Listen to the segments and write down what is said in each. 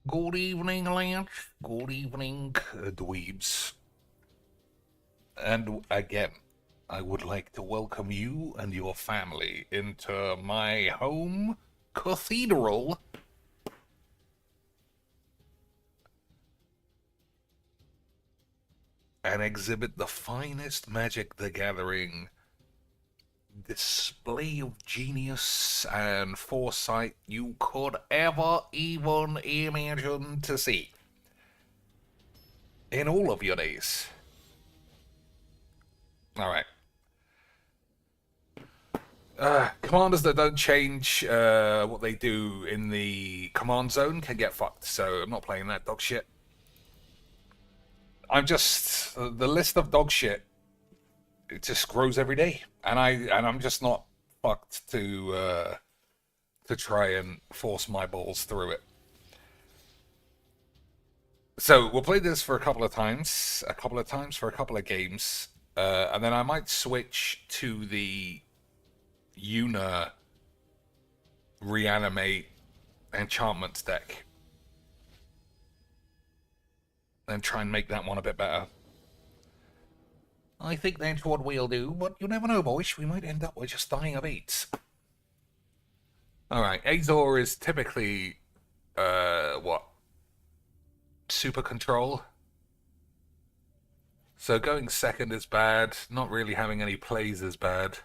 Good evening, Lance. Good evening, dweebs. And again, I would like to welcome you and your family into my home cathedral and exhibit the finest Magic the Gathering display of genius and foresight you could ever even imagine to see in all of your days. Alright. Commanders that don't change what they do in the command zone can get fucked, so I'm not playing that dog shit. I'm just the list of dog shit. It just grows every day, and I'm just not fucked to try and force my balls through it. So we'll play this for a couple of times for a couple of games, and then I might switch to the Una reanimate enchantments deck and try and make that one a bit better. I think that's what we'll do, but you never know, boys. We might end up with just dying of AIDS. Alright, Azor is typically, what? Super control. So going second is bad. Not really having any plays is bad.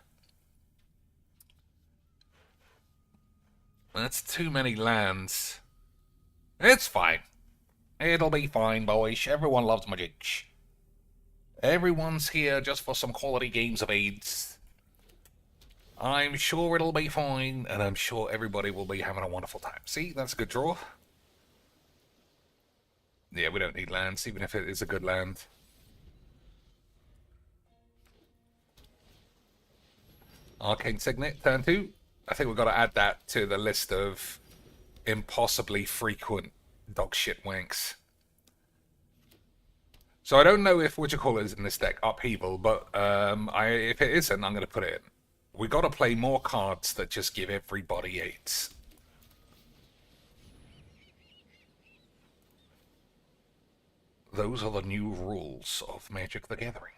That's too many lands. It's fine. It'll be fine, boys. Everyone loves Magic. Everyone's here just for some quality games of AIDS. I'm sure it'll be fine, and I'm sure everybody will be having a wonderful time. See, that's a good draw. Yeah, we don't need lands, even if it is a good land. Arcane Signet, turn 2. I think we've got to add that to the list of impossibly frequent dogshit wanks. So I don't know if Witcher is in this deck upheaval, but if it isn't, I'm going to put it in. We got to play more cards that just give everybody AIDS. Those are the new rules of Magic the Gathering.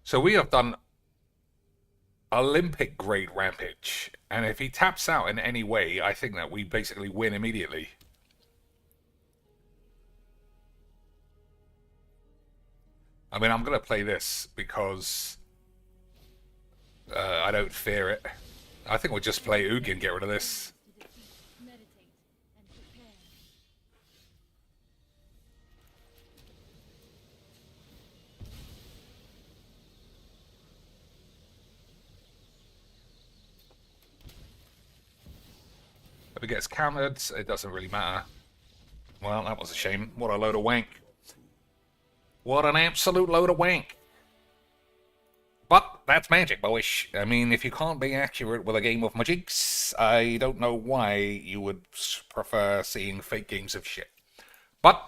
So we have done Olympic grade Rampage, and if he taps out in any way, I think that we basically win immediately. I mean, I'm going to play this because I don't fear it. I think we'll just play Ugin and get rid of this. If it gets countered, it doesn't really matter. Well, that was a shame. What a load of wank. What an absolute load of wank. But that's Magic, boys. I mean, if you can't be accurate with a game of Magics, I don't know why you would prefer seeing fake games of shit. But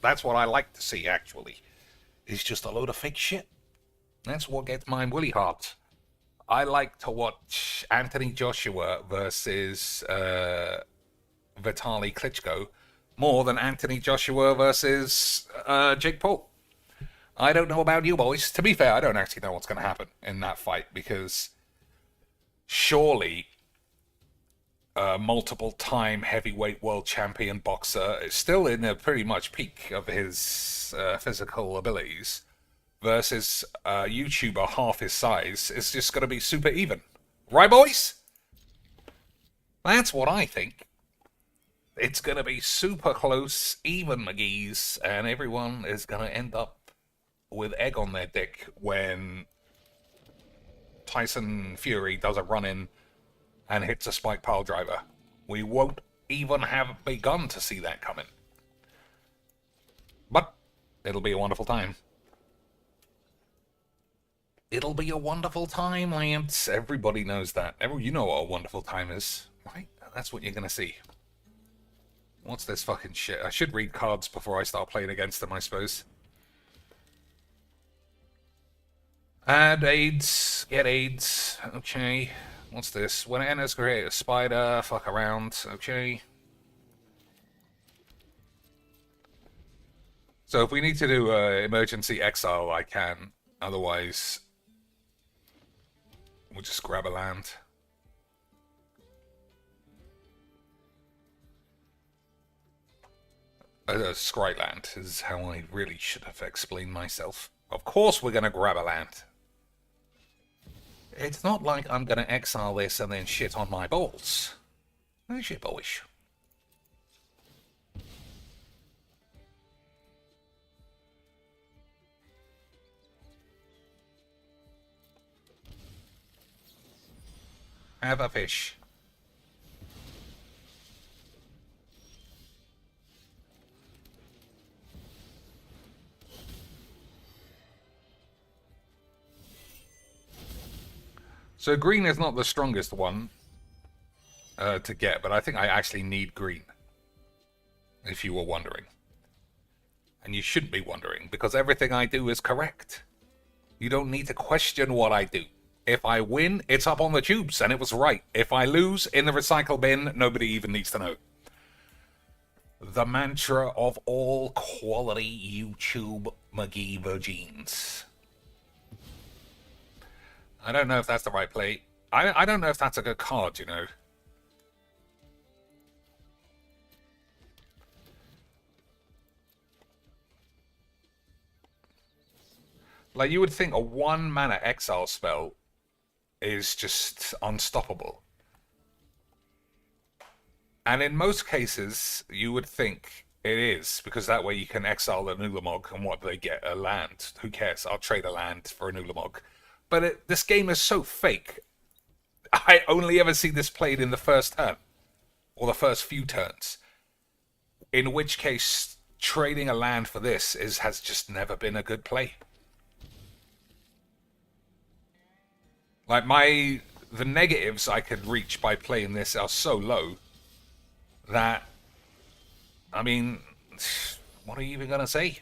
that's what I like to see, actually. It's just a load of fake shit. That's what gets my willy heart. I like to watch Anthony Joshua versus Vitaly Klitschko more than Anthony Joshua versus Jake Paul. I don't know about you boys. To be fair, I don't actually know what's going to happen in that fight because surely a multiple-time heavyweight world champion boxer is still in a pretty much peak of his physical abilities versus a YouTuber half his size is just going to be super even. Right, boys? That's what I think. It's going to be super close, even McGee's, and everyone is going to end up with egg on their dick when Tyson Fury does a run-in and hits a spike pile driver. We won't even have begun to see that coming. But it'll be a wonderful time. It'll be a wonderful time, Lance. Everybody knows that. You know what a wonderful time is, right? That's what you're going to see. What's this fucking shit? I should read cards before I start playing against them, I suppose. Add AIDS. Get AIDS. Okay. What's this? When it enters, create a spider. Fuck around. Okay. So if we need to do emergency exile, I can. Otherwise, we'll just grab a land. Scry land is how I really should have explained myself. Of course we're going to grab a land. It's not like I'm going to exile this and then shit on my balls. Oh, shit, boyish. Have a fish. So green is not the strongest one to get, but I think I actually need green. If you were wondering. And you shouldn't be wondering, because everything I do is correct. You don't need to question what I do. If I win, it's up on the tubes, and it was right. If I lose, in the recycle bin, nobody even needs to know. The mantra of all quality YouTube McGee Virgins. I don't know if that's the right play. I don't know if that's a good card, you know. Like, you would think a 1-mana exile spell is just unstoppable. And in most cases, you would think it is, because that way you can exile the Nulamog, and what do they get? A land. Who cares? I'll trade a land for a Nulamog. But this game is so fake. I only ever see this played in the first turn, or the first few turns. In which case, trading a land for this has just never been a good play. Like, the negatives I could reach by playing this are so low that, I mean, what are you even gonna say?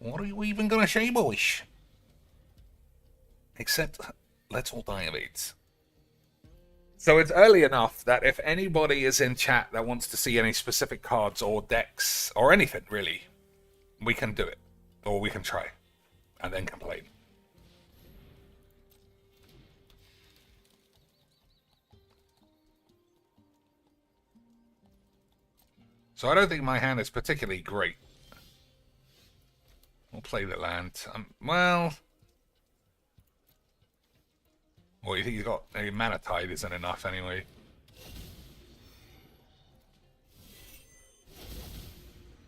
What are you even gonna say, boys? Except, let's all die of AIDS. So it's early enough that if anybody is in chat that wants to see any specific cards or decks, or anything, really, we can do it. Or we can try. And then complain. So I don't think my hand is particularly great. We'll play the land. Well... Well, you think he's got a Mana Tide isn't enough anyway.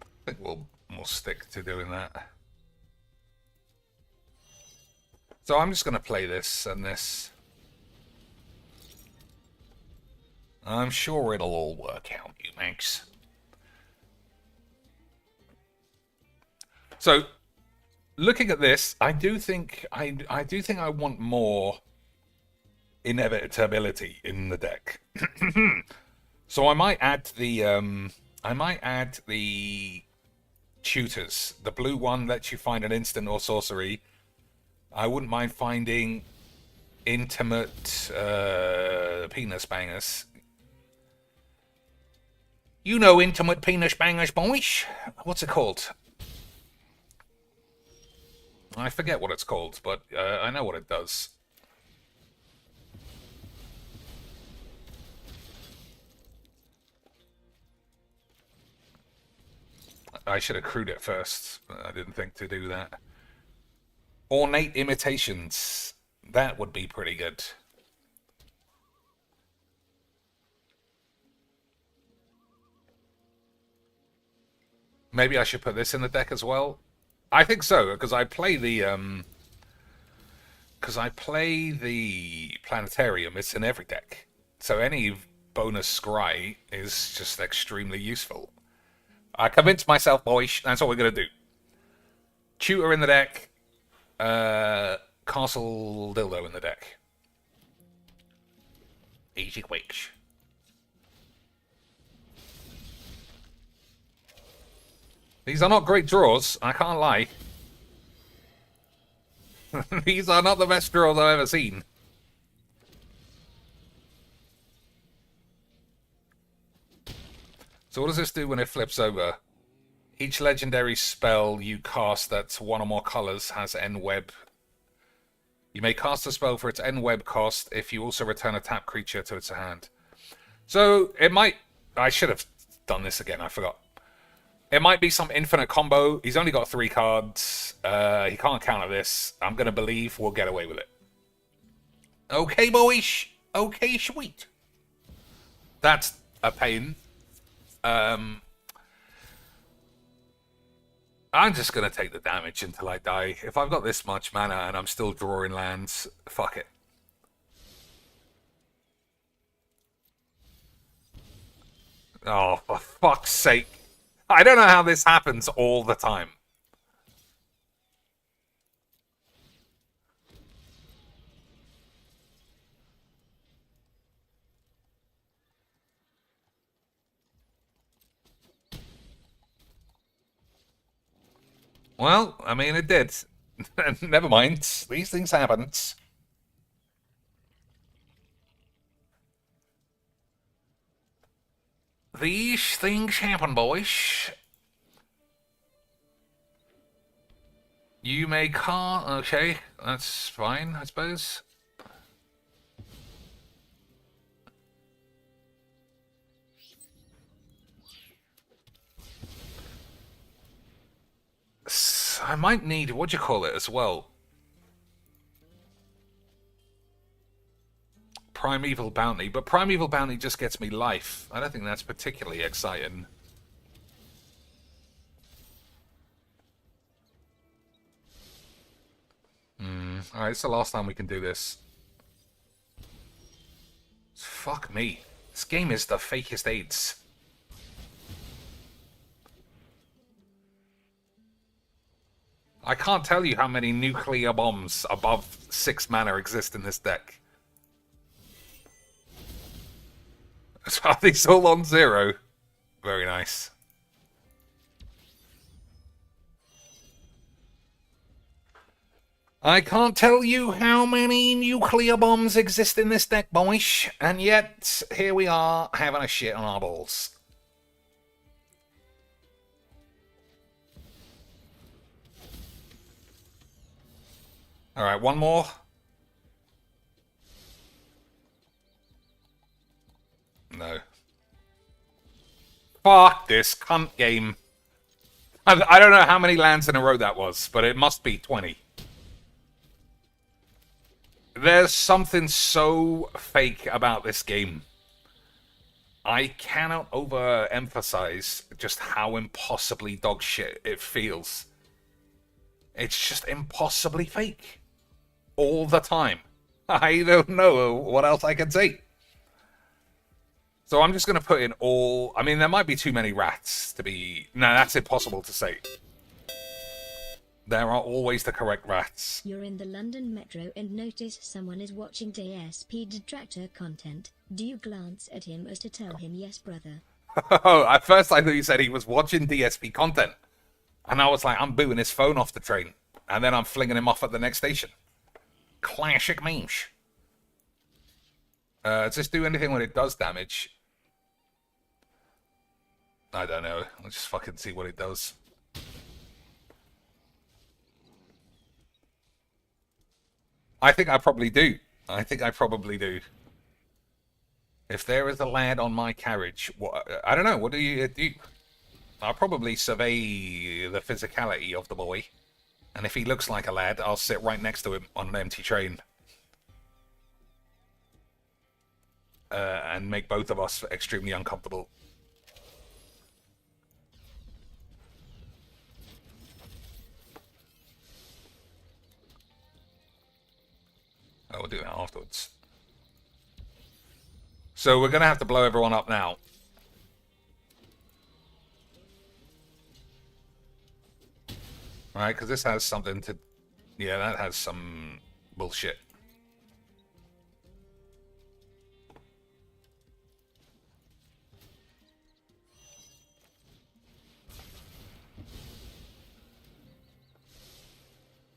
I think we'll stick to doing that. So I'm just going to play this and this. I'm sure it'll all work out, you mags. So, looking at this, I do think I want more inevitability in the deck. So I might add the tutors. The blue one lets you find an instant or sorcery. I wouldn't mind finding intimate penis bangers. You know intimate penis bangers, boys. What's it called? I forget what it's called, but I know what it does. I should have crewed it first. I didn't think to do that. Ornate imitations. That would be pretty good. Maybe I should put this in the deck as well. I think so, because I play the planetarium. It's in every deck, so any bonus scry is just extremely useful. I convinced myself, boys. That's what we're gonna do. Tutor in the deck. Castle Dildo in the deck. Easy quick. These are not great draws, I can't lie. These are not the best draws I've ever seen. So what does this do when it flips over? Each legendary spell you cast that's one or more colors has end web. You may cast a spell for its end web cost if you also return a tap creature to its hand. So it might... I should have done this again, I forgot. It might be some infinite combo. He's only got 3 cards. He can't counter this. I'm going to believe we'll get away with it. Okay, boys. Okay, sweet. That's a pain. I'm just going to take the damage until I die. If I've got this much mana and I'm still drawing lands, fuck it. Oh, for fuck's sake. I don't know how this happens all the time. Well, I mean, it did. Never mind. These things happen. These things happen, boys. You may call... Okay, that's fine, I suppose. I might need... What do you call it as well? Primeval Bounty. But Primeval Bounty just gets me life. I don't think that's particularly exciting. Alright, it's the last time we can do this. Fuck me. This game is the fakest AIDS. I can't tell you how many nuclear bombs above 6 mana exist in this deck. Are these all on 0? Very nice. I can't tell you how many nuclear bombs exist in this deck, boys. And yet, here we are, having a shit on our balls. Alright, one more. No. Fuck this cunt game. I don't know how many lands in a row that was, but it must be 20. There's something so fake about this game. I cannot overemphasize just how impossibly dogshit it feels. It's just impossibly fake. All the time. I don't know what else I can say. So I'm just going to put in all... I mean, there might be too many rats to be... No, that's impossible to say. There are always the correct rats. You're in the London Metro and notice someone is watching DSP detractor content. Do you glance at him as to tell him yes, brother? Oh, at first I thought you said he was watching DSP content. And I was like, I'm booting his phone off the train. And then I'm flinging him off at the next station. Classic memes. Does this do anything when it does damage? I don't know. Let's just fucking see what it does. I think I probably do. I think I probably do. If there is a lad on my carriage, what, I don't know. What do you do? I'll probably survey the physicality of the boy. And if he looks like a lad, I'll sit right next to him on an empty train. And make both of us extremely uncomfortable. Oh, we'll do that afterwards. So we're going to have to blow everyone up now. Right, because this has something to... Yeah, that has some bullshit.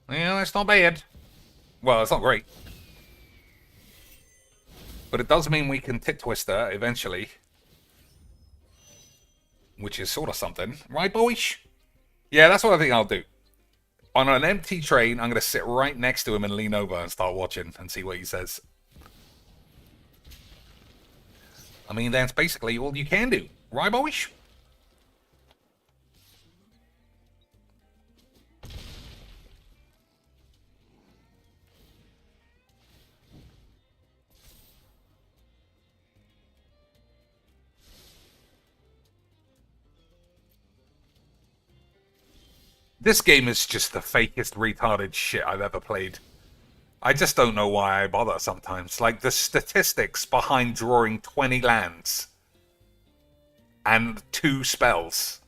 Yeah, that's not bad. Well, it's not great. But it does mean we can tit twister eventually. Which is sort of something. Right, boys? Yeah, that's what I think I'll do. On an empty train, I'm going to sit right next to him and lean over and start watching and see what he says. I mean, that's basically all you can do. Right, boys? This game is just the fakest retarded shit I've ever played. I just don't know why I bother sometimes. Like, the statistics behind drawing 20 lands and 2 spells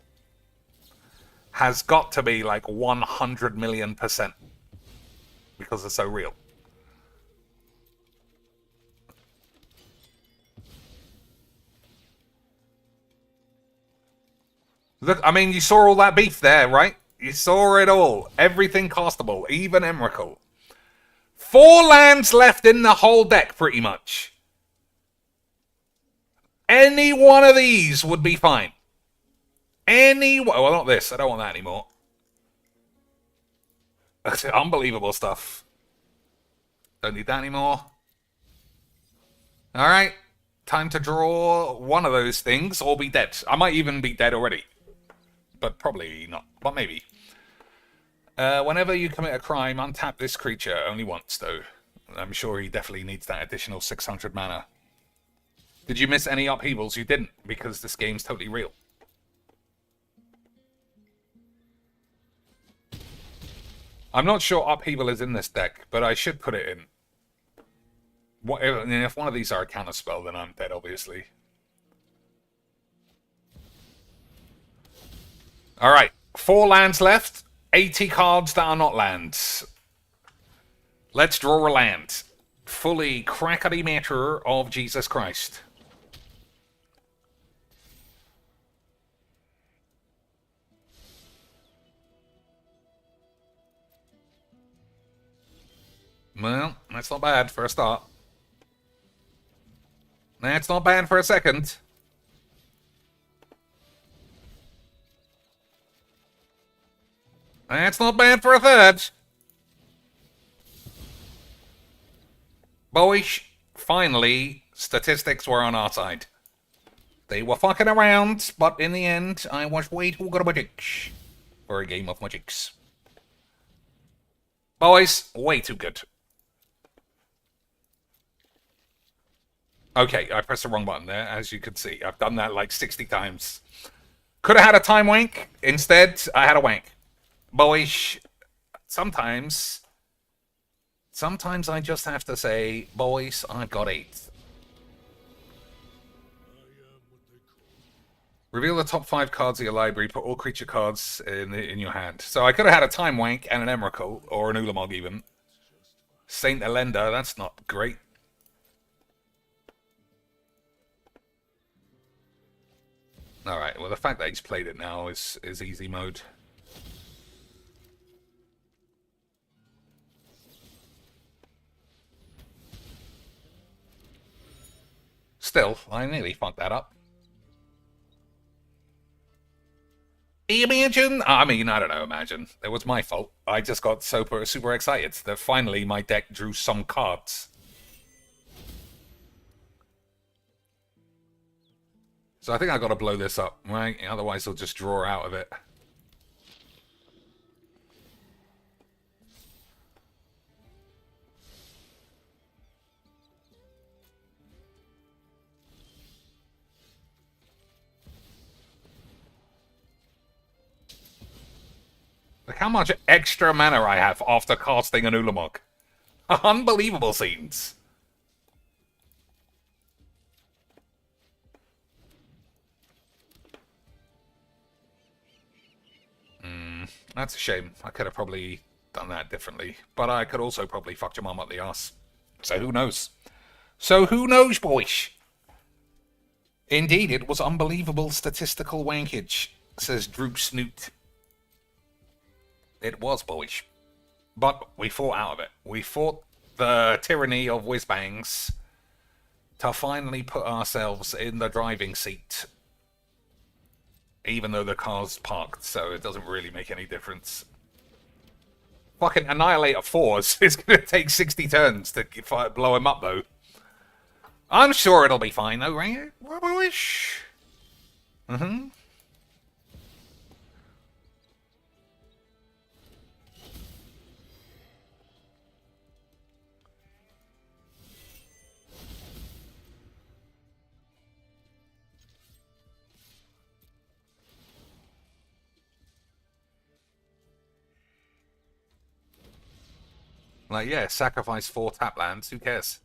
has got to be like 100 million%. Because it's so real. Look, I mean, you saw all that beef there, right? You saw it all. Everything castable, even Emrakul. 4 lands left in the whole deck, pretty much. Any one of these would be fine. Well, not this. I don't want that anymore. That's unbelievable stuff. Don't need that anymore. Alright. Time to draw one of those things or be dead. I might even be dead already. But probably not. But maybe. Whenever you commit a crime, untap this creature only once, though. I'm sure he definitely needs that additional 600 mana. Did you miss any upheavals? You didn't, because this game's totally real. I'm not sure upheaval is in this deck, but I should put it in. If one of these are a counter spell, then I'm dead, obviously. Alright, 4 lands left. 80 cards that are not lands. Let's draw a land. Fully crackety matter of Jesus Christ. Well, that's not bad for a start. That's not bad for a second. That's not bad for a third. Boys, finally, statistics were on our side. They were fucking around, but in the end, I was way too good at magic for a game of magics. Boys, way too good. Okay, I pressed the wrong button there, as you can see. I've done that like 60 times. Could have had a time wank. Instead, I had a wank. Boys, sometimes I just have to say, boys, I've got 8. Reveal the top 5 cards of your library. Put all creature cards in your hand. So I could have had a Time Wank and an Emrakul, or an Ulamog even. Saint Elenda, that's not great. Alright, well the fact that he's played it now is easy mode. Still, I nearly fucked that up. Imagine? I mean, I don't know, imagine. It was my fault. I just got super excited that finally my deck drew some cards. So I think I gotta blow this up, right? Otherwise he'll just draw out of it. Look how much extra mana I have after casting an Ulamog. Unbelievable scenes. That's a shame. I could have probably done that differently. But I could also probably fuck your mum up the arse. So who knows? So who knows, boys? Indeed, it was unbelievable statistical wankage, says Drew Snoot. It was, boys. But we fought out of it. We fought the tyranny of whiz-bangs to finally put ourselves in the driving seat. Even though the car's parked, so it doesn't really make any difference. Fucking Annihilator 4s is going to take 60 turns to blow him up, though. I'm sure it'll be fine, though, right? Wish. Mm-hmm. Like, yeah, sacrifice 4 tap lands. Who cares?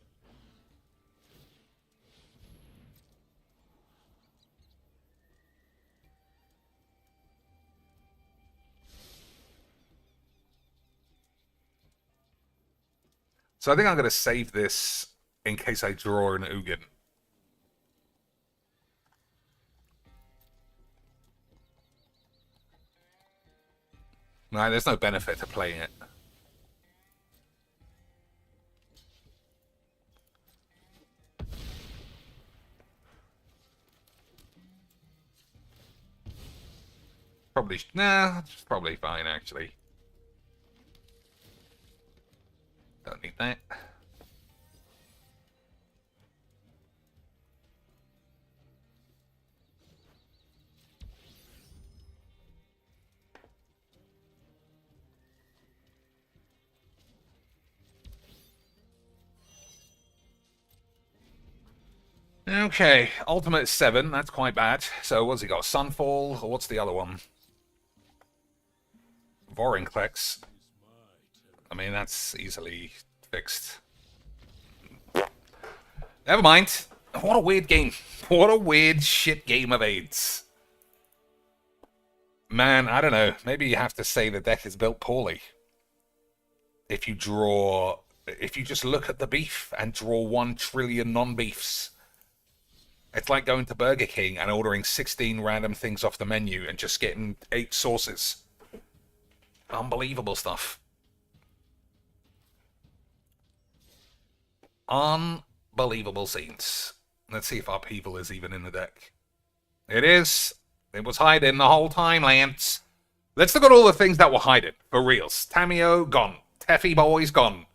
So I think I'm going to save this in case I draw an Ugin. No, there's no benefit to playing it. Probably, nah, it's probably fine, actually. Don't need that. Okay, Ultimate 7, that's quite bad. So what's he got? Sunfall, or what's the other one? Vorinclex. I mean, that's easily fixed. Never mind. What a weird game. What a weird shit game of AIDS. Man, I don't know. Maybe you have to say the deck is built poorly. If you just look at the beef and draw 1 trillion non-beefs. It's like going to Burger King and ordering 16 random things off the menu and just getting 8 sauces. Unbelievable stuff. Unbelievable scenes. Let's see if Upheaval is even in the deck. It is. It was hiding the whole time, Lance. Let's look at all the things that were hiding. For reals. Tamio, gone. Teffy Boy's gone.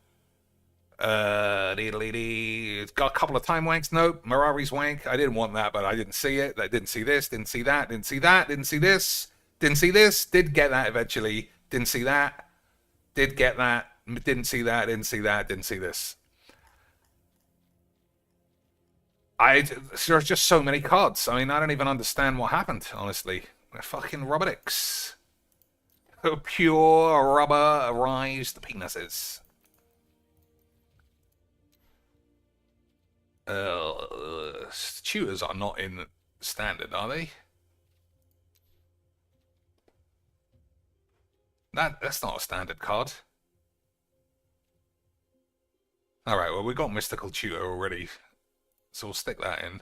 It's got a couple of time wanks. Nope. Mirari's wank. I didn't want that, but I didn't see it. I didn't see this. Didn't see that. Didn't see that. Didn't see this. Didn't see this. Did get that eventually. Didn't see that. Did get that. Didn't see that. Didn't see that. Didn't see this. There's just so many cards. I mean, I don't even understand what happened, honestly. They're fucking Robotix. Pure rubberized penises. Tutors are not in standard, are they? That's not a standard card. Alright, well, we got Mystical Tutor already. So we'll stick that in.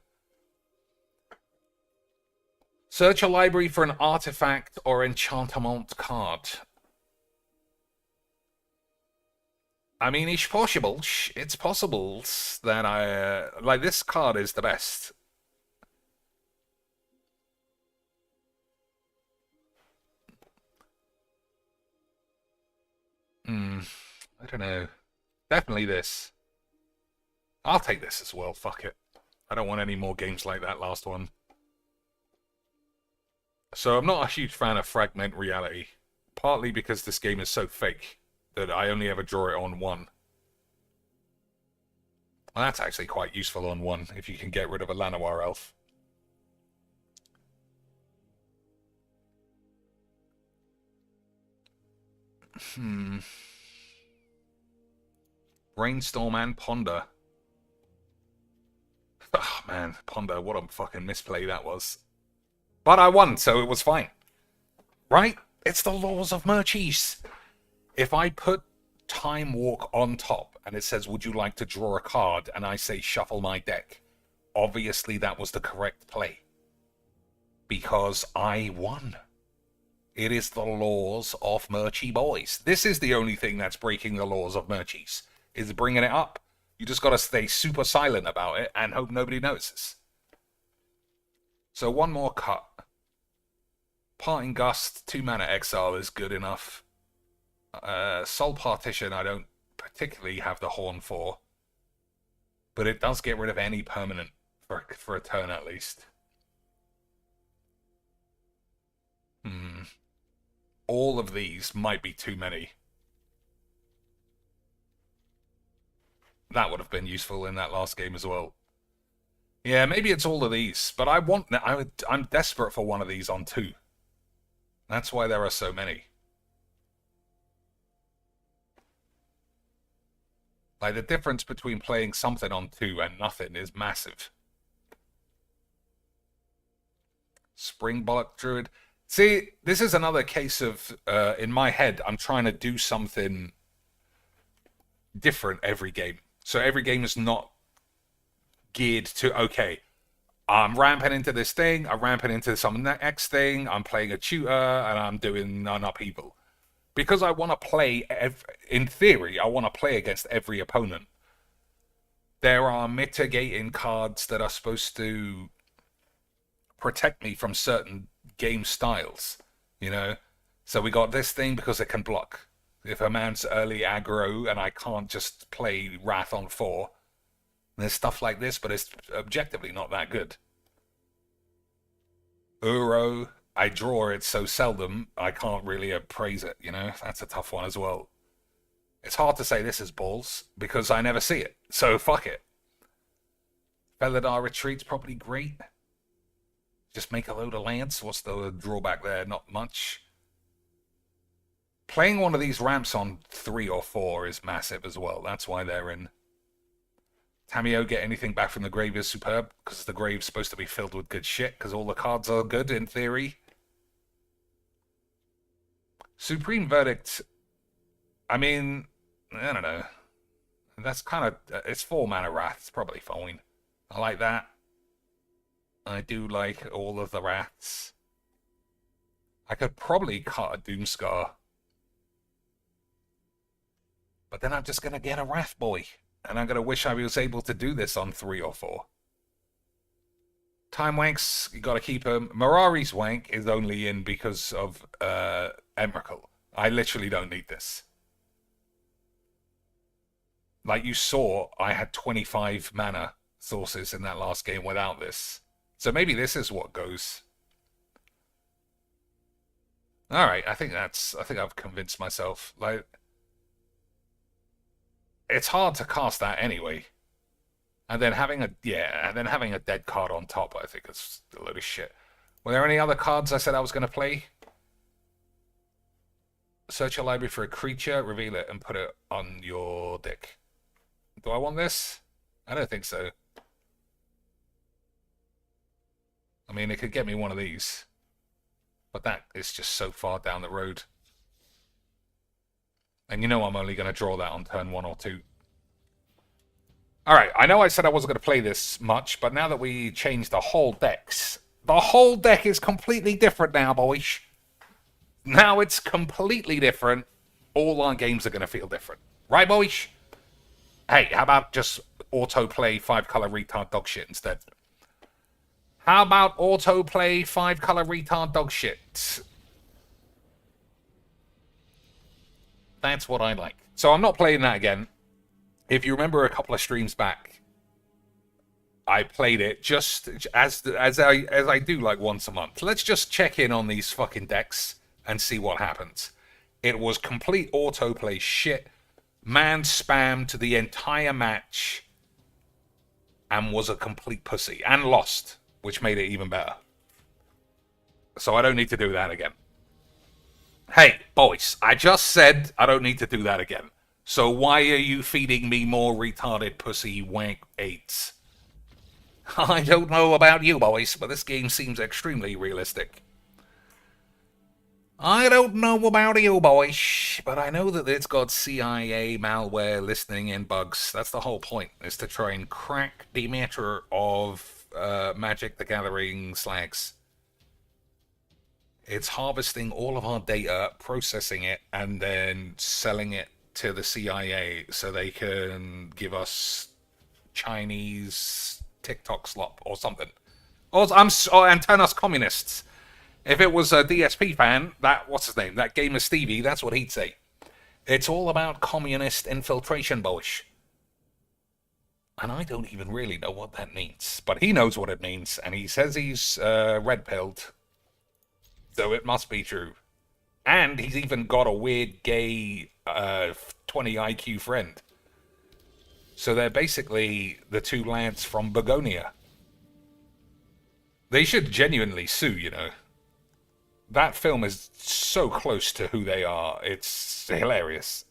Search a library for an artifact or enchantment card. I mean, it's possible that like, this card is the best. I don't know. Definitely this. I'll take this as well, fuck it. I don't want any more games like that last one. So I'm not a huge fan of Fragment Reality. Partly because this game is so fake that I only ever draw it on 1. Well, that's actually quite useful on 1 if you can get rid of a Llanowar elf. Brainstorm and Ponder. Oh, man, Ponder, what a fucking misplay that was. But I won, so it was fine. Right? It's the laws of Mercheese. If I put Time Walk on top, and it says, would you like to draw a card, and I say, shuffle my deck, obviously that was the correct play. Because I won. It is the laws of Murchie boys. This is the only thing that's breaking the laws of Murchies, is bringing it up. You just got to stay super silent about it and hope nobody notices. So one more cut. Parting Gust, 2 mana exile is good enough. Soul Partition I don't particularly have the horn for. But it does get rid of any permanent for a turn at least. All of these might be too many. That would have been useful in that last game as well. Yeah, maybe it's all of these, but I'm desperate for one of these on 2. That's why there are so many. Like, the difference between playing something on 2 and nothing is massive. Spring Bollock Druid. See, this is another case of, in my head, I'm trying to do something different every game. So every game is not geared to, okay, I'm ramping into this thing, I'm ramping into some next thing, I'm playing a tutor, and I'm doing an upheaval. Because I want to play, in theory, I want to play against every opponent. There are mitigating cards that are supposed to protect me from certain game styles, you know? So we got this thing because it can block. If a man's early aggro and I can't just play Wrath on 4, there's stuff like this, but it's objectively not that good. Uro, I draw it so seldom, I can't really appraise it, you know? That's a tough one as well. It's hard to say this is balls, because I never see it, so fuck it. Felidar Retreat's probably great. Just make a load of lands. What's the drawback there? Not much. Playing one of these ramps on 3 or 4 is massive as well. That's why they're in. Tamiyo, get anything back from the grave is superb, because the grave's supposed to be filled with good shit, because all the cards are good in theory. Supreme Verdict, I mean, I don't know. That's kind of, it's 4 mana Wrath. It's probably fine. I like that. I do like all of the Wraths. I could probably cut a Doomscar. But then I'm just going to get a Wrath Boy. And I'm going to wish I was able to do this on 3 or 4. Time Wanks, you got to keep him. Mirari's Wank is only in because of Emrakul. I literally don't need this. Like you saw, I had 25 mana sources in that last game without this. So maybe this is what goes. Alright, I think I've convinced myself. Like, it's hard to cast that anyway. And then having a dead card on top, I think is a load of shit. Were there any other cards I said I was going to play? Search your library for a creature, reveal it, and put it on your deck. Do I want this? I don't think so. I mean, it could get me one of these. But that is just so far down the road. And you know I'm only going to draw that on turn 1 or 2. Alright, I know I said I wasn't going to play this much, but now that we changed the whole decks, the whole deck is completely different now, boys. Now it's completely different. All our games are going to feel different. Right, boys? Hey, how about just auto-play 5-color retard dog shit instead? How about auto-play 5-color retard dog shit? That's what I like. So I'm not playing that again. If you remember a couple of streams back, I played it just as I do like once a month. Let's just check in on these fucking decks and see what happens. It was complete autoplay shit. Man spammed the entire match and was a complete pussy and lost, which made it even better. So I don't need to do that again. Hey, boys, I just said I don't need to do that again. So why are you feeding me more retarded pussy wank 8s? I don't know about you, boys, but this game seems extremely realistic. I don't know about you, boys, but I know that it's got CIA malware listening in bugs. That's the whole point, is to try and crack the matter of Magic the Gathering slags. It's harvesting all of our data, processing it, and then selling it to the CIA so they can give us Chinese TikTok slop or something. And turn us communists. If it was a DSP fan, what's his name? That Gamer Stevie, that's what he'd say. It's all about communist infiltration, boyish. And I don't even really know what that means. But he knows what it means, and he says he's red-pilled. So it must be true. And he's even got a weird gay 20 IQ friend. So they're basically the two lads from Begonia. They should genuinely sue, you know. That film is so close to who they are. It's hilarious.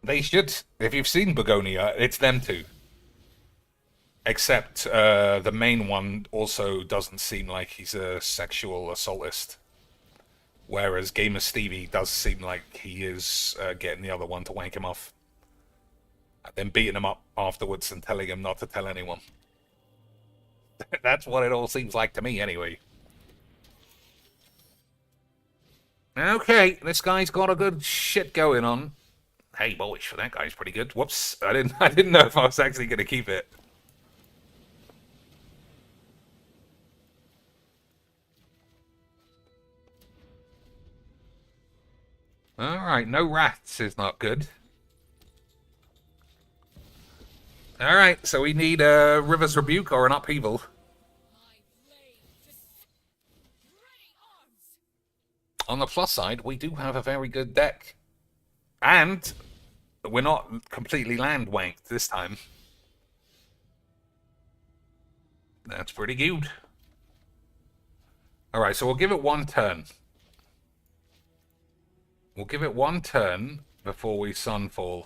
They should. If you've seen Begonia, it's them two. Except the main one also doesn't seem like he's a sexual assaultist. Whereas Gamer Stevie does seem like he is getting the other one to wank him off. And then beating him up afterwards and telling him not to tell anyone. That's what it all seems like to me, anyway. Okay, this guy's got a good shit going on. Hey, boyish, that guy's pretty good. Whoops, I didn't know if I was actually going to keep it. Alright, no rats is not good. Alright, so we need a River's Rebuke or an Upheaval. On the plus side, we do have a very good deck. And we're not completely land-wanked this time. That's pretty good. Alright, so we'll give it one turn. We'll give it one turn before we Sunfall.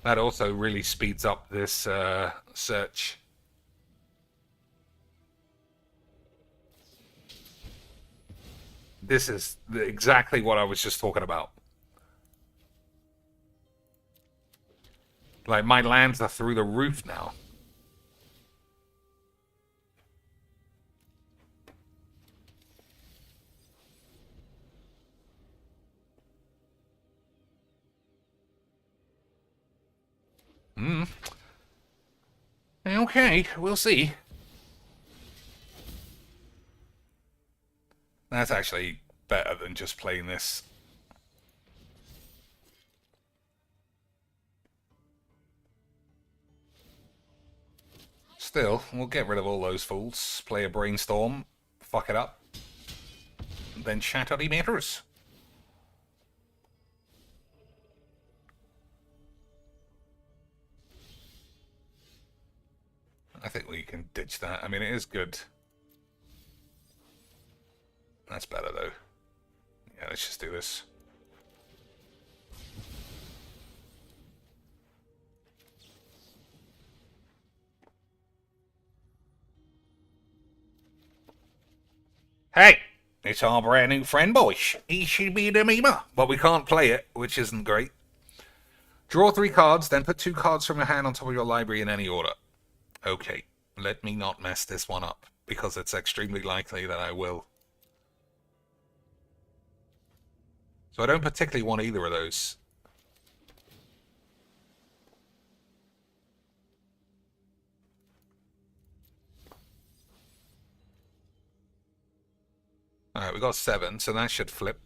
That also really speeds up this search. This is exactly what I was just talking about. Like, my lands are through the roof now. Okay, we'll see. That's actually better than just playing this. Still, we'll get rid of all those fools. Play a Brainstorm, fuck it up, then shatter the meters. I think we can ditch that. I mean, it is good. That's better, though. Yeah, let's just do this. Hey! It's our brand new friend, boyish. He should be the memer, but we can't play it, which isn't great. Draw 3 cards, then put 2 cards from your hand on top of your library in any order. Okay, let me not mess this one up, because it's extremely likely that I will. So I don't particularly want either of those. Alright, we got 7, so that should flip.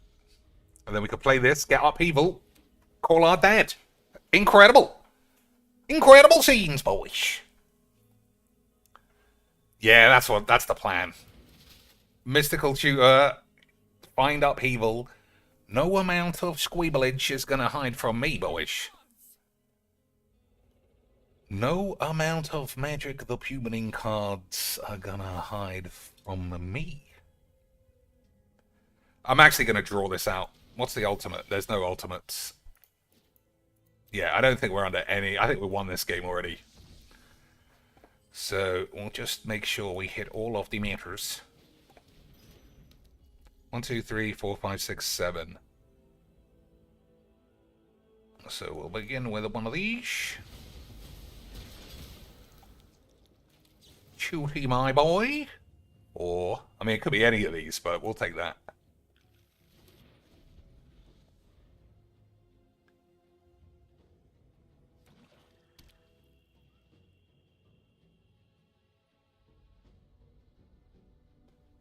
And then we could play this, get Upheaval, call our dad. Incredible! Incredible scenes, boys! Yeah, that's the plan. Mystical Tutor, find Upheaval. No amount of squeebleage is gonna hide from me, boyish. No amount of Magic the Pumaning cards are gonna hide from me. I'm actually gonna draw this out. What's the ultimate? There's no ultimates. Yeah, I don't think we're under any. I think we won this game already. So we'll just make sure we hit all of the meters. 1, 2, 3, 4, 5, 6, 7. So we'll begin with one of these. Shooty, my boy. Or, I mean, it could be any of these, but we'll take that.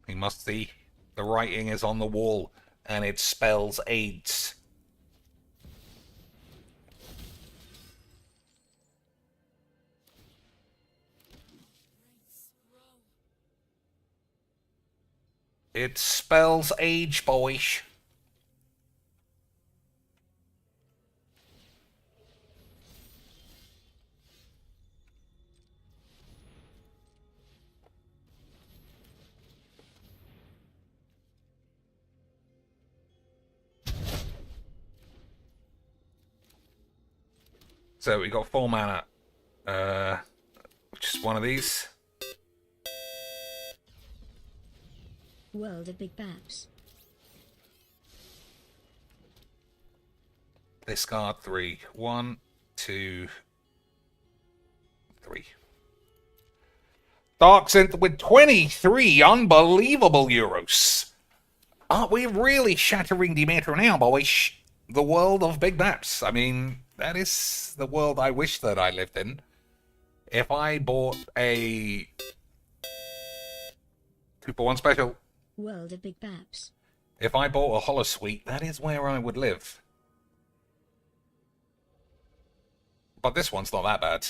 You must see, the writing is on the wall, and it spells AIDS. It spells age, boys. So we got 4 mana. Just one of these. World of Big Baps. Discard 3. 1, 2, 3. Dark Synth with 23 unbelievable euros. Aren't we really shattering the meta now, boys? The world of Big Baps. I mean, that is the world I wish that I lived in. If I bought a 2-for-1 special. World of Big Baps. If I bought a holosuite, that is where I would live. But this one's not that bad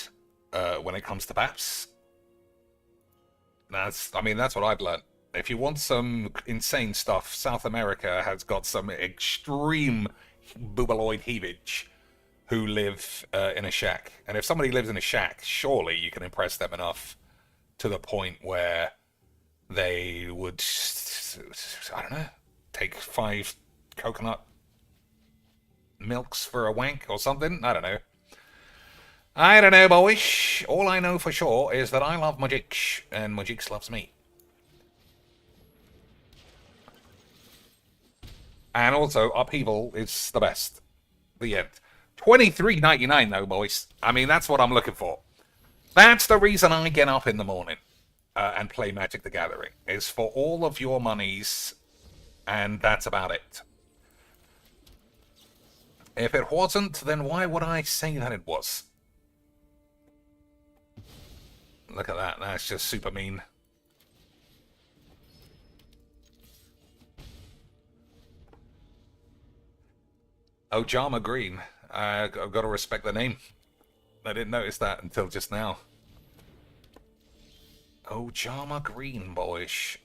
when it comes to Baps. That's what I've learned. If you want some insane stuff, South America has got some extreme boobaloid heavage who live in a shack. And if somebody lives in a shack, surely you can impress them enough to the point where they would, I don't know, take 5 coconut milks for a wank or something. I don't know. I don't know, boys. All I know for sure is that I love Majix, and Majix loves me. And also, Upheaval is the best. The end. $23.99 though, boys. I mean, that's what I'm looking for. That's the reason I get up in the morning and play Magic the Gathering. Is for all of your monies, and that's about it. If it wasn't, then why would I say that it was? Look at that. That's just super mean. Ojama Green. I've got to respect the name. I didn't notice that until just now. Ojama Green, boys.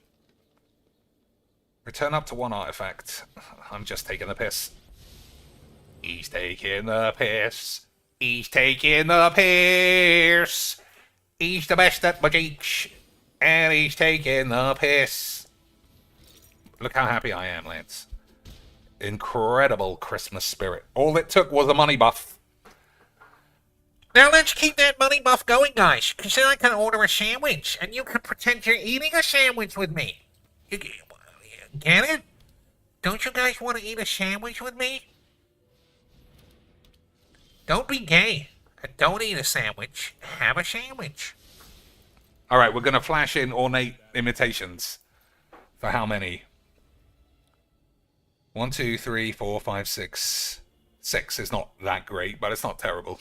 Return up to 1 artifact. I'm just taking the piss. He's taking the piss. He's taking the piss. He's the best at Magic. And he's taking the piss. Look how happy I am, Lance. Incredible Christmas spirit. All it took was a money buff. Now let's keep that money buff going, guys, because then I can order a sandwich, and you can pretend you're eating a sandwich with me. You get it? Don't you guys want to eat a sandwich with me? Don't be gay. Don't eat a sandwich. Have a sandwich. All right, we're going to flash in ornate imitations. For how many? 1, 2, 3, 4, 5, 6. 6 is not that great, but it's not terrible.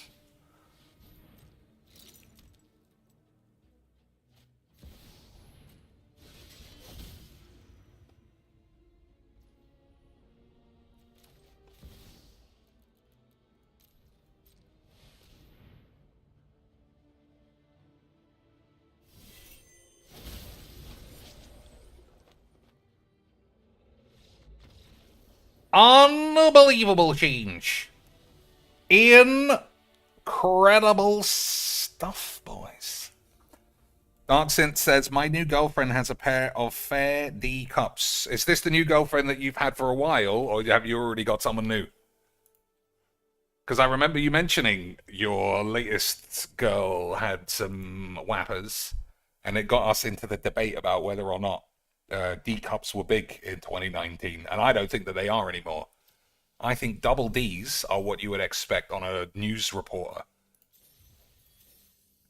Unbelievable change. Incredible stuff, boys. Dark Synth says, my new girlfriend has a pair of fair D cups. Is this the new girlfriend that you've had for a while, or have you already got someone new? Because I remember you mentioning your latest girl had some whappers, and it got us into the debate about whether or not D cups were big in 2019, and I don't think that they are anymore. I think double Ds are what you would expect on a news reporter.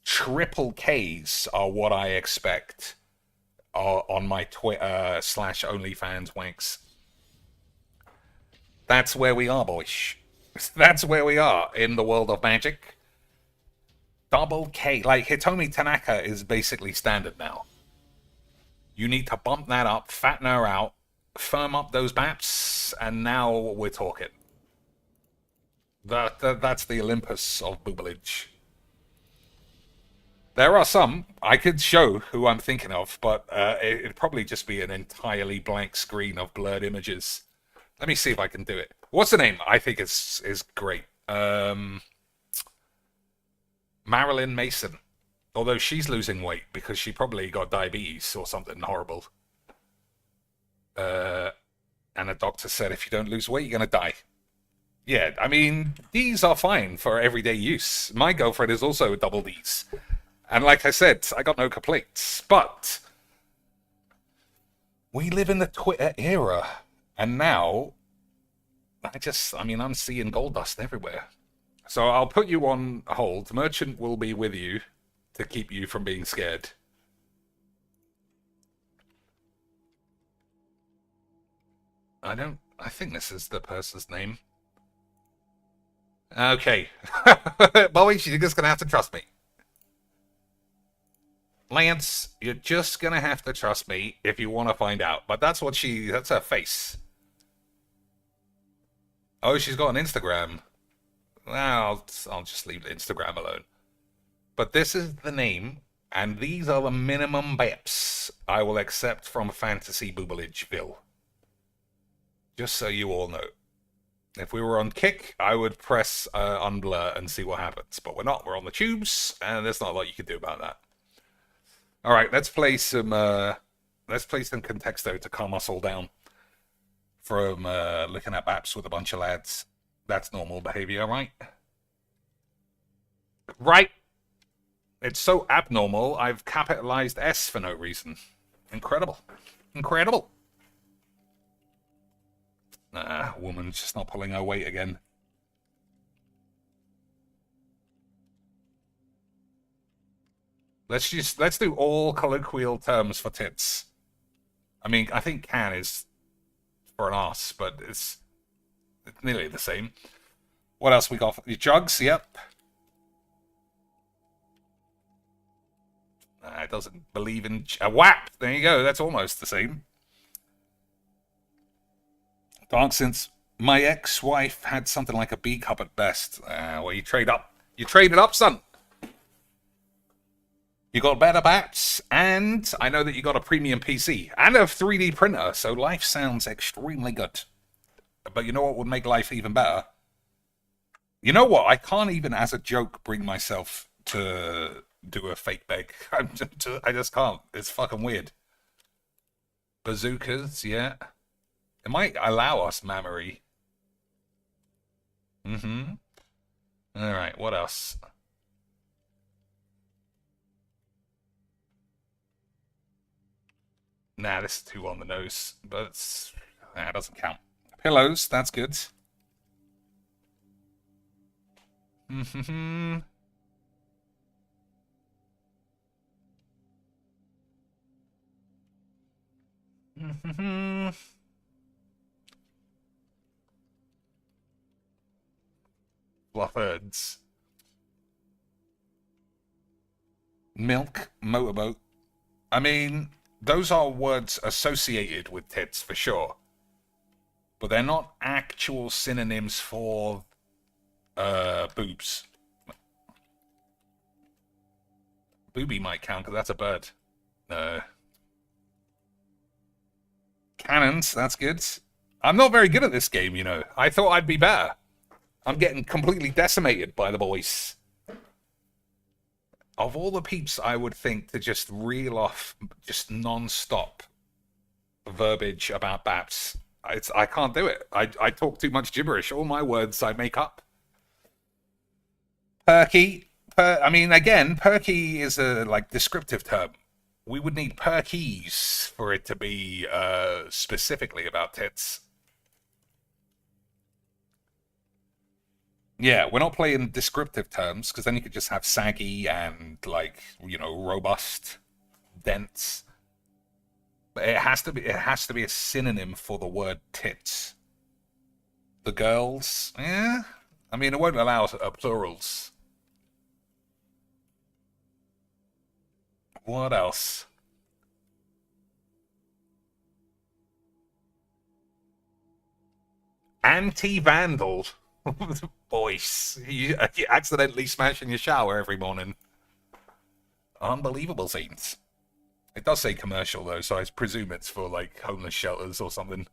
Triple Ks are what I expect on my Twitter / OnlyFans wanks. That's where we are, boys. That's where we are in the world of magic. Double K. Like, Hitomi Tanaka is basically standard now. You need to bump that up, fatten her out, firm up those baps, and now we're talking. That's the Olympus of boobage. There are some. I could show who I'm thinking of, but it'd probably just be an entirely blank screen of blurred images. Let me see if I can do it. What's the name? I think is great. Marilyn Mason. Although she's losing weight because she probably got diabetes or something horrible. And a doctor said if you don't lose weight, you're going to die. Yeah, I mean, these are fine for everyday use. My girlfriend is also double Ds. And like I said, I got no complaints. But we live in the Twitter era. And now, I'm seeing gold dust everywhere. So I'll put you on hold. Merchant will be with you to keep you from being scared. I think this is the person's name. Okay. Boys, you're just going to have to trust me. Lance, you're just going to have to trust me if you want to find out. But that's her face. Oh, she's got an Instagram. Well, I'll just leave the Instagram alone. But this is the name, and these are the minimum baps I will accept from Fantasy Boobageville. Just so you all know. If we were on Kick, I would press unblur and see what happens. But we're not. We're on the tubes, and there's not a lot you can do about that. All right, let's play some Contexto to calm us all down from looking at baps with a bunch of lads. That's normal behavior, right? Right. It's so abnormal, I've capitalized S for no reason. Incredible. Incredible. Woman's just not pulling her weight again. Let's do all colloquial terms for tits. I mean, I think can is for an arse, but it's nearly the same. What else we got? Your jugs, yep. It doesn't believe in a whap. There you go. That's almost the same. Dark since my ex-wife had something like a B cup at best. Well, you trade up. You traded up, son. You got better bats, and I know that you got a premium PC and a 3D printer, so life sounds extremely good. But you know what would make life even better? You know what? I can't even, as a joke, bring myself to do a fake beg. I just can't. It's fucking weird. Bazookas, yeah. It might allow us mammary. Alright, what else? Nah, this is too on the nose, but it doesn't count. Pillows, that's good. Fluffheads. Milk, motorboat. I mean, those are words associated with tits for sure. But they're not actual synonyms for boobs. Booby might count because that's a bird. No. Cannons, that's good. I'm not very good at this game, you know. I thought I'd be better. I'm getting completely decimated by the boys. Of all the peeps I would think to just reel off just non-stop verbiage about baps, I can't do it. I talk too much gibberish. All my words I make up. Perky. I mean, again, perky is a descriptive term. We would need perkies for it to be specifically about tits. Yeah, we're not playing descriptive terms, because then you could just have saggy and, like, you know, robust, dense. But it has to be a synonym for the word tits. The girls, yeah. I mean, it won't allow plurals. What else? Anti-vandal. Boys, you accidentally smash in your shower every morning. Unbelievable scenes. It does say commercial, though, so I presume it's for, like, homeless shelters or something.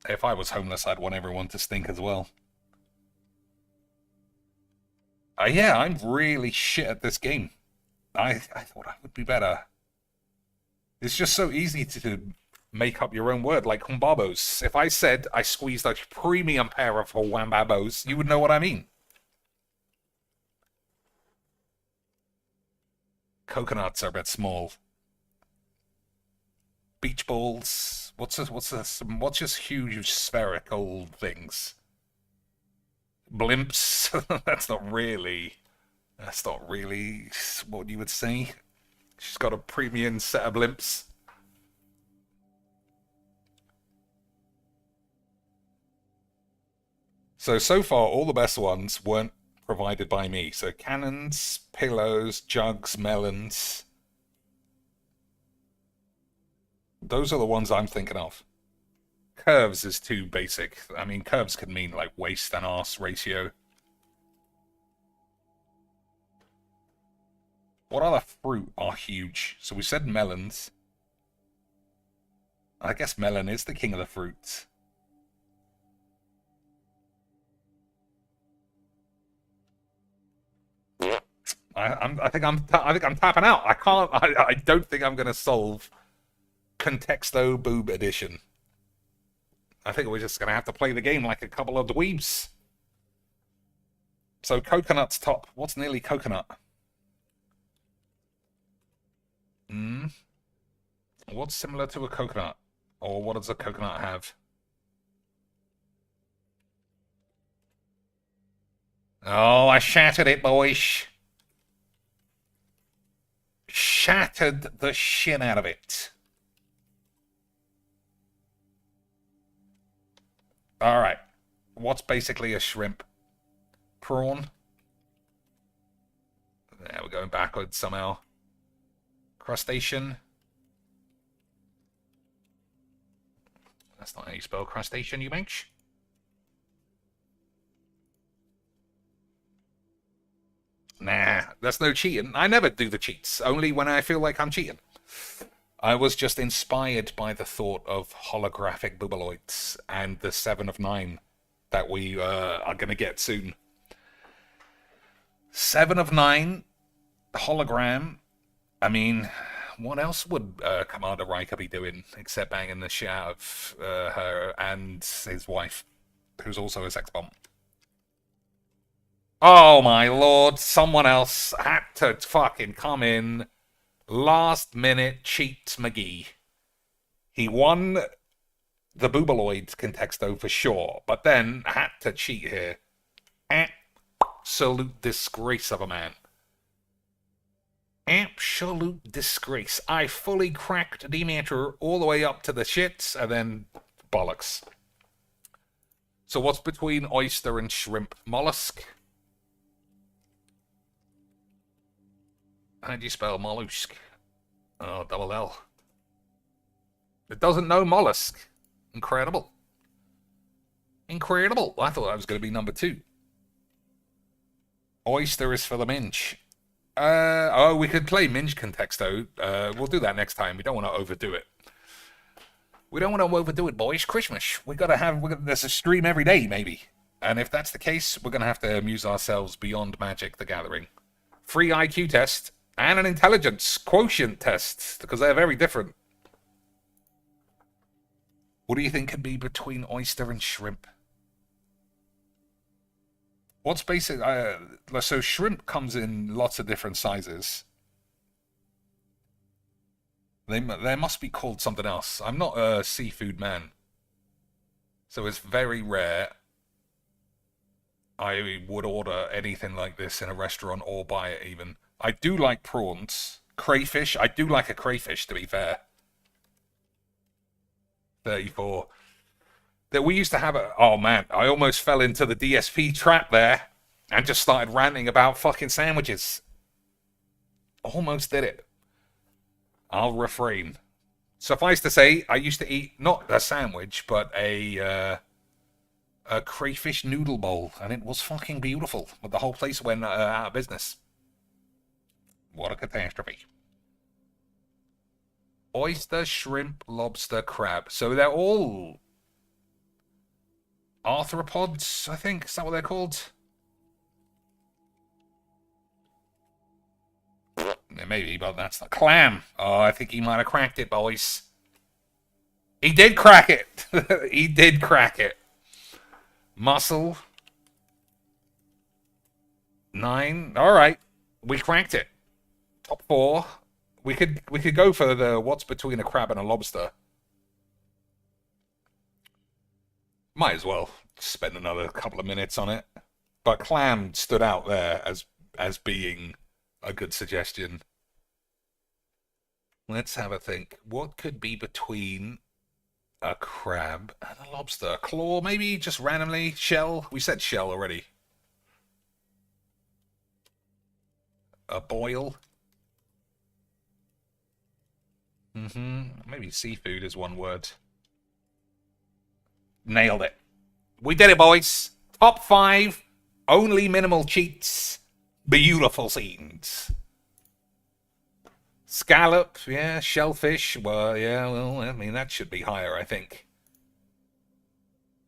If I was homeless, I'd want everyone to stink as well. Yeah, I'm really shit at this game. I thought I would be better. It's just so easy to make up your own word, like humbabos. If I said I squeezed a premium pair of humbabos, you would know what I mean. Coconuts are a bit small. Beach balls. What's just huge spherical things? Blimps. That's not really what you would say. She's got a premium set of blimps. So far, all the best ones weren't provided by me. So cannons, pillows, jugs, melons. Those are the ones I'm thinking of. Curves is too basic. I mean, curves could mean like waist and arse ratio. What other fruit are huge? So we said melons. I guess melon is the king of the fruits. I think I'm tapping out. I don't think I'm gonna solve Contexto Boob Edition. I think we're just gonna have to play the game like a couple of dweebs. So coconut's top. What's nearly coconut? What's similar to a coconut? Or what does a coconut have? Oh, I shattered it, boys. Shattered the shit out of it. Alright. What's basically a shrimp? Prawn? Yeah, we're going backwards somehow. Crustacean? That's not how you spell crustacean, you mensch. Nah, that's no cheating. I never do the cheats, only when I feel like I'm cheating. I was just inspired by the thought of holographic bubaloids and the 7 of 9 that we are going to get soon. 7 of 9, hologram. I mean, what else would Commander Riker be doing except banging the shit out of her and his wife, who's also his ex-bomb? Oh my lord, someone else had to fucking come in. Last minute cheat McGee. He won the Boobaloid Contexto for sure, but then had to cheat here. Absolute disgrace of a man. Absolute disgrace. I fully cracked the meter all the way up to the shits, and then bollocks. So what's between oyster and shrimp? Mollusk? How do you spell mollusk? Oh, double L. It doesn't know mollusk. Incredible. Incredible. I thought that was going to be number 2. Oyster is for the minge. Oh, we could play minge Contexto. We'll do that next time. We don't want to overdo it. We don't want to overdo it, boys. Christmas. There's a stream every day, maybe. And if that's the case, we're going to have to amuse ourselves beyond Magic the Gathering. Free IQ test. And an intelligence quotient test, because they're very different. What do you think could be between oyster and shrimp? What's basic? So shrimp comes in lots of different sizes. They must be called something else. I'm not a seafood man. So it's very rare I would order anything like this in a restaurant or buy it even. I do like prawns. Crayfish. I do like a crayfish, to be fair. 34. That we used to have a... Oh, man. I almost fell into the DSP trap there and just started ranting about fucking sandwiches. Almost did it. I'll refrain. Suffice to say, I used to eat not a sandwich, but a crayfish noodle bowl, and it was fucking beautiful. But the whole place went out of business. What a catastrophe. Oyster, shrimp, lobster, crab. So they're all arthropods, I think. Is that what they're called? Maybe, but that's not clam. Oh, I think he might have cracked it, boys. He did crack it. He did crack it. Mussel. 9. All right, we cracked it. Top 4. We could go for the what's between a crab and a lobster. Might as well spend another couple of minutes on it. But clam stood out there as being a good suggestion. Let's have a think. What could be between a crab and a lobster? A claw, maybe, just randomly. Shell. We said shell already. A boil. Maybe seafood is one word. Nailed it. We did it, boys. Top 5. Only minimal cheats. Beautiful scenes. Scallop, yeah. Shellfish, well, yeah, well, I mean, that should be higher, I think.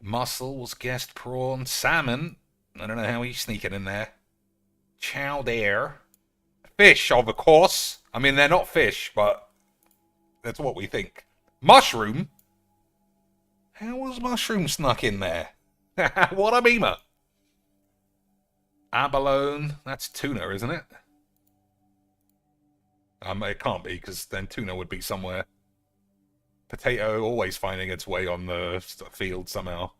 Mussel was guessed. Prawn. Salmon, I don't know how he's sneaking in there. Chowder. Fish, of course. I mean, they're not fish, but that's what we think. Mushroom? How was mushroom snuck in there? What a beamer. Abalone, that's tuna, isn't it? It can't be, because then tuna would be somewhere. Potato always finding its way on the field somehow.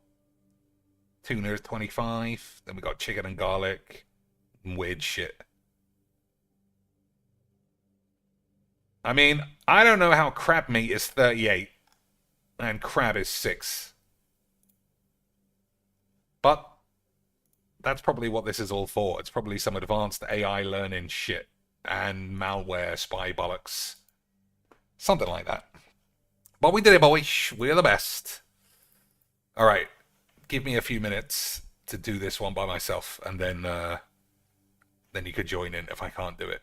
Tuna is 25. Then we got chicken and garlic. Weird shit. I mean, I don't know how crab meat is 38 and crab is 6. But that's probably what this is all for. It's probably some advanced AI learning shit and malware spy bollocks. Something like that. But we did it, boys. We're the best. All right. Give me a few minutes to do this one by myself, and then you could join in if I can't do it.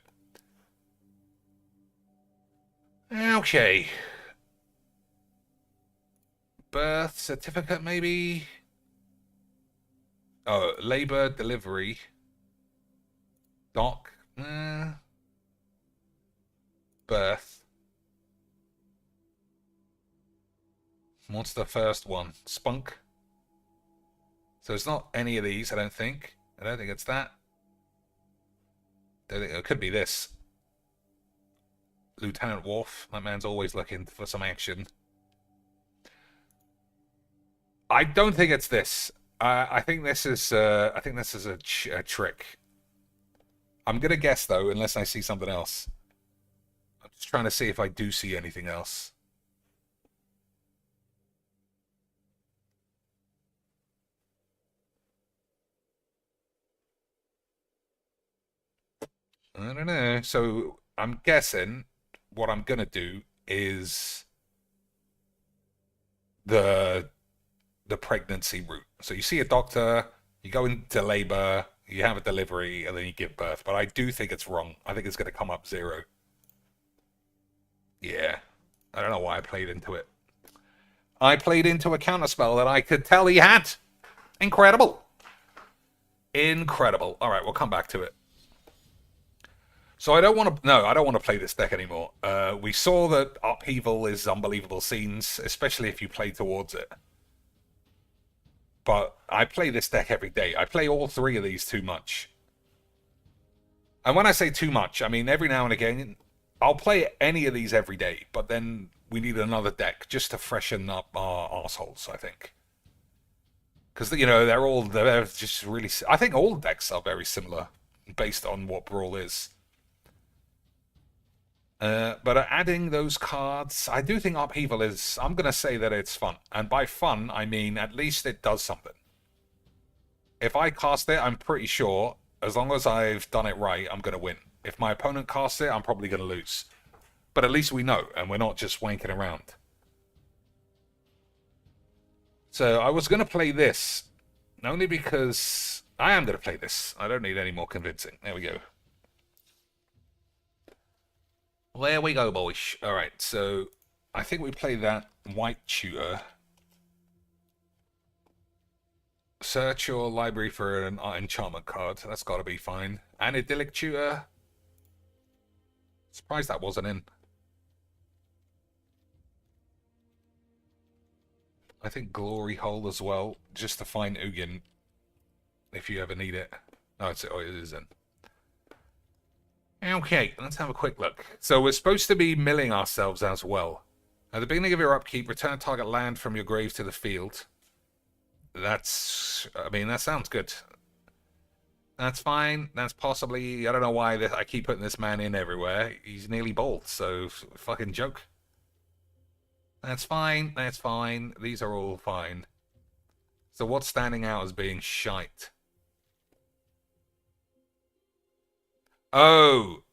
Okay. Birth certificate, maybe? Oh, labor, delivery. Doc. Birth. What's the first one? Spunk. So it's not any of these, I don't think. I don't think it's that. It could be this. Lieutenant Worf. That man's always looking for some action. I don't think it's this. I think this is. I think this is a trick. I'm gonna guess though, unless I see something else. I'm just trying to see if I do see anything else. I don't know. So I'm guessing what I'm gonna do is the pregnancy route. So you see a doctor, you go into labor, you have a delivery, and then you give birth. But I do think it's wrong. I think it's gonna come up 0. Yeah. I don't know why I played into it. I played into a counterspell that I could tell he had. Incredible. Incredible. All right, we'll come back to it. So I don't want to play this deck anymore. We saw that Upheaval is unbelievable scenes, especially if you play towards it. But I play this deck every day. I play all 3 of these too much. And when I say too much, I mean every now and again, I'll play any of these every day, but then we need another deck just to freshen up our arseholes, I think. Because, you know, they're just really... I think all decks are very similar based on what Brawl is. But adding those cards, I do think Upheaval is... I'm going to say that it's fun. And by fun, I mean at least it does something. If I cast it, I'm pretty sure, as long as I've done it right, I'm going to win. If my opponent casts it, I'm probably going to lose. But at least we know, and we're not just wanking around. So I was going to play this, only because I am going to play this. I don't need any more convincing. There we go. There we go, boys. Alright, so I think we play that white tutor. Search your library for an enchantment card. That's got to be fine. An idyllic tutor. Surprised that wasn't in. I think Glory Hole as well, just to find Ugin if you ever need it. Oh, it is in. Okay, let's have a quick look. So we're supposed to be milling ourselves as well. At the beginning of your upkeep, return target land from your grave to the field. That's... I mean, that sounds good. That's fine. That's possibly... I don't know why I keep putting this man in everywhere. He's nearly bald, so fucking joke. That's fine. That's fine. These are all fine. So what's standing out as being shite? Oh,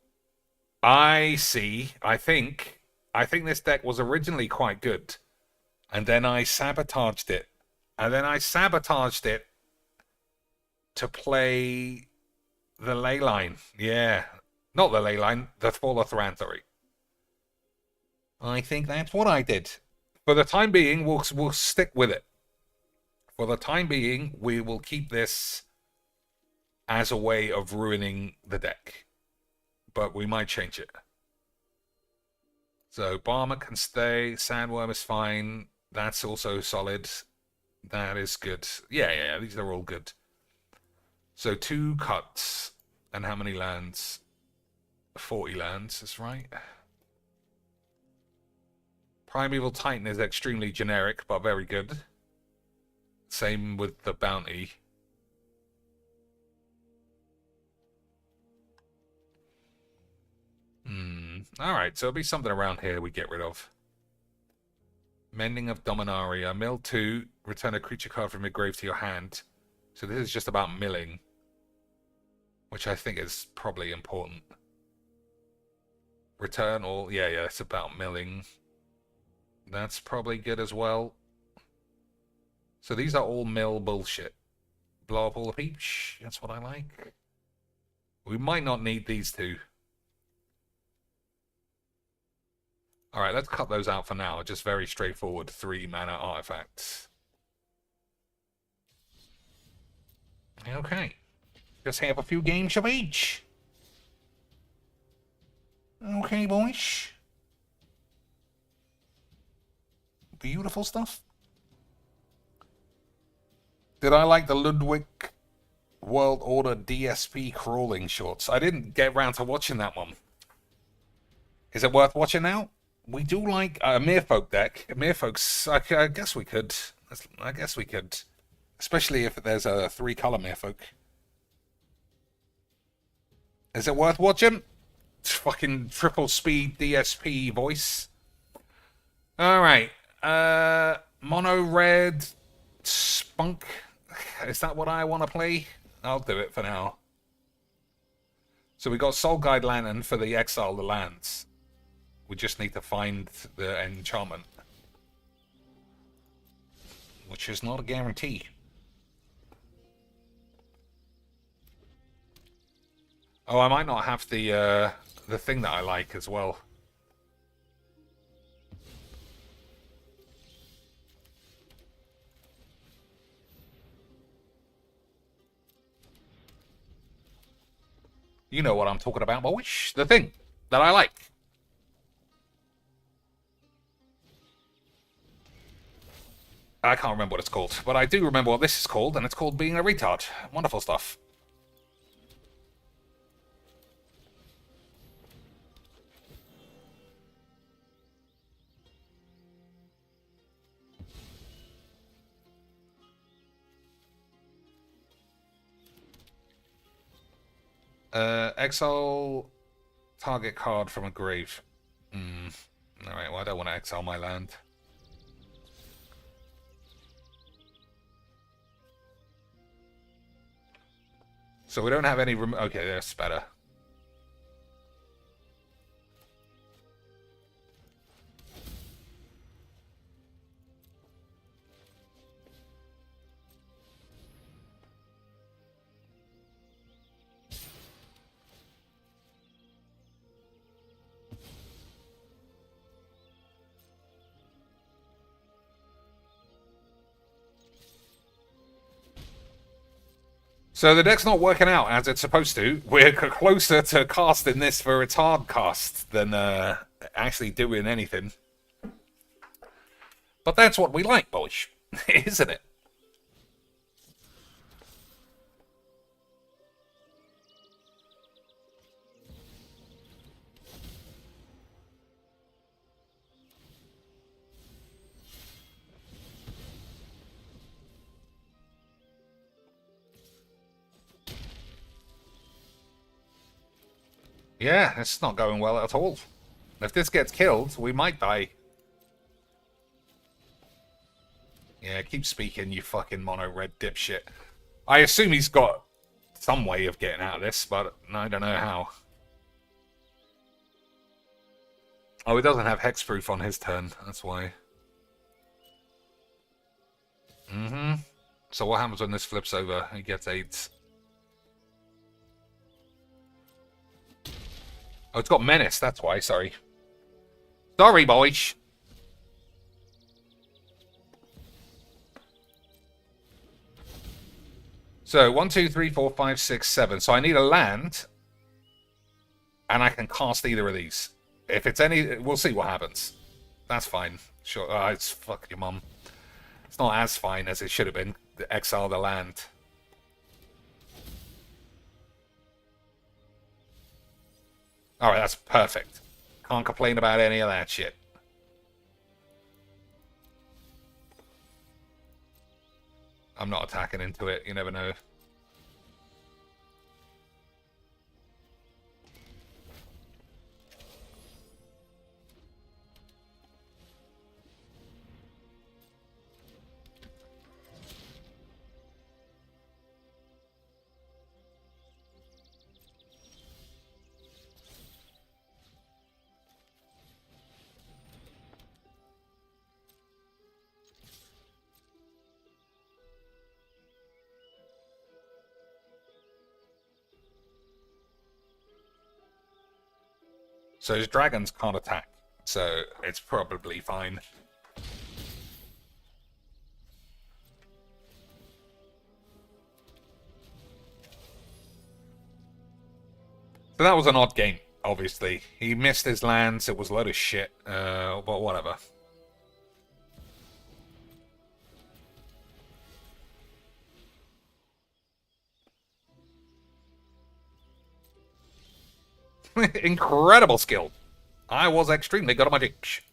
I see. I think this deck was originally quite good, and then I sabotaged it, to play the ley line. Yeah, not the ley line, the Fall of Thranthery. I think that's what I did. For the time being, we'll stick with it. For the time being, we will keep this as a way of ruining the deck. But we might change it. So, Barmer can stay. Sandworm is fine. That's also solid. That is good. Yeah, these are all good. So, 2 cuts. And how many lands? 40 lands, that's right. Primeval Titan is extremely generic, but very good. Same with the Bounty. Alright, so it'll be something around here we get rid of. Mending of Dominaria. Mill 2. Return a creature card from your grave to your hand. So this is just about milling. Which I think is probably important. Return all... Yeah, it's about milling. That's probably good as well. So these are all mill bullshit. Blow up all the peach. That's what I like. We might not need these two. Alright, let's cut those out for now. Just very straightforward 3 mana artifacts. Okay. Just have a few games of each. Okay, boys. Beautiful stuff. Did I like the Ludwig World Order DSP crawling shorts? I didn't get around to watching that one. Is it worth watching now? We do like a Merfolk deck. Merfolks, I guess we could. I guess we could. Especially if there's a 3-color Merfolk. Is it worth watching? Fucking triple speed DSP voice. Alright. Mono red spunk. Is that what I want to play? I'll do it for now. So we got Soul Guide Lantern for the Exile the lands. We just need to find the enchantment. Which is not a guarantee. Oh, I might not have the thing that I like as well. You know what I'm talking about, boys. The thing that I like. I can't remember what it's called, but I do remember what this is called, and it's called being a retard. Wonderful stuff. Exile target card from a grave. Alright, well, I don't want to exile my land. So we don't have any... Okay, that's better. So the deck's not working out as it's supposed to. We're closer to casting this for its hard cast than actually doing anything. But that's what we like, boys. Isn't it? Yeah, it's not going well at all. If this gets killed, we might die. Yeah, keep speaking, you fucking mono-red dipshit. I assume he's got some way of getting out of this, but I don't know how. Oh, he doesn't have hexproof on his turn, that's why. So what happens when this flips over? He gets 8. Oh, it's got menace, that's why, sorry. Sorry, boys. So, 1, 2, 3, 4, 5, 6, 7. So I need a land. And I can cast either of these. If it's any... We'll see what happens. That's fine. Sure. It's fuck your mum. It's not as fine as it should have been. Exile the land. Alright, that's perfect. Can't complain about any of that shit. I'm not attacking into it, you never know. So his dragons can't attack, so it's probably fine. So that was an odd game, obviously. He missed his lands, it was a load of shit, but whatever. Incredible skill. I was extremely good at magic.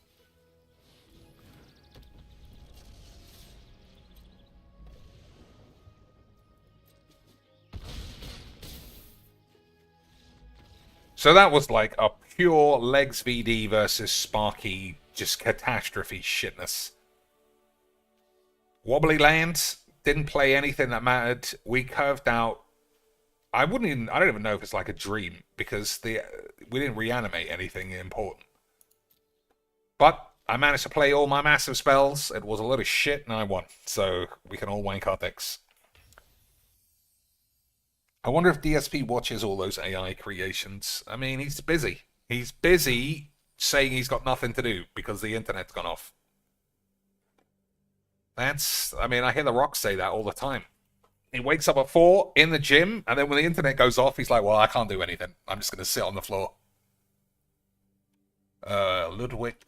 So that was like a pure legs VD versus Sparky, just catastrophe shitness. Wobbly lands, didn't play anything that mattered. We curved out. I don't even know if it's like a dream, because we didn't reanimate anything important. But I managed to play all my massive spells. It was a lot of shit, and I won. So we can all wank our dicks. I wonder if DSP watches all those AI creations. I mean, he's busy. He's busy saying he's got nothing to do because the internet's gone off. I mean, I hear The Rock say that all the time. He wakes up at 4 in the gym, and then when the internet goes off, he's like, well, I can't do anything. I'm just going to sit on the floor. Ludwig.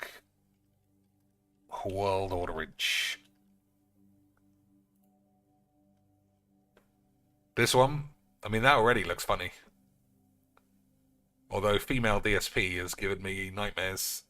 World Orderage. This one, I mean, that already looks funny. Although female DSP has given me nightmares.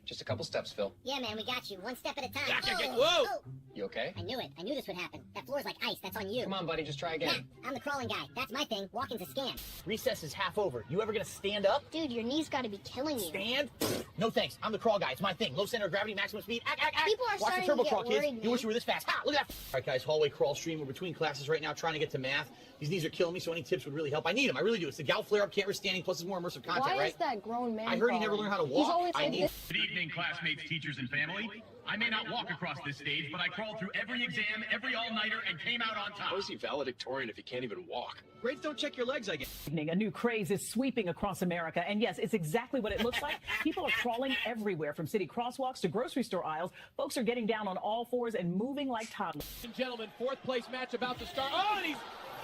Just a couple steps, Phil. Yeah, man, we got you. One step at a time. Yeah, Whoa! whoa! You okay? I knew it. I knew this would happen. That floor's like ice. That's on you. Come on, buddy, just try again. Yeah, I'm the crawling guy. That's my thing. Walking's a scam. Recess is half over. You ever gonna stand up? Dude, your knees gotta be killing you. Stand? No thanks. I'm the crawl guy. It's my thing. Low center of gravity, maximum speed. People are Watch starting the turbo to get crawl, kids. worried, You man. wish you were this fast. Ha! Look at that. All right, guys. Hallway crawl stream. We're between classes right now, trying to get to math. These knees are killing me, so any tips would really help. I need them. I really do. It's the gout flare up, can't risk standing, plus it's more immersive content, Why right? is that grown man I heard he never crawling? learned how to He's walk. always I like need. this. Good evening, classmates, teachers, and family. I may not walk across this stage, but I crawled through every exam, every all-nighter, and came out on top. How is he valedictorian if he can't even walk? Grades don't check your legs, I guess. A new craze is sweeping across America, and yes, it's exactly what it looks like. People are crawling everywhere, from city crosswalks to grocery store aisles. Folks are getting down on all fours and moving like toddlers. Ladies and gentlemen, fourth place match about to start. Oh, and he's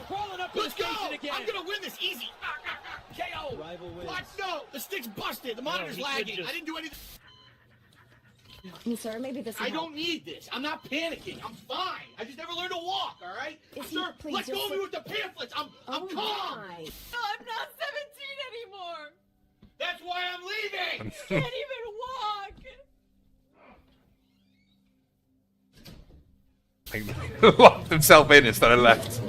crawling up to Let's the go! station again. I'm gonna win this easy. KO. What? No, the stick's busted. The monitor's he lagging. just- I didn't do anything. Sir, maybe this I don't need this. I'm not panicking. I'm fine. I just never learned to walk, all right? Is he- Sir, please let go just of me sit- with the pamphlets. I'm calm. My. No, I'm not 17 anymore. That's why I'm leaving. Can't even walk. He locked himself in instead of left.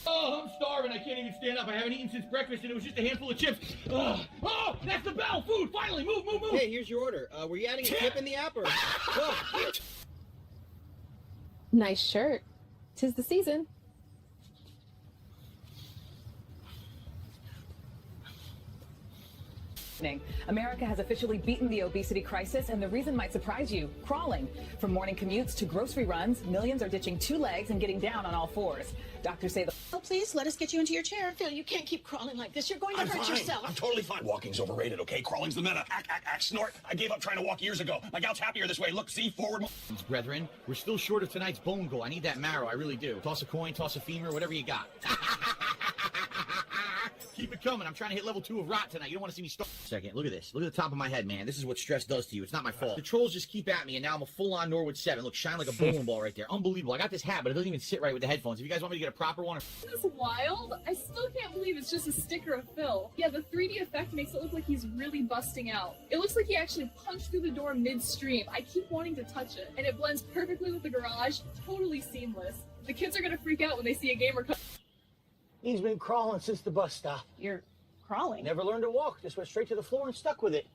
Oh, I'm starving. I can't even stand up. I haven't eaten since breakfast, and it was just a handful of chips. Oh, that's the bell. Food. Finally, move. Hey, here's your order. Were you adding a tip in the app or? Oh. Nice shirt. 'Tis the season. America has officially beaten the obesity crisis, and the reason might surprise you. Crawling. From morning commutes to grocery runs, millions are ditching 2 legs and getting down on all fours. Doctors say the Oh, please, let us get you into your chair. Phil, you can't keep crawling like this. You're going to hurt yourself. I'm totally fine. Walking's overrated, okay? Crawling's the meta. Act, snort. I gave up trying to walk years ago. My gout's happier this way. Look, see, forward. Brethren, we're still short of tonight's bone goal. I need that marrow. I really do. Toss a coin, toss a femur, whatever you got. Keep it coming. I'm trying to hit level 2 of rot tonight. You don't want to see me start. Second, look at this. Look at the top of my head, man. This is what stress does to you. It's not my fault. The trolls just keep at me, and now I'm a full-on Norwood 7. Look, shine like a bowling ball right there. Unbelievable. I got this hat, but it doesn't even sit right with the headphones. If you guys want me to get a proper one, This is wild. I still can't believe it's just a sticker of Phil. Yeah, the 3D effect makes it look like he's really busting out. It looks like he actually punched through the door midstream. I keep wanting to touch it, and it blends perfectly with the garage. Totally seamless. The kids are gonna freak out when they see a gamer come. He's been crawling since the bus stop. You're crawling. Never learned to walk. Just went straight to the floor and stuck with it.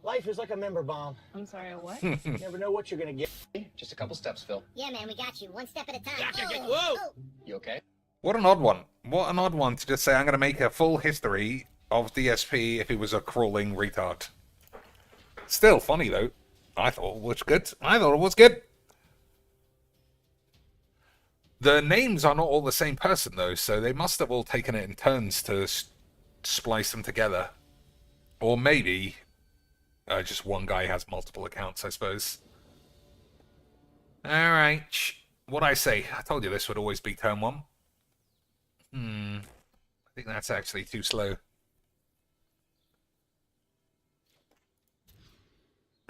Life is like a member bomb. I'm sorry, what? Never know what you're gonna get. Just a couple steps, Phil. Yeah, man, we got you. One step at a time. Whoa! Oh. You okay? What an odd one. What an odd one to just say, I'm going to make a full history of DSP if he was a crawling retard. Still funny, though. I thought it was good. The names are not all the same person, though, so they must have all taken it in turns to splice them together. Or maybe just one guy has multiple accounts, I suppose. Alright. What'd I say? I told you this would always be turn 1. I think that's actually too slow.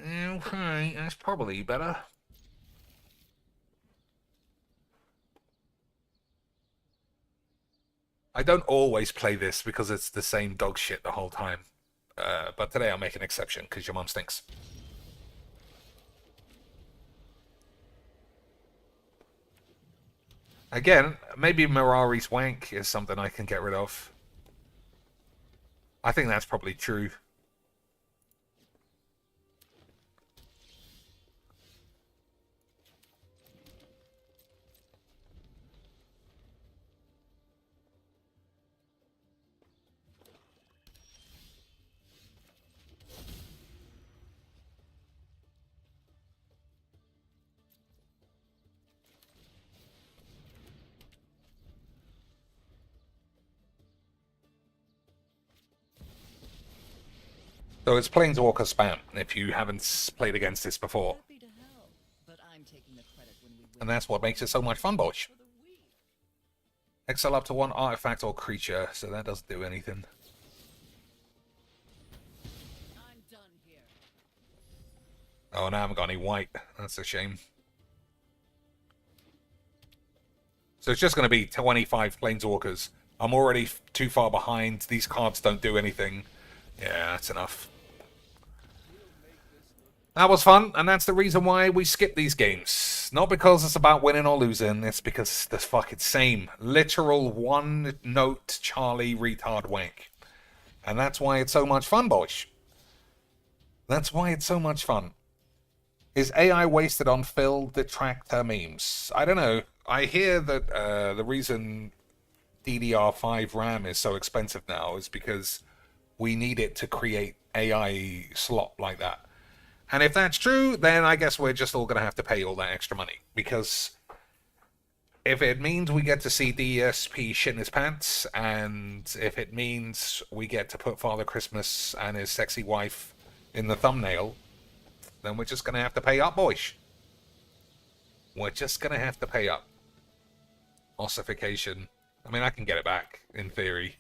Okay, that's probably better. I don't always play this because it's the same dog shit the whole time. But today I'll make an exception because your mom stinks. Again, maybe Mirari's wank is something I can get rid of. I think that's probably true. So it's Planeswalker spam, if you haven't played against this before. And that's what makes it so much fun, boys. Excel up to 1 artifact or creature, so that doesn't do anything. Oh, now I haven't got any white. That's a shame. So it's just going to be 25 Planeswalkers. I'm already too far behind. These cards don't do anything. Yeah, that's enough. That was fun, and that's the reason why we skip these games. Not because it's about winning or losing, it's because it's the fucking same. Literal one-note Charlie retard wank. And that's why it's so much fun, boys. That's why it's so much fun. Is AI wasted on Phil detractor memes? I don't know. I hear that the reason DDR5 RAM is so expensive now is because we need it to create AI slop like that. And if that's true, then I guess we're just all going to have to pay all that extra money. Because if it means we get to see DSP shit in his pants, and if it means we get to put Father Christmas and his sexy wife in the thumbnail, then we're just going to have to pay up, boys. We're just going to have to pay up. Ossification. I mean, I can get it back, in theory.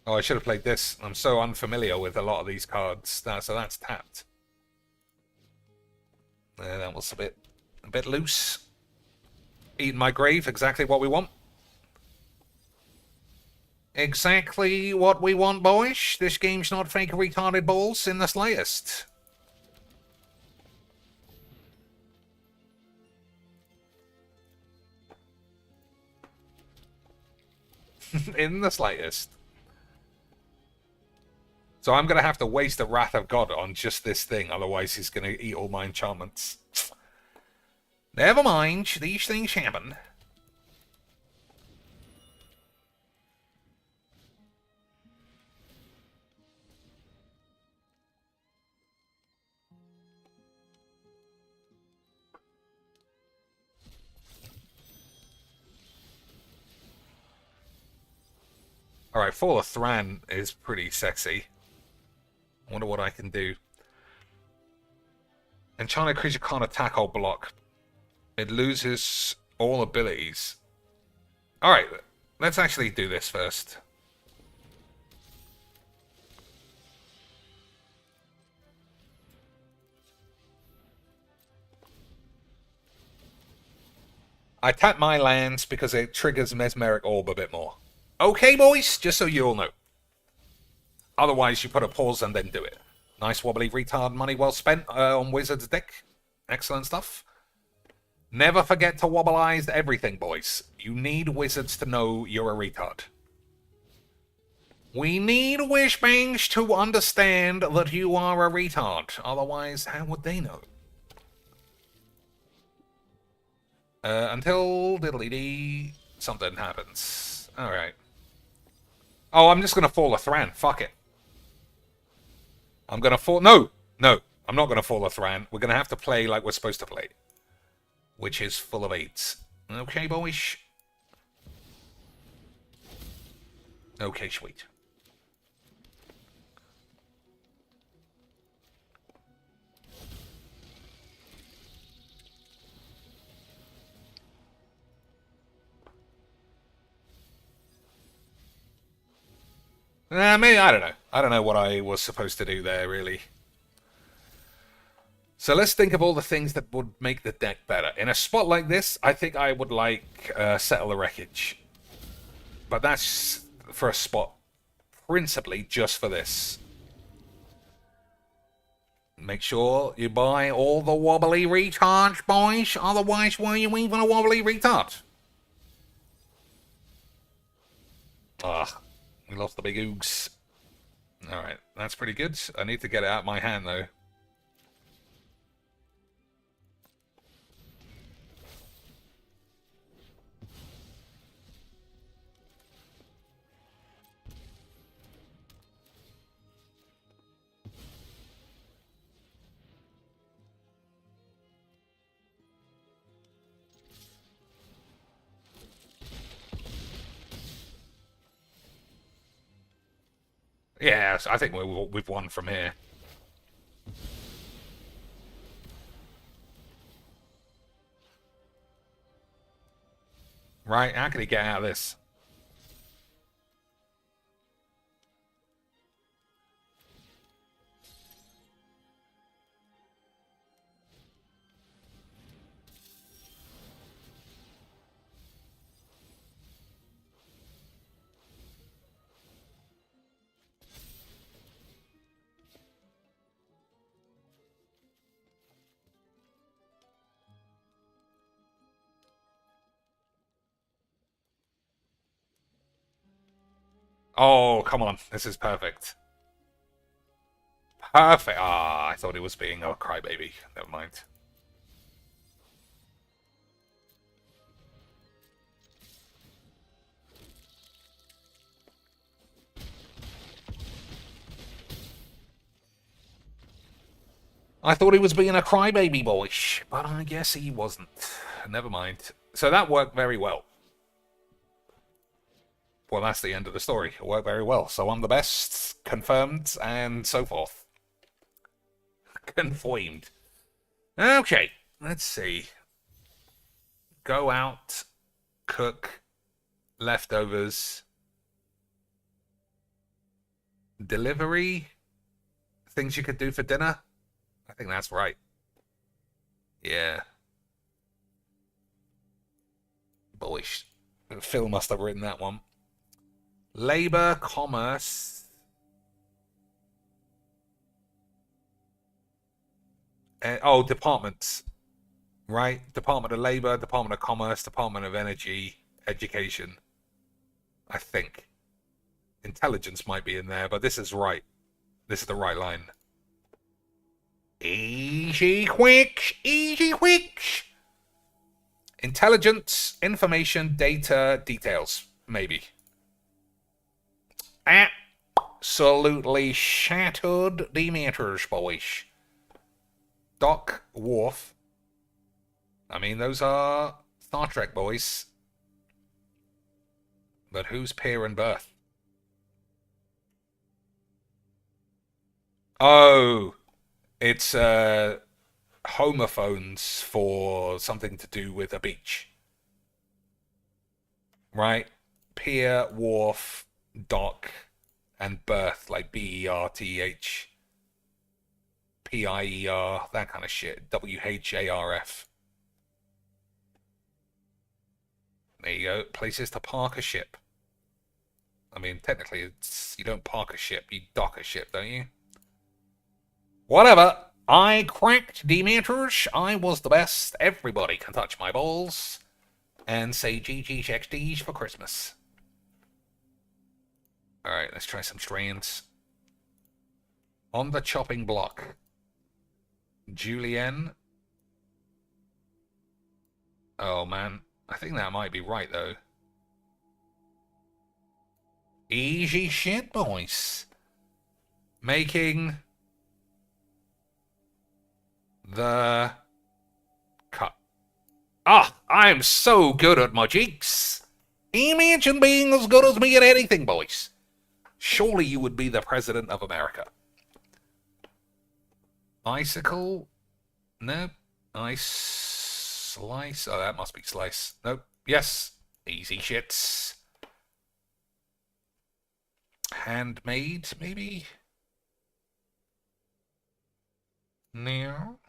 Oh, I should have played this. I'm so unfamiliar with a lot of these cards. So that's tapped. That was a bit loose. Eating my grave, exactly what we want. Exactly what we want, boys. This game's not fake retarded balls in the slightest. In the slightest. So I'm going to have to waste the Wrath of God on just this thing, otherwise he's going to eat all my enchantments. Never mind, these things happen. Alright, Fall of Thran is pretty sexy. I wonder what I can do. Enchanted creature can't attack or block. It loses all abilities. Alright, let's actually do this first. I tap my lands because it triggers Mesmeric Orb a bit more. Okay, boys, just so you all know. Otherwise, you put a pause and then do it. Nice wobbly retard money well spent on Wizard's deck. Excellent stuff. Never forget to wobbleize everything, boys. You need Wizards to know you're a retard. We need Wishbangs to understand that you are a retard. Otherwise, how would they know? Until diddly-dee something happens. Alright. Oh, I'm just going to fall a Thran. Fuck it. I'm going to fall... No! No. I'm not going to fall a Thran. We're going to have to play like we're supposed to play. Which is full of 8s. Okay, boys? Okay, sweet. Maybe, I don't know. I don't know what I was supposed to do there, really. So let's think of all the things that would make the deck better. In a spot like this, I think I would like Settle the Wreckage. But that's for a spot principally just for this. Make sure you buy all the wobbly retards, boys. Otherwise, why are you even a wobbly retard? Ah. We lost the big oogs. Alright, that's pretty good. I need to get it out of my hand, though. Yeah, I think we've won from here. Right, how can he get out of this? Oh, come on. This is perfect. Perfect. Ah, I thought he was being a crybaby. Never mind. I thought he was being a crybaby boyish, but I guess he wasn't. Never mind. So that worked very well. Well, that's the end of the story. It worked very well. So I'm the best, confirmed, and so forth. Confirmed. Okay, let's see. Go out, cook, leftovers, delivery, things you could do for dinner. I think that's right. Yeah. Bullish. Phil must have written that one. Labor, commerce. Oh, departments. Right? Department of Labor, Department of Commerce, Department of Energy, Education. I think. Intelligence might be in there, but this is right. This is the right line. Easy quick, easy quick. Intelligence, information, data, details. Maybe. Absolutely shattered the meters, boys. Dock, Wharf. I mean, those are Star Trek boys. But who's Pier and Berth? Oh, it's homophones for something to do with a beach. Right? Pier, Wharf, Dock, and Berth, like BERTH. PIER, that kind of shit. WHARF. There you go. Places to park a ship. I mean, technically, it's you don't park a ship, you dock a ship, don't you? Whatever. I cracked the meters. I was the best. Everybody can touch my balls. And say GG's XD's for Christmas. Alright, let's try some strands. On the chopping block. Julienne. Oh, man. I think that might be right, though. Easy shit, boys. Making the cut. Ah, I'm so good at my jigs. Imagine being as good as me at anything, boys. Surely you would be the president of America. Icicle? Nope. Ice slice? Oh, that must be slice. Nope. Yes. Easy shits. Handmade, maybe? No.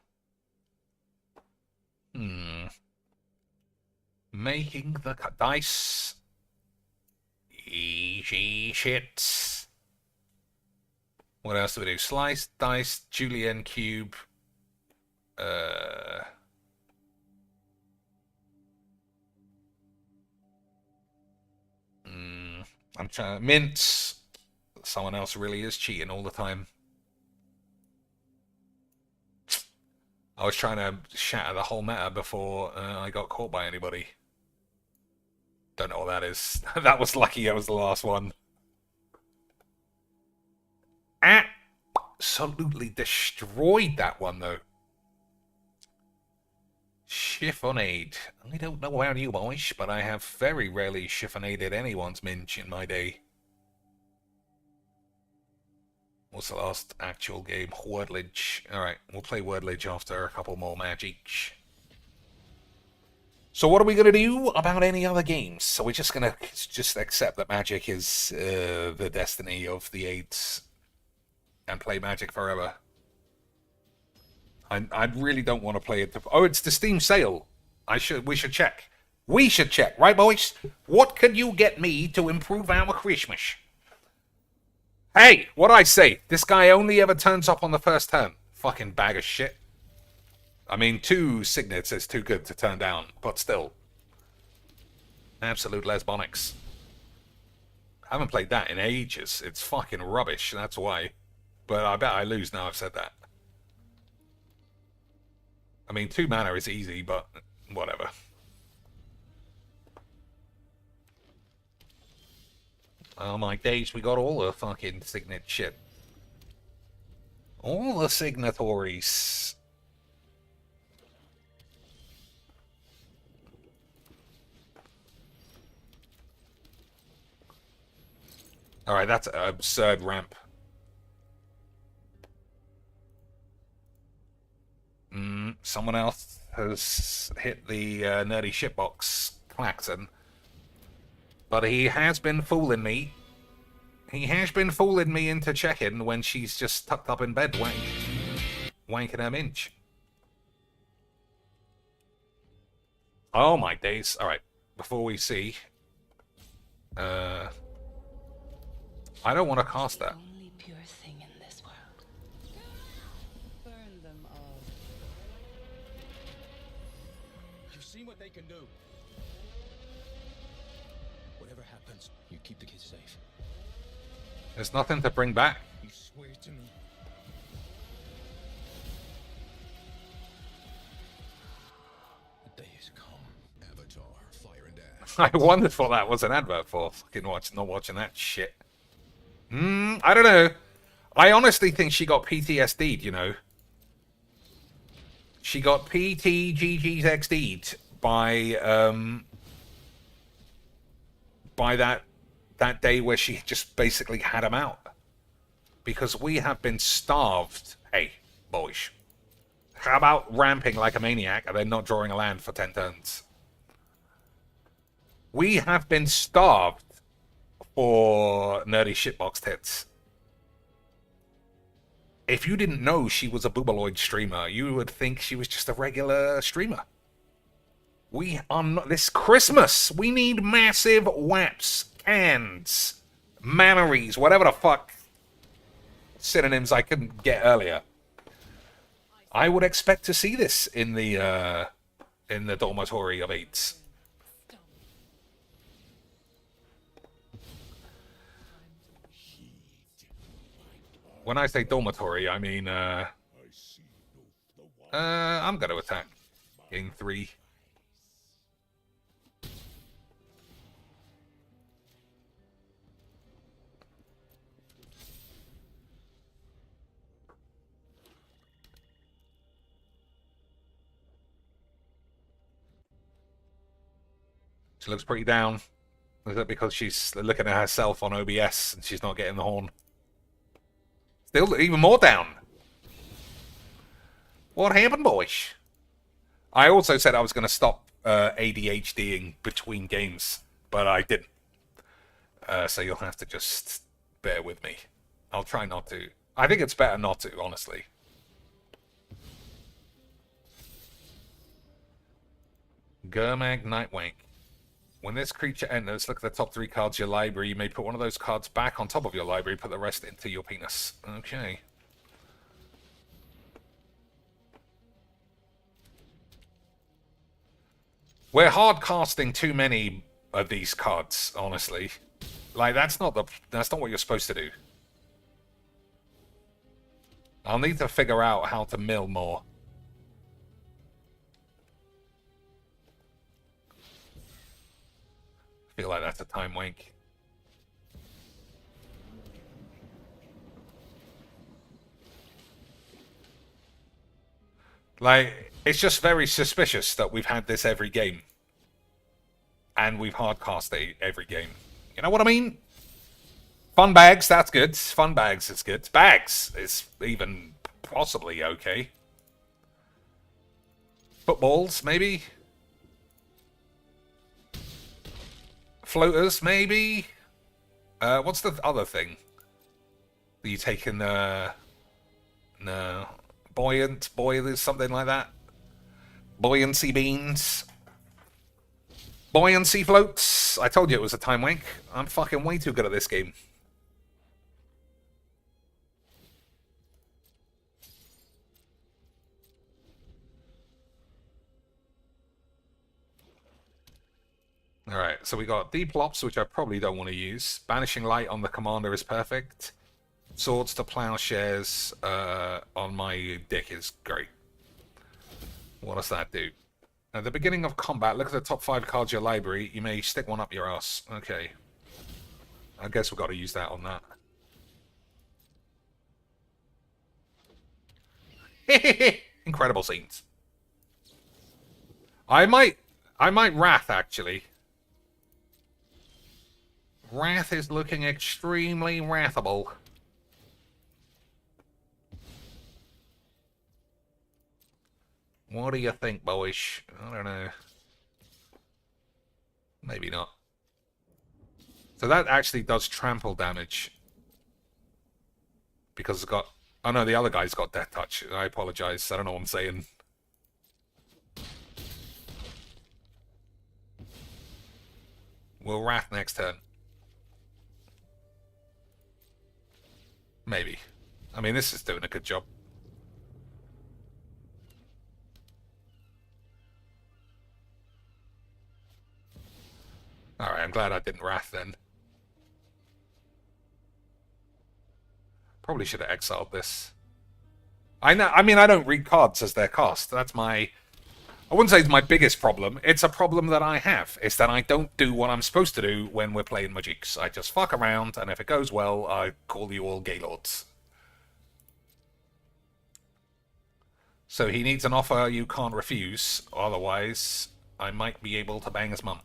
Making the dice. Easy shits. What else do we do? Slice, dice, julienne cube. I'm trying to mince. Someone else really is cheating all the time. I was trying to shatter the whole meta before I got caught by anybody. Don't know what that is. That was lucky I was the last one. Absolutely destroyed that one, though. Chiffonade. I don't know about you, boys, but I have very rarely chiffonaded anyone's minch in my day. What's the last actual game? Wordledge. Alright, we'll play Wordledge after a couple more magic. So what are we going to do about any other games? So we're just going to just accept that Magic is the destiny of the 8s and play Magic forever. I really don't want to play it. Oh, it's the Steam sale. We should check. We should check, right, boys? What can you get me to improve our Christmas? Hey, what'd I say? This guy only ever turns up on the first turn. Fucking bag of shit. I mean, 2 signets is too good to turn down, but still. Absolute lesbonics. I haven't played that in ages. It's fucking rubbish, that's why. But I bet I lose now I've said that. I mean, 2 mana is easy, but whatever. Oh my days, we got all the fucking signet shit. All the signatories. Alright, that's an absurd ramp. Someone else has hit the nerdy shitbox klaxon. But he has been fooling me. He has been fooling me into checking when she's just tucked up in bed wanking her minge. Oh my days. Alright, before we see... I don't want to cast that. Only pure thing in this world. Burn them all. You've seen what they can do. Whatever happens, you keep the kids safe. There's nothing to bring back. You swear to me. The day has come. Avatar, fire and ash. I wondered what that was an advert for. Fucking not watching that shit. I don't know. I honestly think she got PTSD'd, you know. She got PTGGXD'd by that day where she just basically had him out. Because we have been starved. Hey, boys. How about ramping like a maniac and then not drawing a land for 10 turns? We have been starved for nerdy shitbox tits. If you didn't know she was a Boobaloid streamer, you would think she was just a regular streamer. We are not... This Christmas, we need massive whaps, cans, manneries, whatever the fuck synonyms I couldn't get earlier. I would expect to see this in the dormitory of 8s. When I say dormitory, I mean, I'm going to attack. Game 3. She looks pretty down. Is it because she's looking at herself on OBS and she's not getting the horn? Still even more down. What happened, boys? I also said I was going to stop ADHDing between games, but I didn't. So you'll have to just bear with me. I'll try not to. I think it's better not to, honestly. Gurmag Nightwank. When this creature enters, look at the top 3 cards of your library. You may put one of those cards back on top of your library, put the rest into your penis. Okay. We're hard casting too many of these cards, honestly. Like, that's not what you're supposed to do. I'll need to figure out how to mill more. Feel like that's a time wank. Like, it's just very suspicious that we've had this every game. And we've hardcast every game. You know what I mean? Fun bags, that's good. Fun bags is good. Bags is even possibly okay. Footballs, maybe? Floaters, maybe? What's the other thing? Are you taking, no. Boilers, something like that? Buoyancy beans? Buoyancy floats? I told you it was a time wank. I'm fucking way too good at this game. Alright. Alright, so we got Deplops, which I probably don't want to use. Banishing Light on the commander is perfect. Swords to Plowshares on my dick is great. What does that do? At the beginning of combat, look at the top 5 cards of your library. You may stick one up your ass. Okay. I guess we've got to use that on that. Incredible scenes. I might Wrath, actually. Wrath is looking extremely wrathable. What do you think, boys? I don't know. Maybe not. So that actually does trample damage. Because it's got... Oh no, the other guy's got Death Touch. I apologize. I don't know what I'm saying. We'll Wrath next turn. Maybe. I mean, this is doing a good job. Alright, I'm glad I didn't Wrath then. Probably should have exiled this. I mean, I don't read cards as their cost. That's my... I wouldn't say it's my biggest problem. It's a problem that I have. It's that I don't do what I'm supposed to do when we're playing Magics. I just fuck around, and if it goes well, I call you all Gaylords. So he needs an offer you can't refuse. Otherwise, I might be able to bang his mum.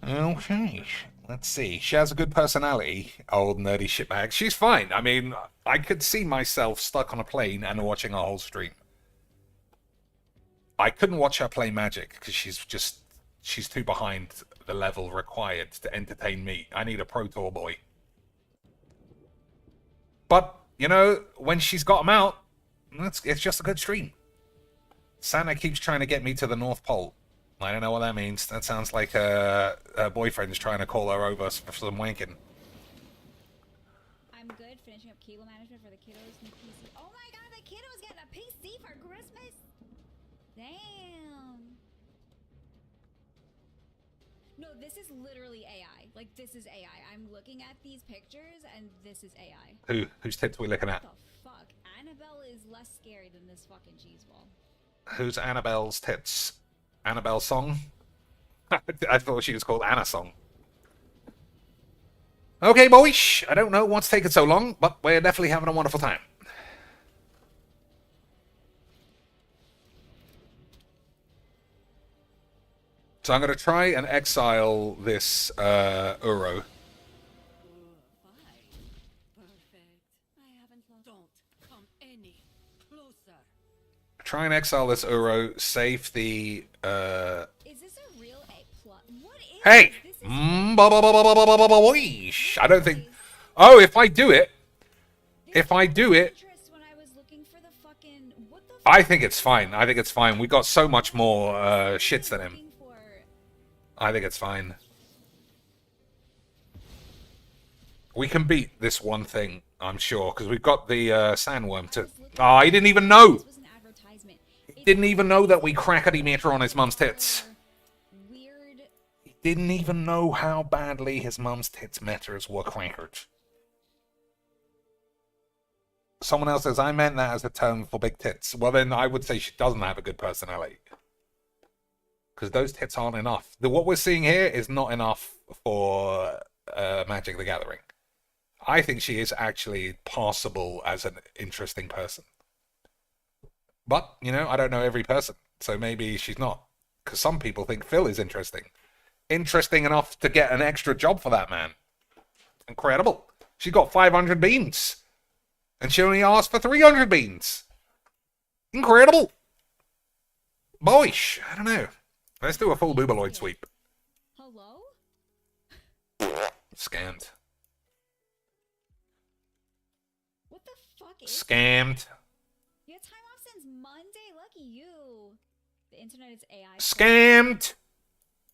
Okay, let's see. She has a good personality, old nerdy shitbag. She's fine. I mean, I could see myself stuck on a plane and watching a whole stream. I couldn't watch her play Magic because she's too behind the level required to entertain me. I need a Pro Tour boy. But, you know, when she's got them out, it's just a good stream. Santa keeps trying to get me to the North Pole. I don't know what that means. That sounds like her boyfriend's trying to call her over for some wanking. I'm good. Finishing up cable management for the kiddos and the PC. Oh my god, the kiddos getting a PC for Christmas? Damn. No, this is literally AI. Like, this is AI. I'm looking at these pictures, and this is AI. Whose tits are we looking at? What the fuck? Annabelle is less scary than this fucking cheese ball. Who's Annabelle's tits? Annabelle Song? I thought she was called Anna Song. Okay, boys. I don't know what's taking so long, but we're definitely having a wonderful time. So I'm going to try and exile this Uro. Try and exile this Uro, save the, Is this a real plot? What is Hey! this? I don't think... Oh, if I do it... I think it's fine. I think it's fine. We got so much more shits than him. I think it's fine. We can beat this one thing, I'm sure, because we've got the sandworm to... Oh, he didn't even know! Didn't even know that we crackety meter on his mum's tits. He didn't even know how badly his mum's tits meters were crackered. Someone else says, I meant that as a term for big tits. Well, then I would say she doesn't have a good personality. Because those tits aren't enough. What we're seeing here is not enough for Magic the Gathering. I think she is actually passable as an interesting person. But, you know, I don't know every person, so maybe she's not. Because some people think Phil is interesting. Interesting enough to get an extra job for that man. Incredible. She got 500 beans. And she only asked for 300 beans. Incredible. Boyish. I don't know. Let's do a full Booballoid sweep. Hello? Scammed. Scammed. You had time off since Monday. Lucky you. The internet is AI. Scammed.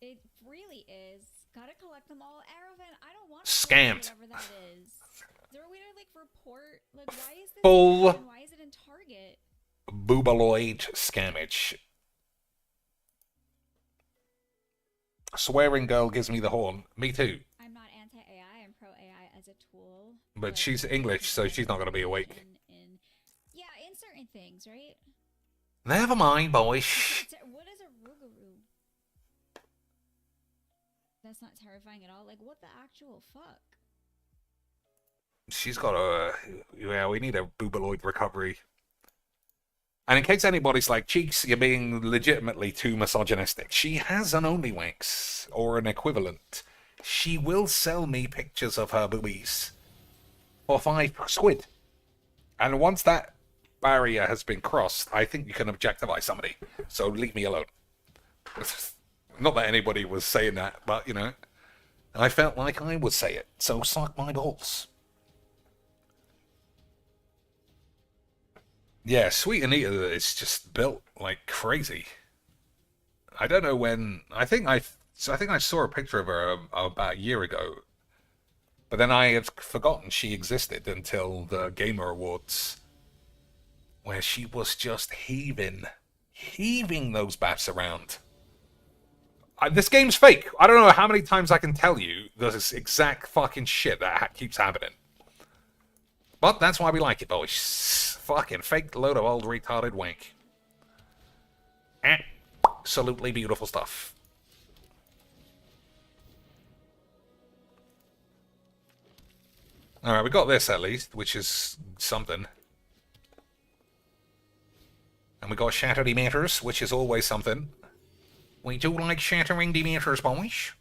It really is. Gotta collect them all. Aravan, I don't want Scammed. whatever that is. Is there a way to like report? Like, why is this? Full. And why is it in Target? Boobaloid scammage. Swearing girl gives me the horn. Me too. I'm not anti-AI. I'm pro-AI as a tool. But she's English, so she's not going to be awake. Yeah, in certain things, right? Never mind, boys. What is a Rougarou? That's not terrifying at all. Like, what the actual fuck? She's got a... Yeah, we need a boobaloid recovery. And in case anybody's like, Cheeks, you're being legitimately too misogynistic. She has an OnlyWanks, or an equivalent. She will sell me pictures of her boobies for 5 squid. And once that barrier has been crossed, I think you can objectify somebody. So leave me alone. Not that anybody was saying that, but, you know, I felt like I would say it. So suck my balls. Yeah, Sweet Anita is just built like crazy. I don't know when. I think I saw a picture of her about a year ago, but then I had forgotten she existed until the Gamer Awards, where she was just heaving those bats around. This game's fake. I don't know how many times I can tell you this exact fucking shit that keeps happening. But that's why we like it, boys. Fucking fake load of old retarded wank. Absolutely beautiful stuff. Alright, we got this at least, which is something. And we got Shatter Demeters, which is always something. We do like shattering Demeters, boys.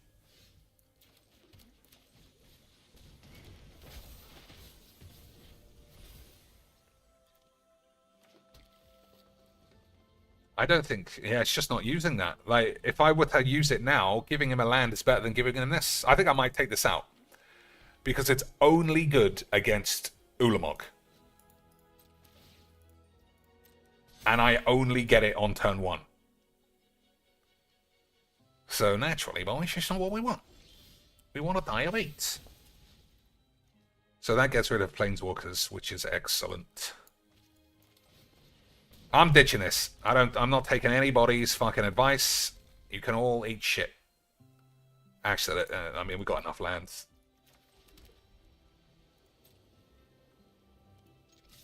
I don't think, yeah, it's just not using that. Like, if I were to use it now, giving him a land is better than giving him this. I think I might take this out. Because it's only good against Ulamog. And I only get it on turn 1. So naturally, boys, it's not what we want. We want a die of 8. So that gets rid of Planeswalkers, which is excellent. I'm ditching this. I'm not taking anybody's fucking advice. You can all eat shit. Actually, I mean, we got enough lands.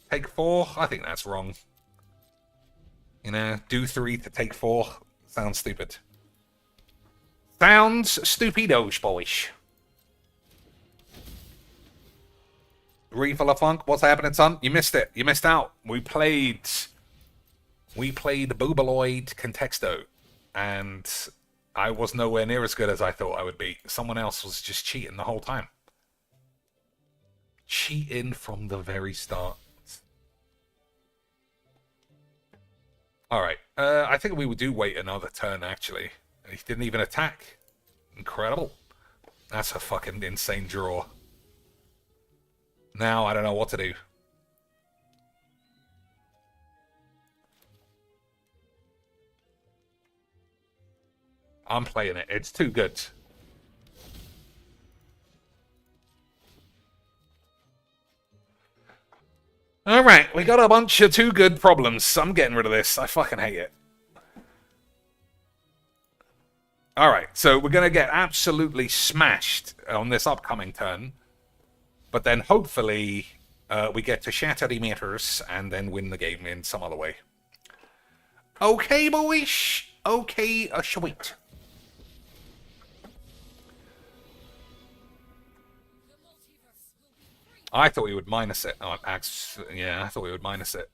Take 4? I think that's wrong. You know, do 3 to take 4. Sounds stupid. Sounds stupidos, boys. Refill of Funk, what's happening, son? You missed it. You missed out. We played Boobaloid Contexto, and I was nowhere near as good as I thought I would be. Someone else was just cheating the whole time. Cheating from the very start. Alright, I think we do wait another turn, actually. He didn't even attack. Incredible. That's a fucking insane draw. Now I don't know what to do. I'm playing it. It's too good. Alright, we got a bunch of too good problems. I'm getting rid of this. I fucking hate it. Alright, so we're going to get absolutely smashed on this upcoming turn. But then hopefully we get to shatter the meters and then win the game in some other way. Okay, boys. Okay, sweet. I thought we would minus it. Oh, yeah, I thought we would minus it.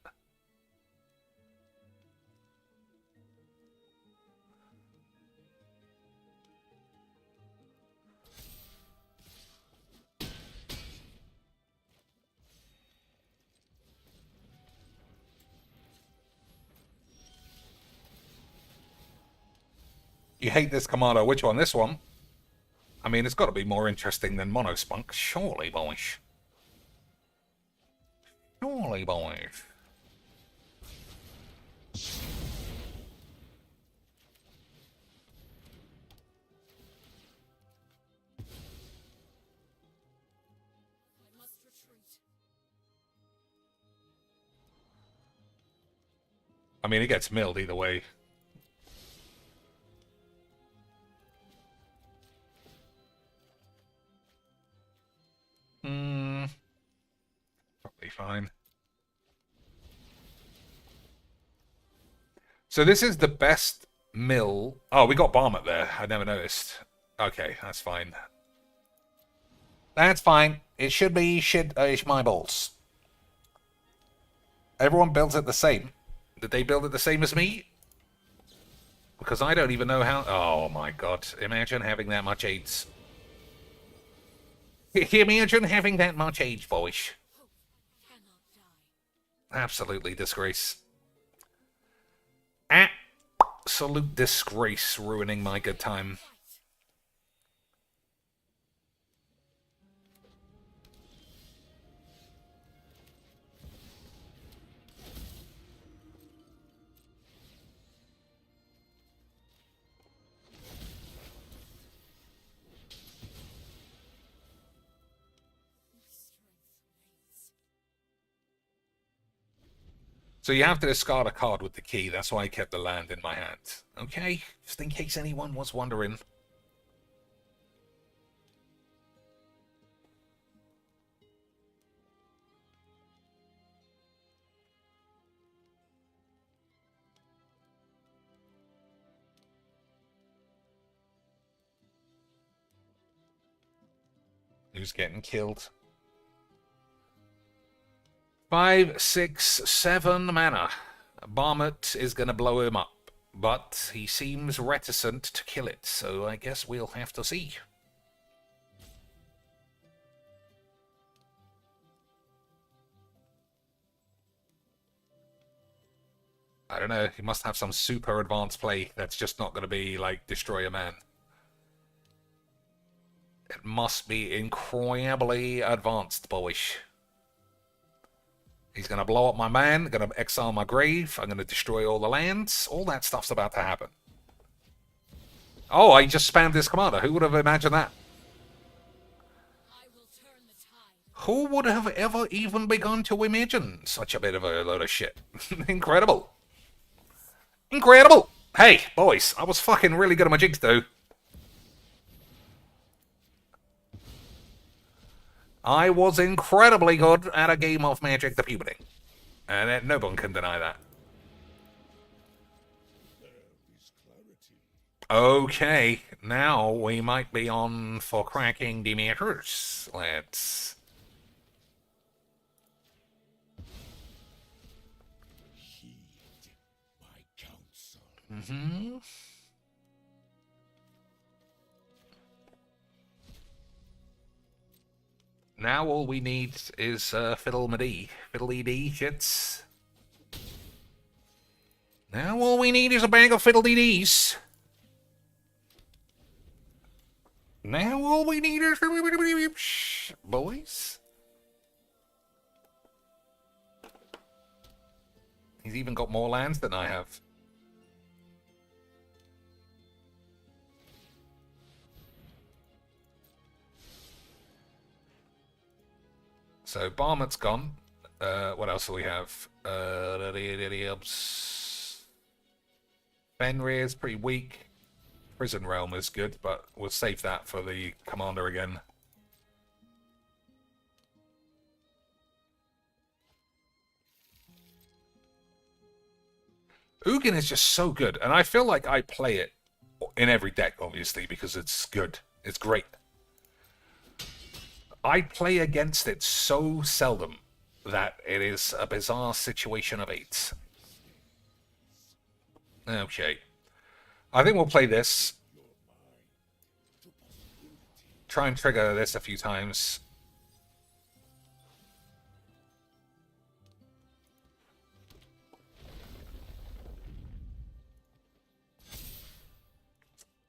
You hate this commander. Which one? This one? I mean, it's got to be more interesting than Monospunk. Surely, boys. Surely, boys. I mean, it gets milled either way. Probably fine. So this is the best mill. Oh, we got Barmet there. I never noticed. Okay, that's fine. That's fine. It should be it's my balls. Everyone builds it the same. Did they build it the same as me? Because I don't even know how... Oh my god. Imagine having that much AIDS. Imagine having that much AIDS, boys. Absolutely disgrace. Absolute disgrace ruining my good time. So you have to discard a card with the key. That's why I kept the land in my hand. Okay? Just in case anyone was wondering. Who's getting killed? 5, 6, 7 mana. Barmet is going to blow him up, but he seems reticent to kill it, so I guess we'll have to see. I don't know, he must have some super advanced play that's just not going to be like destroy a man. It must be incredibly advanced, boys. He's going to blow up my man, going to exile my grave, I'm going to destroy all the lands. All that stuff's about to happen. Oh, I just spammed this commander. Who would have imagined that? Who would have ever even begun to imagine such a bit of a load of shit? Incredible. Incredible. Hey, boys, I was fucking really good at my jigs, though. I was incredibly good at a game of Magic the Puberty. And no one can deny that. Okay, now we might be on for cracking the meters. Let's... Now all we need is fiddle-me-dee. Fiddle-dee-dee shits. Now all we need is a bag of fiddle-dee-dees. Now all we need is... Boys. He's even got more lands than I have. So Barmet's gone. What else do we have? Fenrir's pretty weak. Prison Realm is good, but we'll save that for the commander again. Ugin is just so good, and I feel like I play it in every deck, obviously, because it's good. It's great. I play against it so seldom that it is a bizarre situation of 8. Okay. I think we'll play this. Try and trigger this a few times.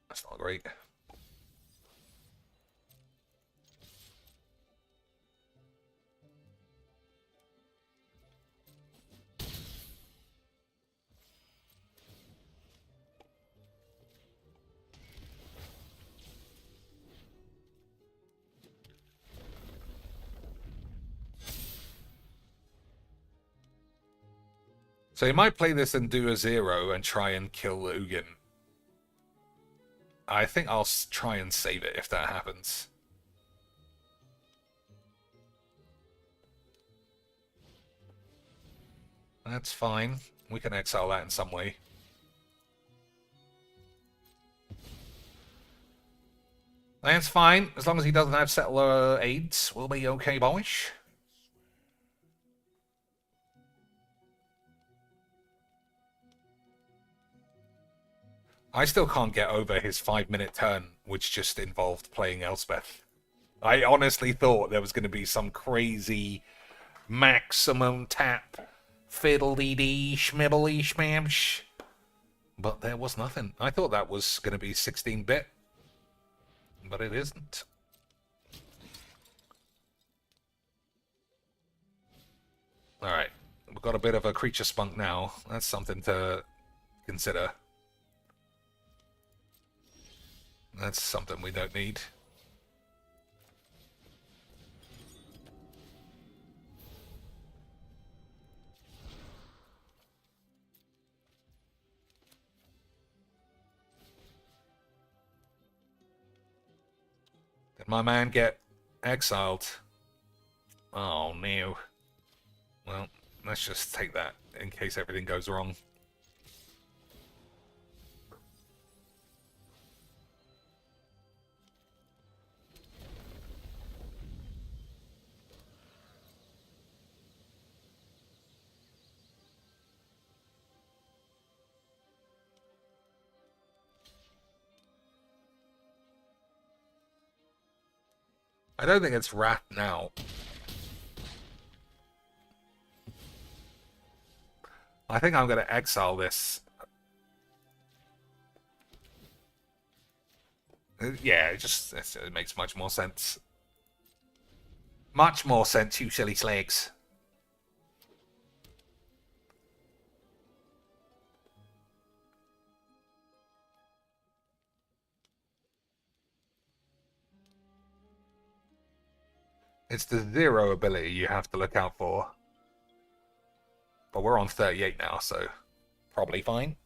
That's not great. So you might play this and do a 0 and try and kill Ugin. I think I'll try and save it if that happens. That's fine. We can exile that in some way. That's fine. As long as he doesn't have settler aids, we'll be okay, boys. I still can't get over his 5-minute turn, which just involved playing Elspeth. I honestly thought there was going to be some crazy maximum tap, fiddle-dee-dee, schmibbly-schmamsh. But there was nothing. I thought that was going to be 16-bit. But it isn't. Alright. We've got a bit of a creature spunk now. That's something to consider. That's something we don't need. Did my man get exiled? Oh no. Well, let's just take that in case everything goes wrong. I don't think it's Rat now. I think I'm going to exile this. Yeah, it makes much more sense. Much more sense, you silly slags. It's the 0 ability you have to look out for. But we're on 38 now, so probably fine.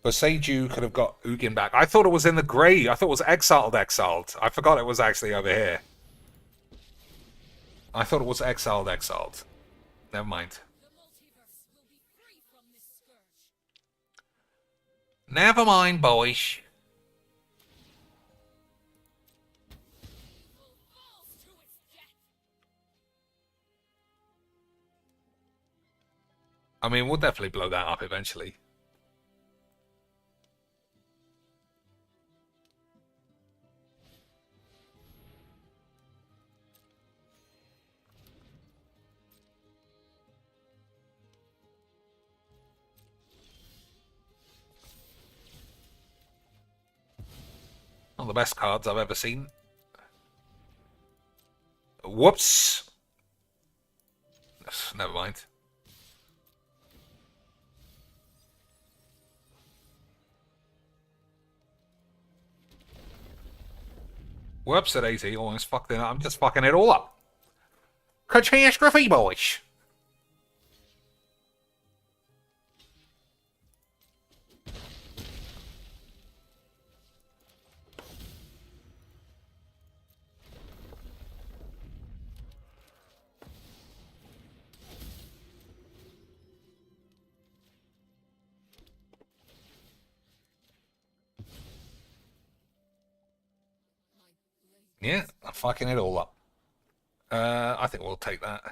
But Seiju could have got Ugin back. I thought it was in the grave. I thought it was exiled. I forgot it was actually over here. I thought it was exiled. Never mind. Never mind, boys. I mean, we'll definitely blow that up eventually. One of the best cards I've ever seen. Whoops. Never mind. Whoops, at 80. Almost fucked it up. I'm just fucking it all up. Catastrophe, boys. Yeah, I'm fucking it all up. I think we'll take that.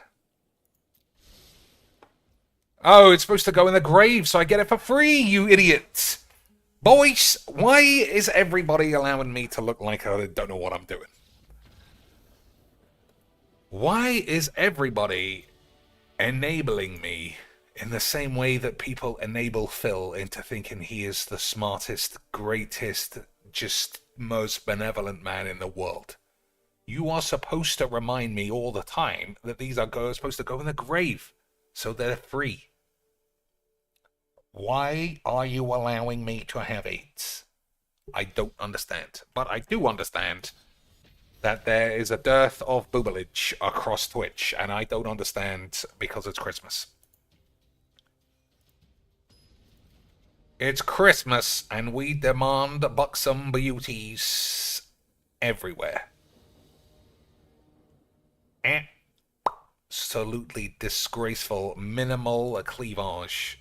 Oh, it's supposed to go in the grave, so I get it for free, you idiots! Boys, why is everybody allowing me to look like I don't know what I'm doing? Why is everybody enabling me in the same way that people enable Phil into thinking he is the smartest, greatest, just most benevolent man in the world? You are supposed to remind me all the time that these are supposed to go in the grave, so they're free. Why are you allowing me to have 8s? I don't understand. But I do understand that there is a dearth of boobalage across Twitch, and I don't understand because it's Christmas. It's Christmas, and we demand buxom beauties everywhere. Absolutely disgraceful, minimal cleavage.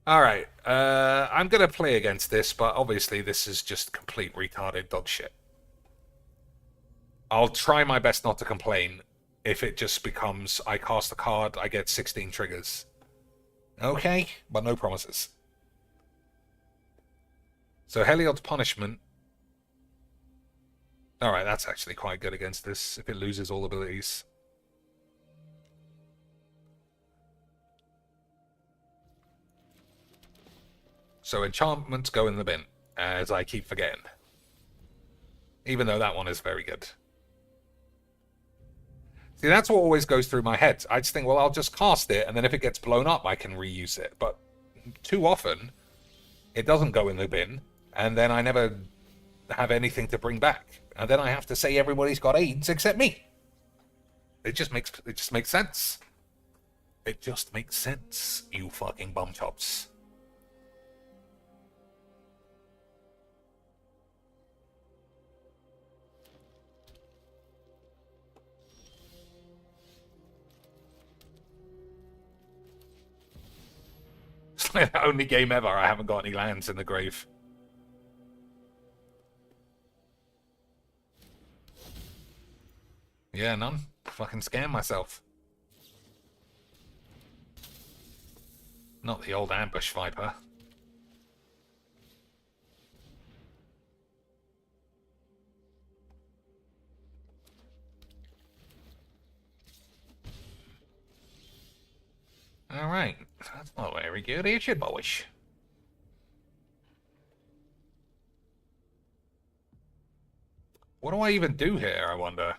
Alright, I'm gonna play against this, but obviously this is just complete retarded dog shit. I'll try my best not to complain if it just becomes, I cast a card, I get 16 triggers. Okay, but no promises. So Heliod's Punishment. Alright, that's actually quite good against this, if it loses all abilities. So enchantments go in the bin, as I keep forgetting. Even though that one is very good. See, that's what always goes through my head. I just think, well, I'll just cast it, and then if it gets blown up, I can reuse it. But too often, it doesn't go in the bin, and then I never have anything to bring back. And then I have to say everybody's got AIDS except me. It just makes sense. It just makes sense, you fucking bum chops. It's like the only game ever I haven't got any lands in the grave. Yeah, none. Fucking scam myself. Not the old ambush viper. Alright, that's not very good, is it, boys? What do I even do here, I wonder?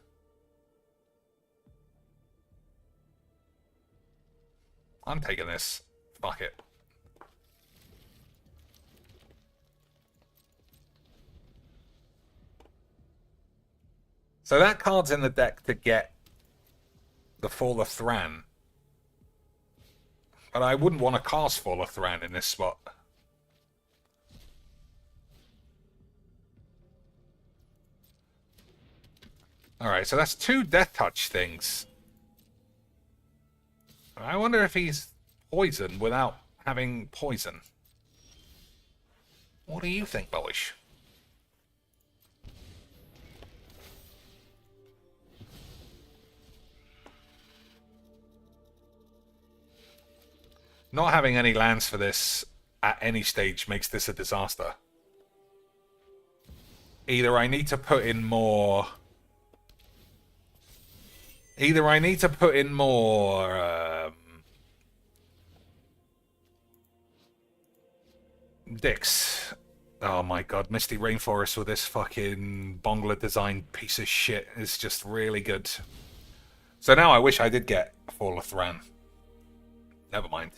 I'm taking this. Fuck it. So that card's in the deck to get the Fall of Thran. But I wouldn't want to cast Fall of Thran in this spot. Alright, so that's 2 Death Touch things. I wonder if he's poisoned without having poison. What do you think, boys? Not having any lands for this at any stage makes this a disaster. Either I need to put in more... dicks. Oh my god, Misty Rainforest with this fucking Bongler designed piece of shit is just really good. So now I wish I did get Fall of Thran. Never mind.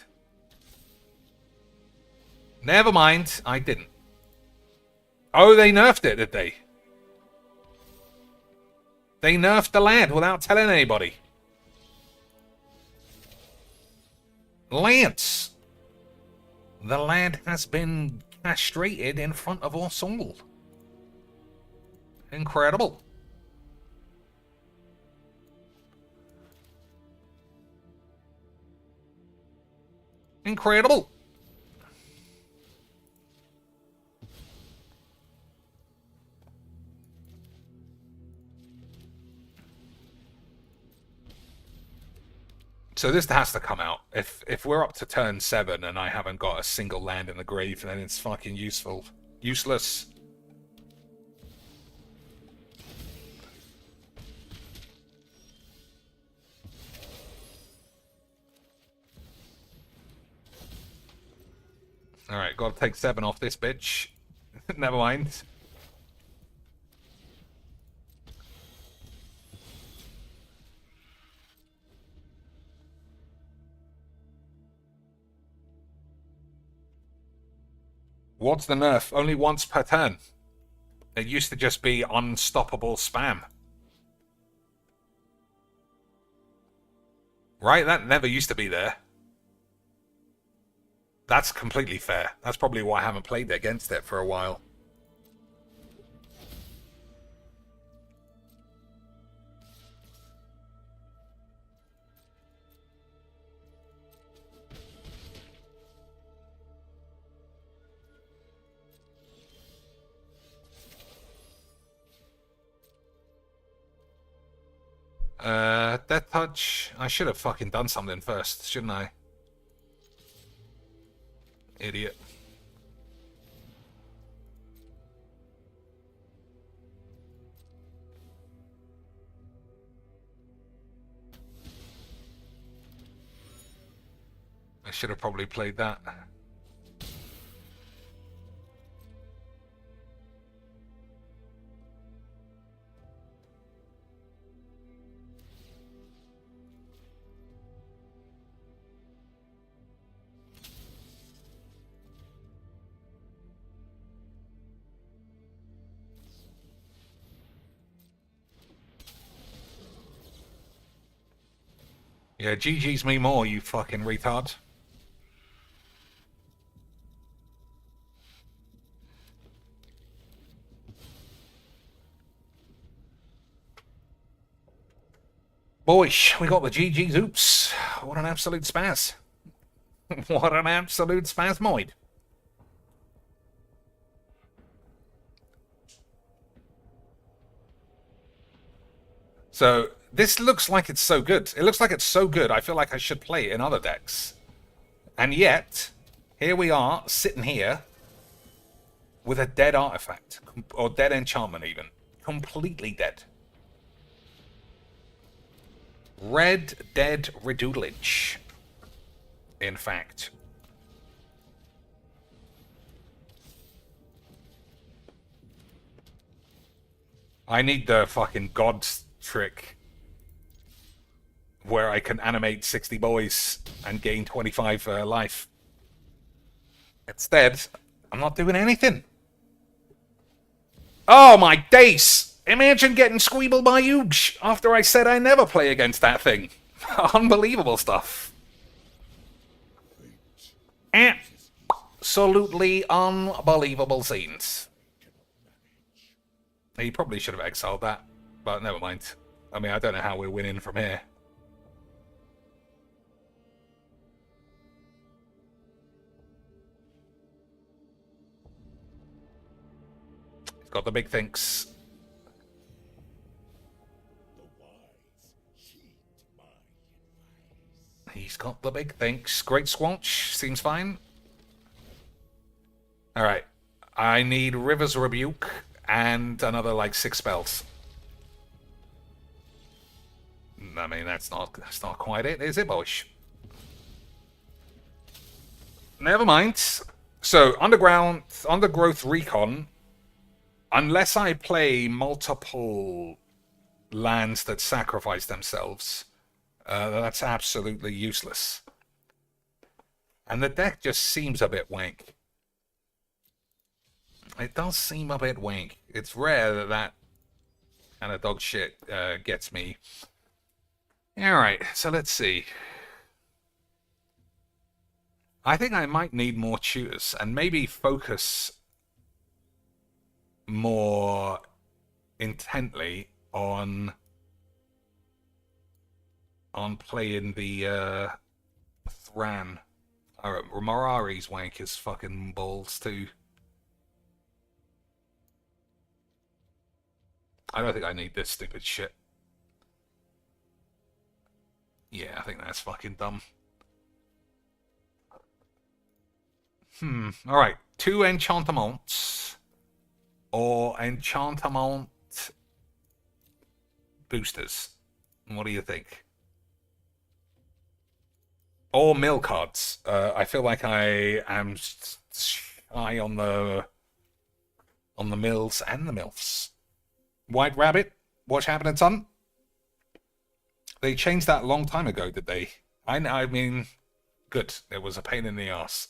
Never mind, I didn't. Oh, they nerfed it, did they? They nerfed the land without telling anybody. Lance! The lad has been castrated in front of us all. Incredible. Incredible. So this has to come out. If we're up to turn 7 and I haven't got a single land in the grave, then it's fucking useless. Alright, gotta take 7 off this bitch. Never mind. What's the nerf? Only once per turn. It used to just be unstoppable spam. Right? That never used to be there. That's completely fair. That's probably why I haven't played against it for a while. Death Touch. I should have fucking done something first, shouldn't I? Idiot. I should have probably played that. Yeah, GG's me more, you fucking retard. Boys, we got the GG's. Oops. What an absolute spaz. What an absolute spasmoid. So, this looks like it's so good. It looks like it's so good, I feel like I should play it in other decks. And yet, here we are, sitting here, with a dead artifact. Or dead enchantment, even. Completely dead. Red Dead Redoodlage. In fact. I need the fucking God's trick where I can animate 60 boys and gain 25 life. Instead, I'm not doing anything. Oh my days! Imagine getting squeebled by Oogs after I said I never play against that thing. Unbelievable stuff. Absolutely unbelievable scenes. He probably should have exiled that, but never mind. I mean, I don't know how we're winning from here. He's got the big thinks. He's got the big thinks. Great Squanch. Seems fine. Alright. I need River's Rebuke and another, like, 6 spells. I mean, that's not quite it, is it, boys? Never mind. So, Undergrowth Recon, unless I play multiple lands that sacrifice themselves, that's absolutely useless. And the deck just seems a bit wank. It does seem a bit wank. It's rare that that kind of dog shit gets me. Alright, so let's see. I think I might need more tutors and maybe focus more intently on playing the Thran. Morari's wank is fucking balls too. I don't think I need this stupid shit. Yeah, I think that's fucking dumb. Alright. 2 enchantements. Or enchantment boosters. What do you think? Or mill cards. I feel like I am shy on the mills and the milfs. White Rabbit, what's happening, son? They changed that a long time ago, did they? I mean, good. It was a pain in the ass.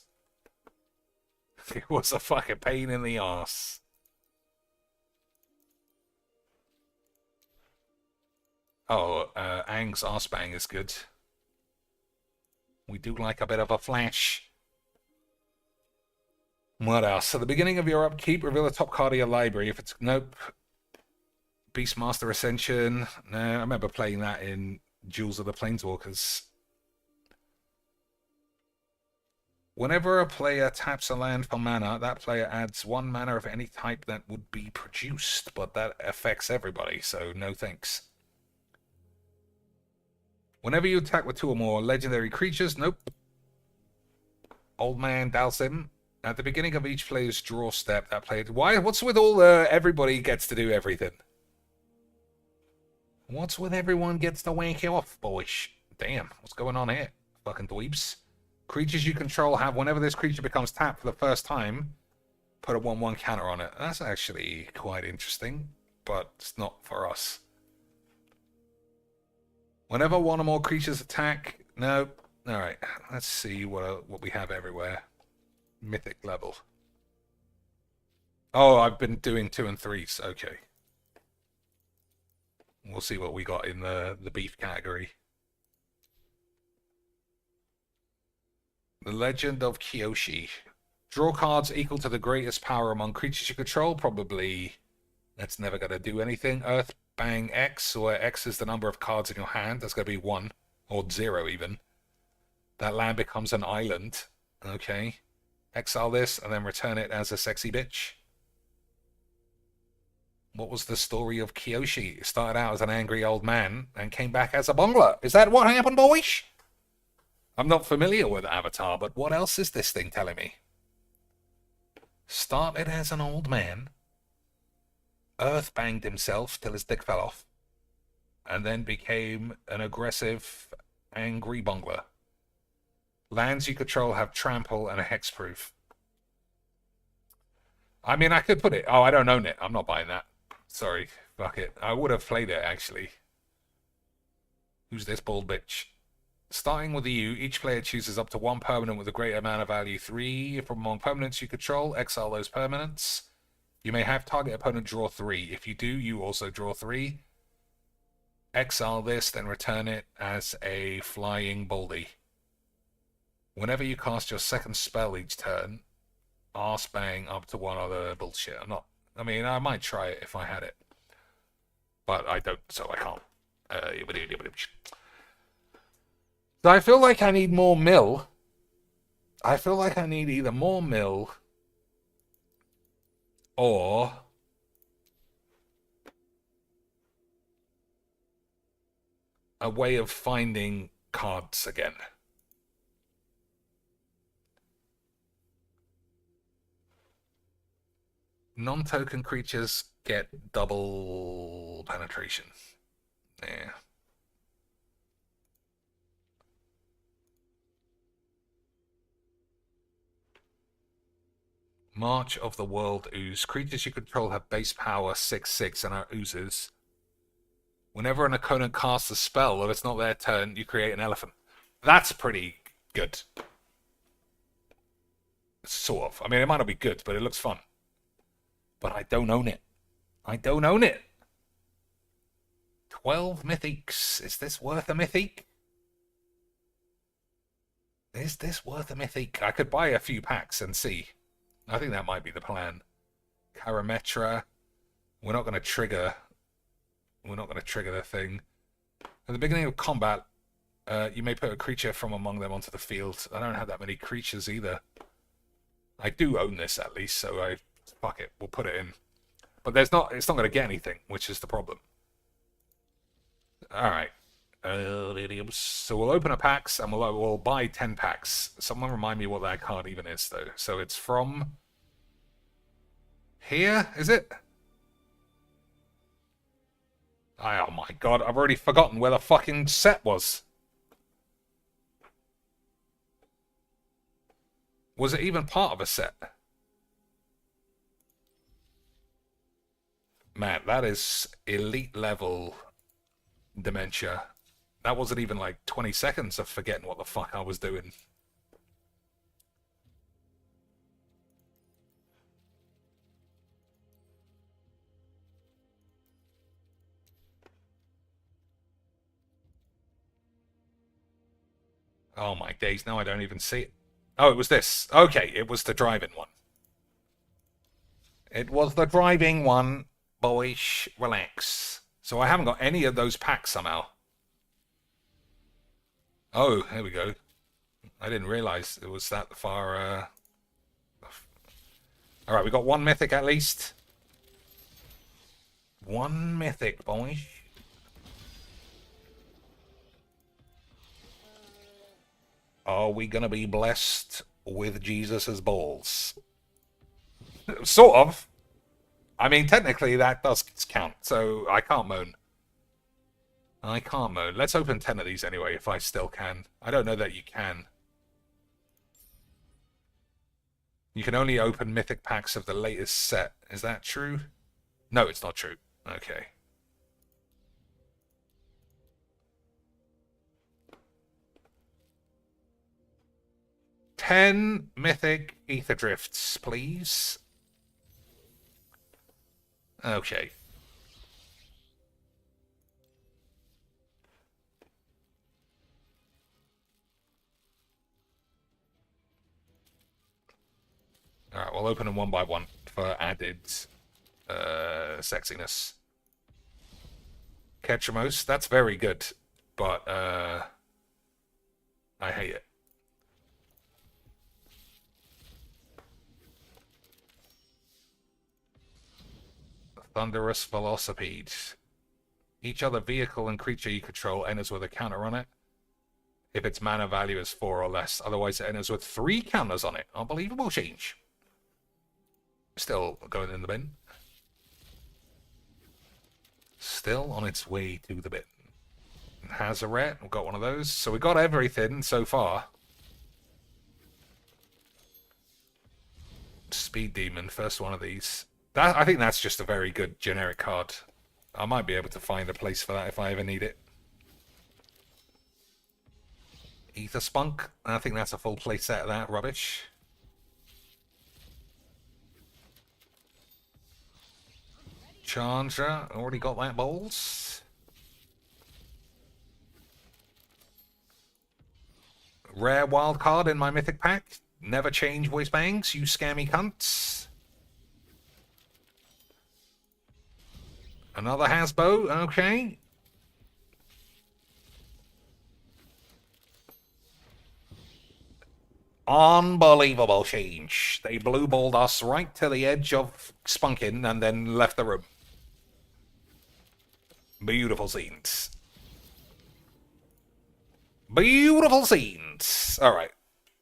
It was a fucking pain in the ass. Oh, Aang's Arsebang is good. We do like a bit of a flash. What else? At the beginning of your upkeep, reveal the top card of your library. If it's nope. Beastmaster Ascension. No, I remember playing that in Jewels of the Planeswalkers. Whenever a player taps a land for mana, that player adds 1 mana of any type that would be produced, but that affects everybody, so no thanks. Whenever you attack with 2 or more legendary creatures, nope. Old Man Dalsim. At the beginning of each player's draw step, that player... What's with all everybody gets to do everything? What's with everyone gets to wank you off, boys? Damn, what's going on here? Fucking dweebs. Creatures you control have, whenever this creature becomes tapped for the first time, put a 1/1 counter on it. That's actually quite interesting, but it's not for us. Whenever 1 or more creatures attack... Nope. Alright, let's see what we have everywhere. Mythic level. Oh, I've been doing 2 and 3s. Okay. We'll see what we got in the beef category. The Legend of Kyoshi. Draw cards equal to the greatest power among creatures you control. Probably that's never going to do anything. Earth Bang X, where X is the number of cards in your hand. That's going to be 1 or 0 even. That land becomes an island. Okay. Exile this and then return it as a sexy bitch. What was the story of Kyoshi? It started out as an angry old man and came back as a bongler. Is that what happened, boys? I'm not familiar with Avatar, but what else is this thing telling me? Started as an old man, earth banged himself till his dick fell off, and then became an aggressive, angry bongler. Lands you control have trample and a hexproof. I mean, I could put it... Oh, I don't own it. I'm not buying that. Sorry. Fuck it. I would have played it, actually. Who's this bald bitch? Starting with you, each player chooses up to 1 permanent with a greater mana value 3 from among permanents you control. Exile those permanents. You may have target opponent draw 3. If you do, you also draw 3. Exile this, then return it as a flying baldy. Whenever you cast your second spell each turn, arse bang up to 1 other bullshit. I mean, I might try it if I had it. But I don't, so I can't. So I feel like I need more mill. I feel like I need either more mill or a way of finding cards again. Non-token creatures get double penetration. Yeah. March of the World Ooze. Creatures you control have base power 6/6 and are oozes. Whenever an opponent casts a spell, if it's not their turn, you create an elephant. That's pretty good. Sort of. I mean, it might not be good, but it looks fun. But I don't own it. I don't own it. 12 mythics. Is this worth a mythic? Is this worth a mythic? I could buy a few packs and see. I think that might be the plan. Karametra. We're not going to trigger. We're not going to trigger the thing. At the beginning of combat, you may put a creature from among them onto the field. I don't have that many creatures either. I do own this at least, so fuck it, we'll put it in. But it's not going to get anything, which is the problem. Alright. So we'll open a packs and we'll buy 10 packs. Someone remind me what that card even is, though. So it's from here, is it? Oh my god, I've already forgotten where the fucking set was. Was it even part of a set? Man, that is elite level dementia. That wasn't even like 20 seconds of forgetting what the fuck I was doing. Oh my days, now I don't even see it. Oh, it was this. Okay, it was the driving one. It was the driving one, boyish. Relax. So I haven't got any of those packs somehow. Oh, here we go. I didn't realize it was that far. Alright, we got one mythic at least. One mythic, boys. Are we gonna be blessed with Jesus's balls? Sort of. I mean, technically that does count, so I can't moan. I can't moan. Let's open 10 of these anyway, if I still can. I don't know that you can. You can only open mythic packs of the latest set. Is that true? No, it's not true. Okay. Ten mythic ether drifts, please. Okay. Alright, we'll open them one by one for added sexiness. Ketchamos, that's very good, but I hate it. Thunderous Velocipede. Each other vehicle and creature you control enters with a counter on it if its mana value is 4 or less. Otherwise, it enters with 3 counters on it. Unbelievable change. Still going in the bin. Still on its way to the bin. Hazaret, we've got one of those. So we got everything so far. Speed Demon, first one of these. I think that's just a very good generic card. I might be able to find a place for that if I ever need it. Ether Spunk, I think that's a full play set of that rubbish. Chandra, already got that balls. Rare wild card in my mythic pack. Never change voice bangs, you scammy cunts. Another Hasbo, okay. Unbelievable change. They blue balled us right to the edge of spunking and then left the room. Beautiful scenes. Beautiful scenes. Alright.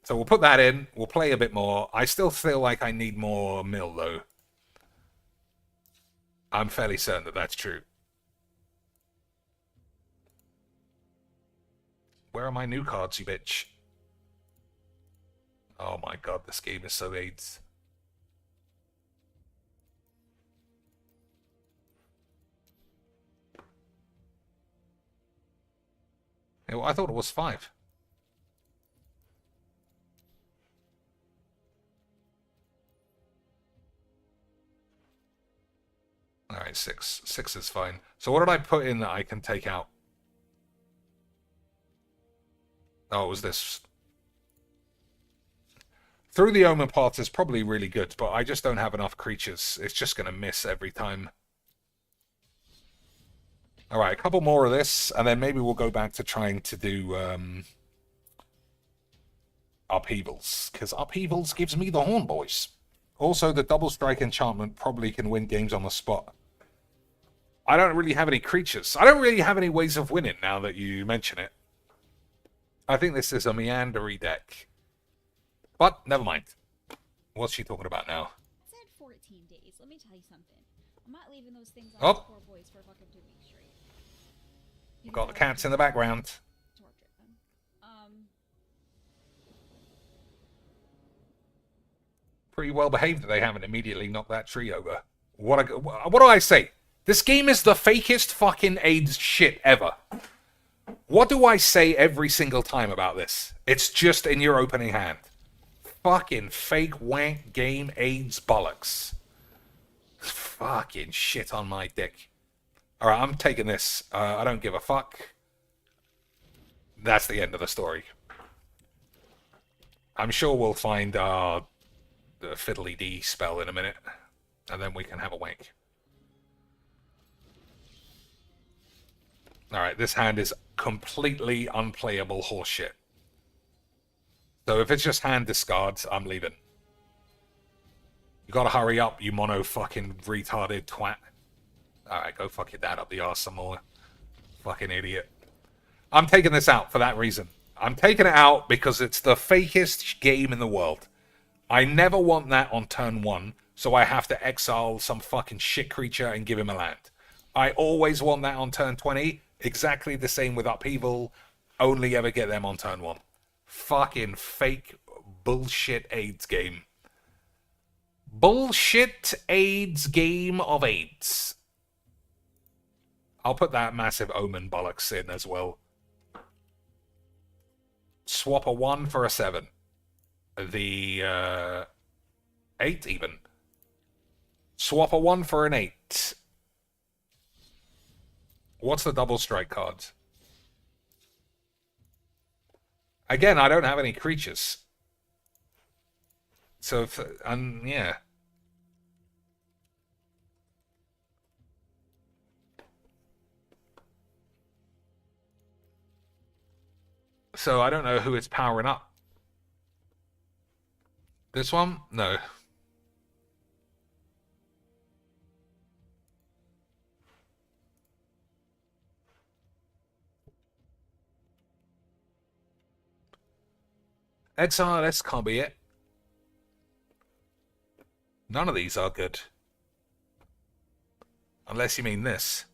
So we'll put that in. We'll play a bit more. I still feel like I need more mill, though. I'm fairly certain that that's true. Where are my new cards, you bitch? Oh my god, this game is so AIDS. Yeah, well, I thought it was 5. Alright, 6. 6 is fine. So what did I put in that I can take out? Oh, it was this. Through the Omen Path is probably really good, but I just don't have enough creatures. It's just going to miss every time. Alright, a couple more of this, and then maybe we'll go back to trying to do Upheavals. Because Upheavals gives me the horn, boys. Also, the Double Strike enchantment probably can win games on the spot. I don't really have any creatures. I don't really have any ways of winning now that you mention it. I think this is a meandery deck. But, never mind. What's she talking about now? I said 14 days. Let me tell you something. I'm not leaving those things on Oh. the poor boys for fucking 2 weeks straight. You Got the know, cats in the background. torture them. Pretty well behaved that they haven't immediately knocked that tree over. What do I say? This game is the fakest fucking AIDS shit ever. What do I say every single time about this? It's just in your opening hand. Fucking fake wank game AIDS bollocks. Fucking shit on my dick. Alright, I'm taking this. I don't give a fuck. That's the end of the story. I'm sure we'll find our fiddly-dee spell in a minute. And then we can have a wank. Alright, this hand is completely unplayable horseshit. So if it's just hand discards, I'm leaving. You gotta hurry up, you mono fucking retarded twat. Alright, go fuck your dad up the arse some more. Fucking idiot. I'm taking this out for that reason. I'm taking it out because it's the fakest game in the world. I never want that on turn 1, so I have to exile some fucking shit creature and give him a land. I always want that on turn 20. Exactly the same with Upheaval. Only ever get them on turn 1. Fucking fake bullshit AIDS game. Bullshit AIDS game of AIDS. I'll put that massive Omen bollocks in as well. Swap a 1 for a 7. The 8 even. Swap a 1 for an 8. What's the double strike card? Again, I don't have any creatures. So, if, yeah. So I don't know who it's powering up. This one? No. XRS can't be it. None of these are good. Unless you mean this.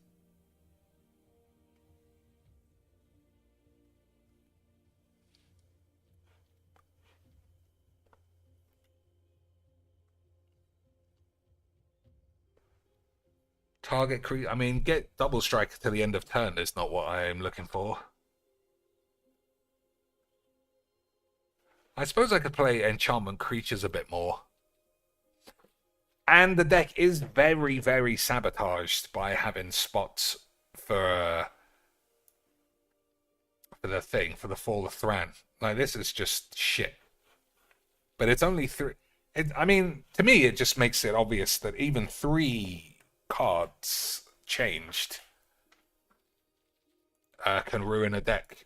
Target I mean, get double strike to the end of turn is not what I am looking for. I suppose I could play enchantment creatures a bit more. And the deck is very, very sabotaged by having spots for the thing, for the Fall of Thran. Like, this is just shit. But it's only 3. I mean, to me, it just makes it obvious that even 3 cards changed can ruin a deck.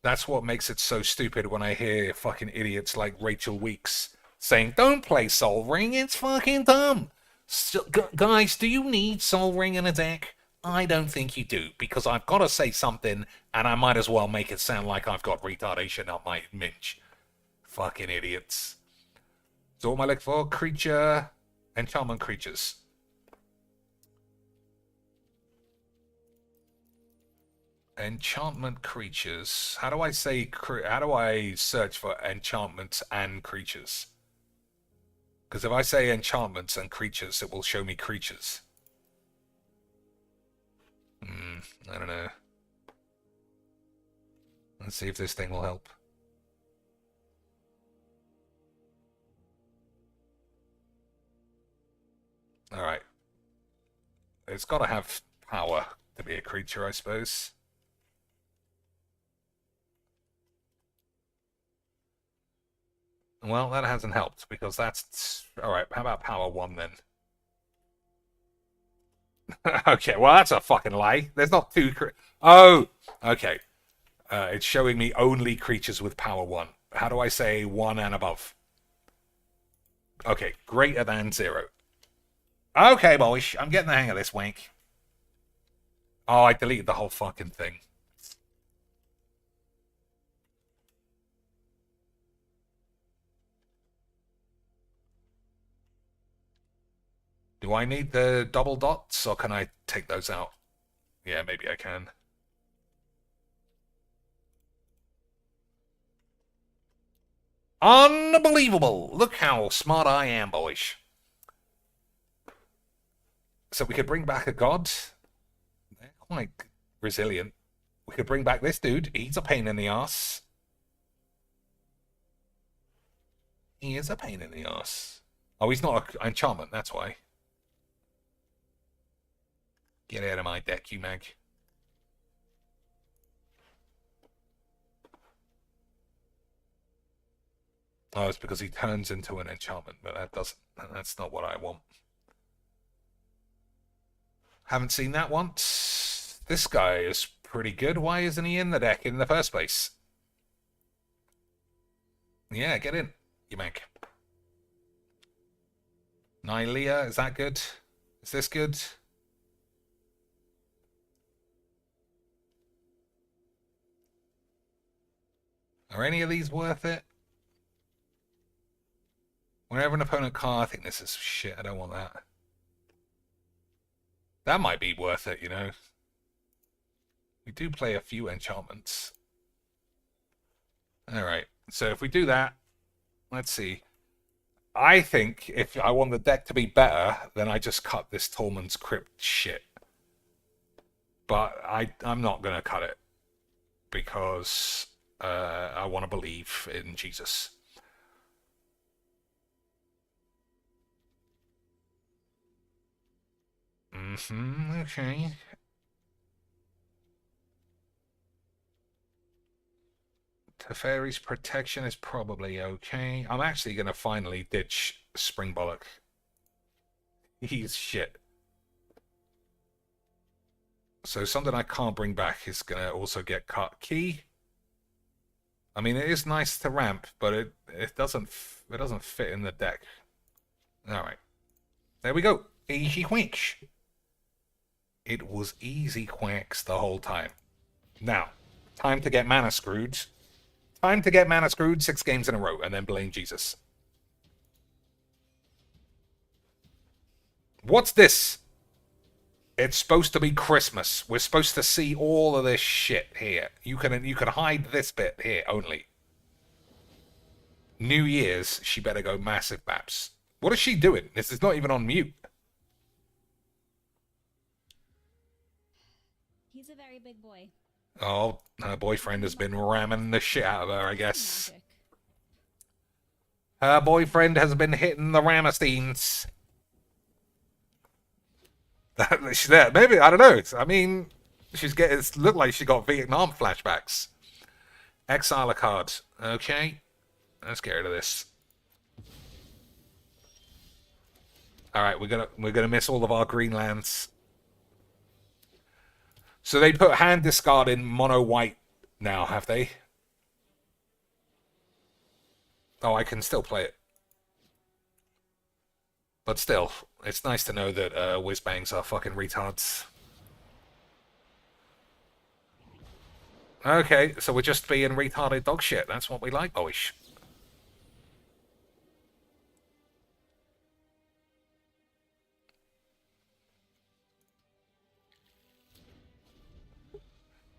That's what makes it so stupid when I hear fucking idiots like Rachel Weeks saying, don't play Soul Ring, it's fucking dumb. So, guys, do you need Soul Ring in a deck? I don't think you do, because I've got to say something, and I might as well make it sound like I've got retardation up my minge. Fucking idiots. So what am I looking for? Creature, enchantment creatures. Enchantment creatures. How do I say? How do I search for enchantments and creatures? Because if I say enchantments and creatures, it will show me creatures. I don't know. Let's see if this thing will help. All right. It's got to have power to be a creature, I suppose. Well, that hasn't helped, because that's... Alright, how about power 1 then? Okay, well, that's a fucking lie. There's not 2... Oh! Okay. It's showing me only creatures with power 1. How do I say 1 and above? Okay, greater than 0. Okay, boys, I'm getting the hang of this wank. Oh, I deleted the whole fucking thing. Do I need the double dots, or can I take those out? Yeah, maybe I can. Unbelievable! Look how smart I am, boys. So we could bring back a god. They're quite resilient. We could bring back this dude. He's a pain in the ass. He is a pain in the ass. Oh, he's not an enchantment, that's why. Get out of my deck, you mag. Oh, it's because he turns into an enchantment, but that's not what I want. Haven't seen that once. This guy is pretty good. Why isn't he in the deck in the first place? Yeah, get in, you mank. Nylea, is that good? Is this good? Are any of these worth it? Whenever an opponent can't, I think this is shit. I don't want that. That might be worth it, you know. We do play a few enchantments. Alright, so if we do that, let's see. I think if I want the deck to be better, then I just cut this Tallman's Crypt shit. But I'm not going to cut it. Because I want to believe in Jesus. Okay. Teferi's protection is probably okay. I'm actually going to finally ditch Springbollock. He's shit. So something I can't bring back is going to also get cut. Key. I mean, it is nice to ramp, but it doesn't fit in the deck. All right. There we go. Easy quench. It was easy quacks the whole time. Now, time to get mana screwed. Time to get mana screwed 6 games in a row and then blame Jesus. What's this? It's supposed to be Christmas. We're supposed to see all of this shit here. You can hide this bit here only. New Year's, she better go massive maps. What is she doing? This is not even on mute. He's a very big boy. Oh, her boyfriend has been ramming the shit out of her, I guess. Her boyfriend has been hitting the Rammersteins. Maybe, I don't know. I mean, it looked like she got Vietnam flashbacks. Exile a card. Okay. Let's get rid of this. Alright, we're gonna miss all of our green lands. So they put hand discard in mono white now, have they? Oh, I can still play it. But still, it's nice to know that whiz-bangs are fucking retards. Okay, so we're just being retarded dog shit. That's what we like, boyish.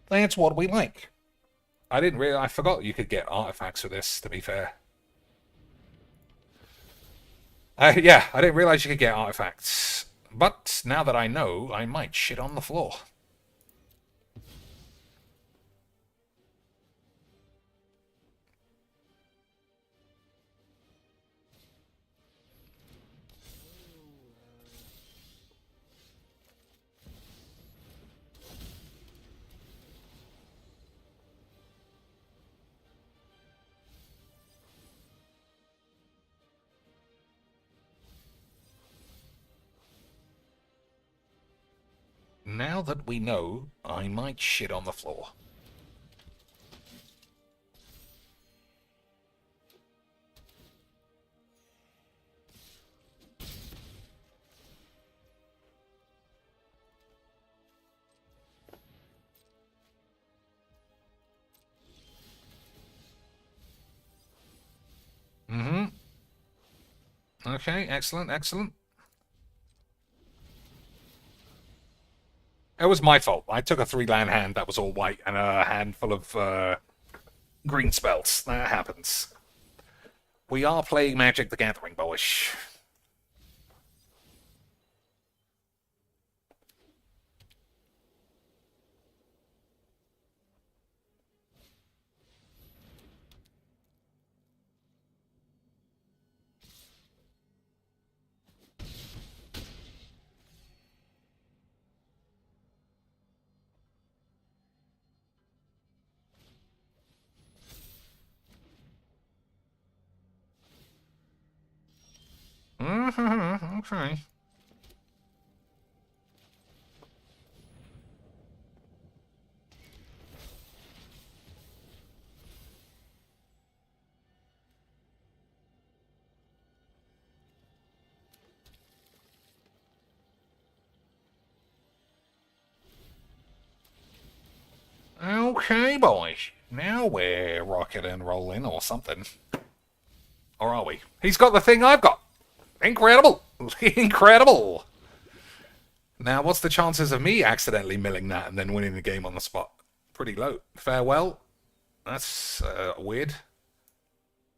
That's what we like. I forgot you could get artifacts for this, to be fair. Yeah, I didn't realize you could get artifacts. But now that I know, I might shit on the floor. Now that we know, I might shit on the floor. Okay, excellent, excellent. It was my fault. I took a 3-land hand that was all white and a handful of green spells. That happens. We are playing Magic the Gathering, boyish. Okay. Okay, boys. Now we're rocking and rolling or something. Or are we? He's got the thing I've got. Incredible. Incredible. Now, what's the chances of me accidentally milling that and then winning the game on the spot? Pretty low. Farewell. That's weird.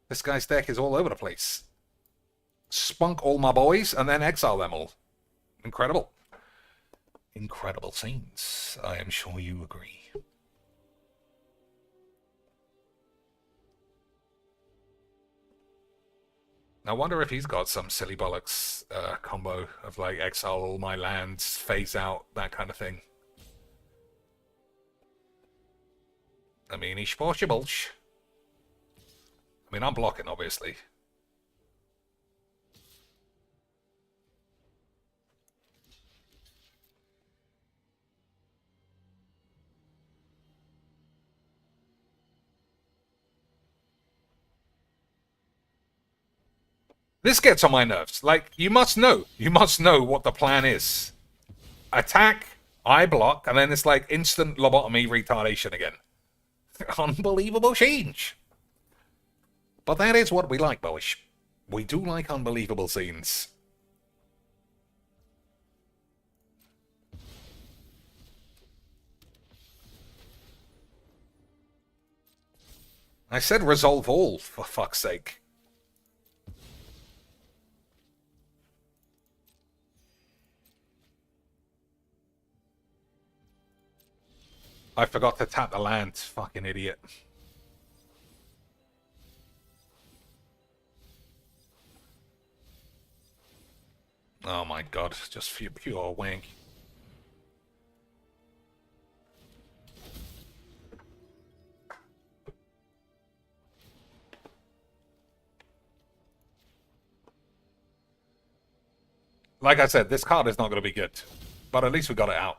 This guy's deck is all over the place. Spunk all my boys and then exile them all. Incredible. Incredible scenes. I am sure you agree. I wonder if he's got some silly bollocks combo of like exile all my lands, phase out, that kind of thing. I mean, he's possible. I mean, I'm blocking, obviously. This gets on my nerves. Like, you must know what the plan is. Attack, I block, and then it's like instant lobotomy retardation again. Unbelievable change. But that is what we like, boys. We do like unbelievable scenes. I said resolve all, for fuck's sake. I forgot to tap the land. Fucking idiot. Oh my god, just pure wank. Like I said, this card is not going to be good. But at least we got it out.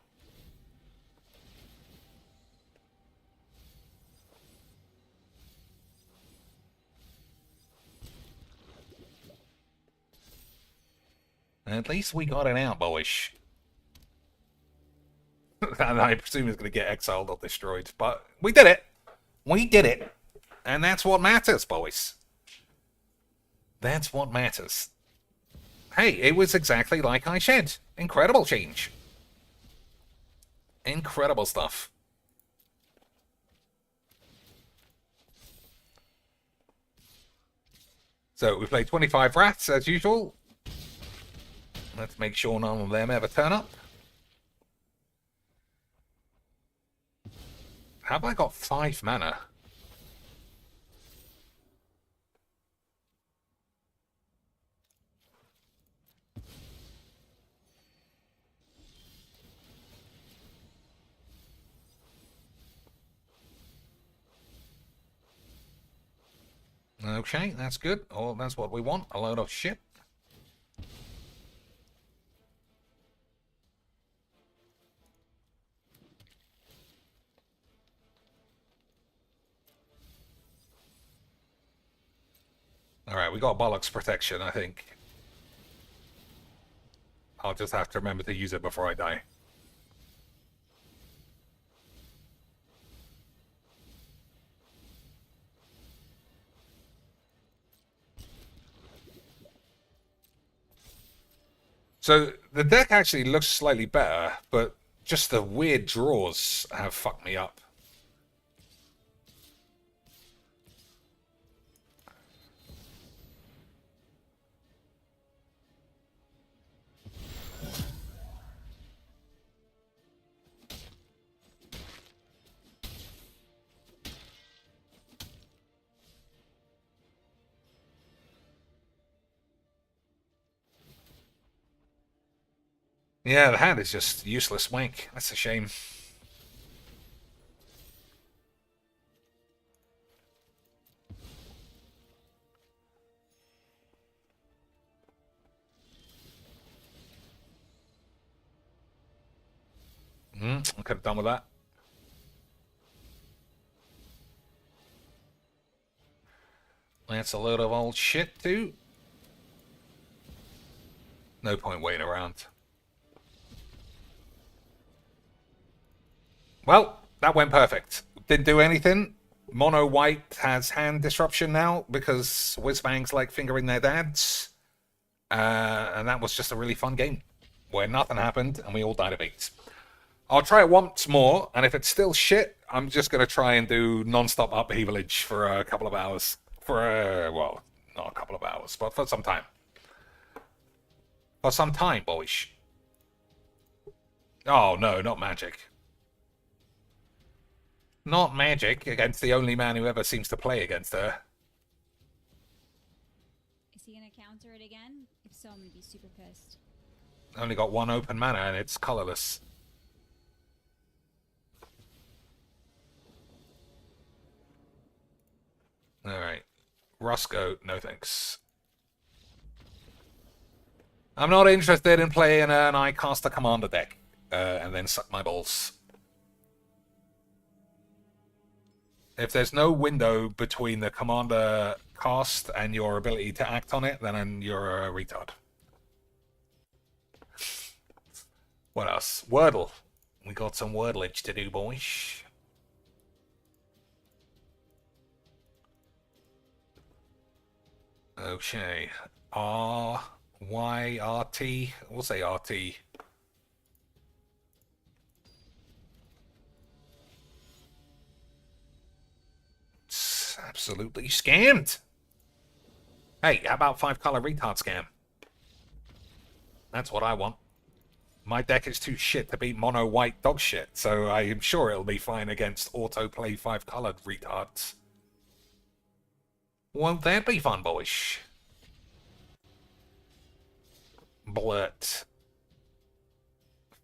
At least we got it out, boys. And I presume it's going to get exiled or destroyed. But we did it. We did it. And that's what matters, boys. That's what matters. Hey, it was exactly like I said. Incredible change. Incredible stuff. So we played 25 rats as usual. Let's make sure none of them ever turn up. Have I got 5 mana? Okay, that's good. Oh, that's what we want. A load of shit. Alright, we got bollocks protection, I think. I'll just have to remember to use it before I die. So, the deck actually looks slightly better, but just the weird draws have fucked me up. Yeah, the hand is just useless wank. That's a shame. I could have done with that. That's a load of old shit too. No point waiting around. Well, That went perfect. Didn't do anything. Mono White has hand disruption now because Whizbangs like fingering their dads. And that was just a really fun game where nothing happened and we all died of AIDS. I'll try it once more, and if it's still shit, I'm just going to try and do non-stop upheavalage for a couple of hours. Well, not a couple of hours, but for some time. For some time, boys. Oh, no, not magic. Not magic against the only man who ever seems to play against her. Is he gonna counter it again? If so, I'm gonna be super pissed. Only got one open mana and it's colorless. Alright. Roscoe, no thanks. I'm not interested in playing an I cast a commander deck and then suck my balls. If there's no window between the commander cast and your ability to act on it, then you're a retard. What else? Wordle. We got some wordlage to do, boys. Okay. R-Y-R-T. We'll say R-T. It's absolutely scammed. Hey, how about 5-color retard scam? That's what I want. My deck is too shit to beat mono white dog shit, so I am sure it'll be fine against auto-play 5-colored retards. Won't that be fun, boys? Blurt.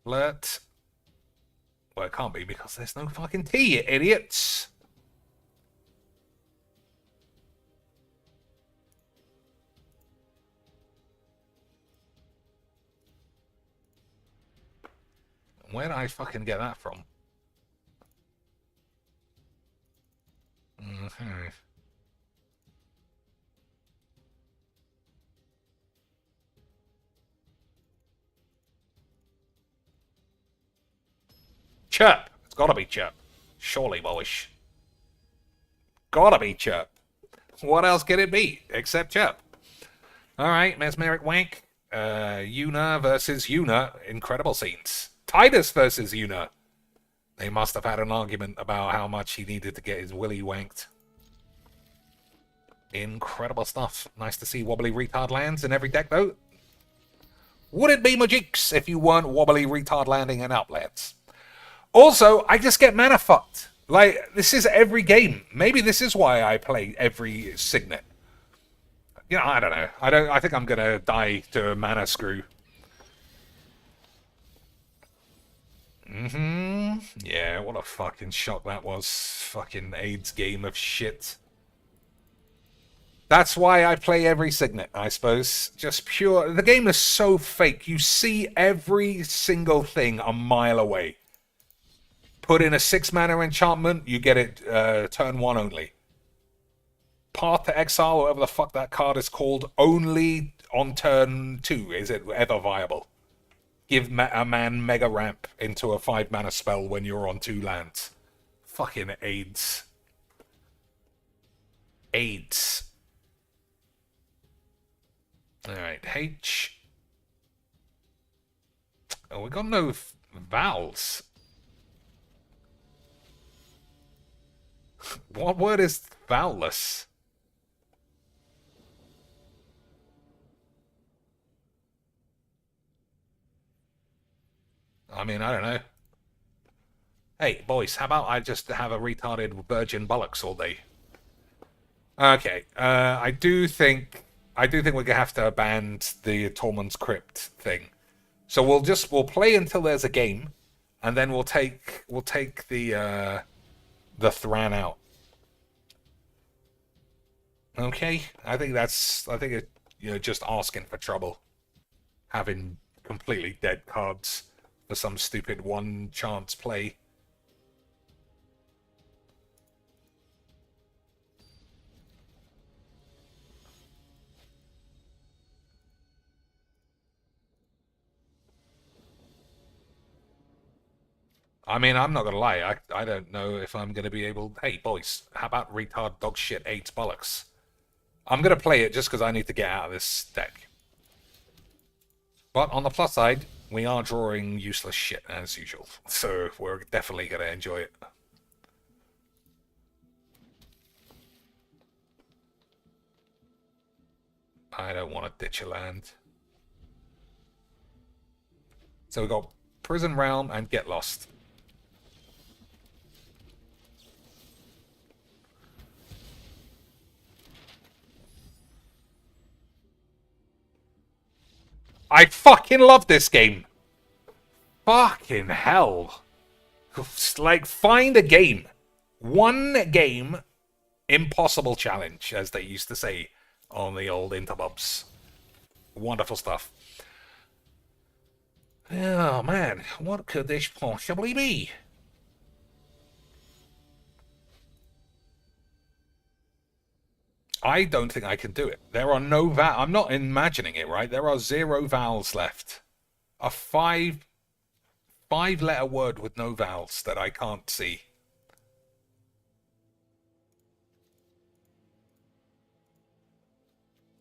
Flirt. Well, it can't be because there's no fucking T, you idiots! Where did I fucking get that from? Okay. Chirp. It's gotta be Chirp. Surely, boys. Gotta be Chirp. What else can it be except Chirp? Alright, Mesmeric Wank. Yuna versus Yuna. Incredible scenes. Titus versus Yuna. They must have had an argument about how much he needed to get his willy wanked. Incredible stuff. Nice to see wobbly retard lands in every deck, though. Would it be Magix if you weren't wobbly retard landing in outlands? Also, I just get mana fucked. Like, this is every game. Maybe this is why I play every Signet. You know, I don't know. I think I'm gonna die to a mana screw. Yeah, what a fucking shock that was. Fucking AIDS game of shit. That's why I play every Signet, I suppose. Just pure... The game is so fake. You see every single thing a mile away. Put in a 6-mana enchantment, you get it turn 1 only. Path to Exile, whatever the fuck that card is called, only on turn 2 is it ever viable. Give a man Mega Ramp into a 5-mana spell when you're on 2 lands. Fucking AIDS. AIDS. Alright, H. Oh, we got no vowels. What word is vowelless? I mean, I don't know. Hey, boys, how about I just have a retarded virgin bollocks all day? Okay, I do think we're gonna have to abandon the Tormund's Crypt thing. So we'll play until there's a game, and then we'll take the Thran out. Okay, I think it, you know, just asking for trouble, having completely dead cards for some stupid one chance play. I mean, I'm not going to lie. I don't know if I'm going to be able... Hey, boys, how about retard dog shit 8 bollocks? I'm going to play it just because I need to get out of this deck. But on the plus side, we are drawing useless shit as usual. So we're definitely going to enjoy it. I don't want to ditch a land. So we got Prison Realm and Get Lost. I fucking love this game. Fucking hell. Like, find a game. One game, impossible challenge, as they used to say on the old interbubs. Wonderful stuff. Oh, man. What could this possibly be? I don't think I can do it. There are no vowels. I'm not imagining it, right? There are 0 vowels left. A five-letter word with no vowels that I can't see.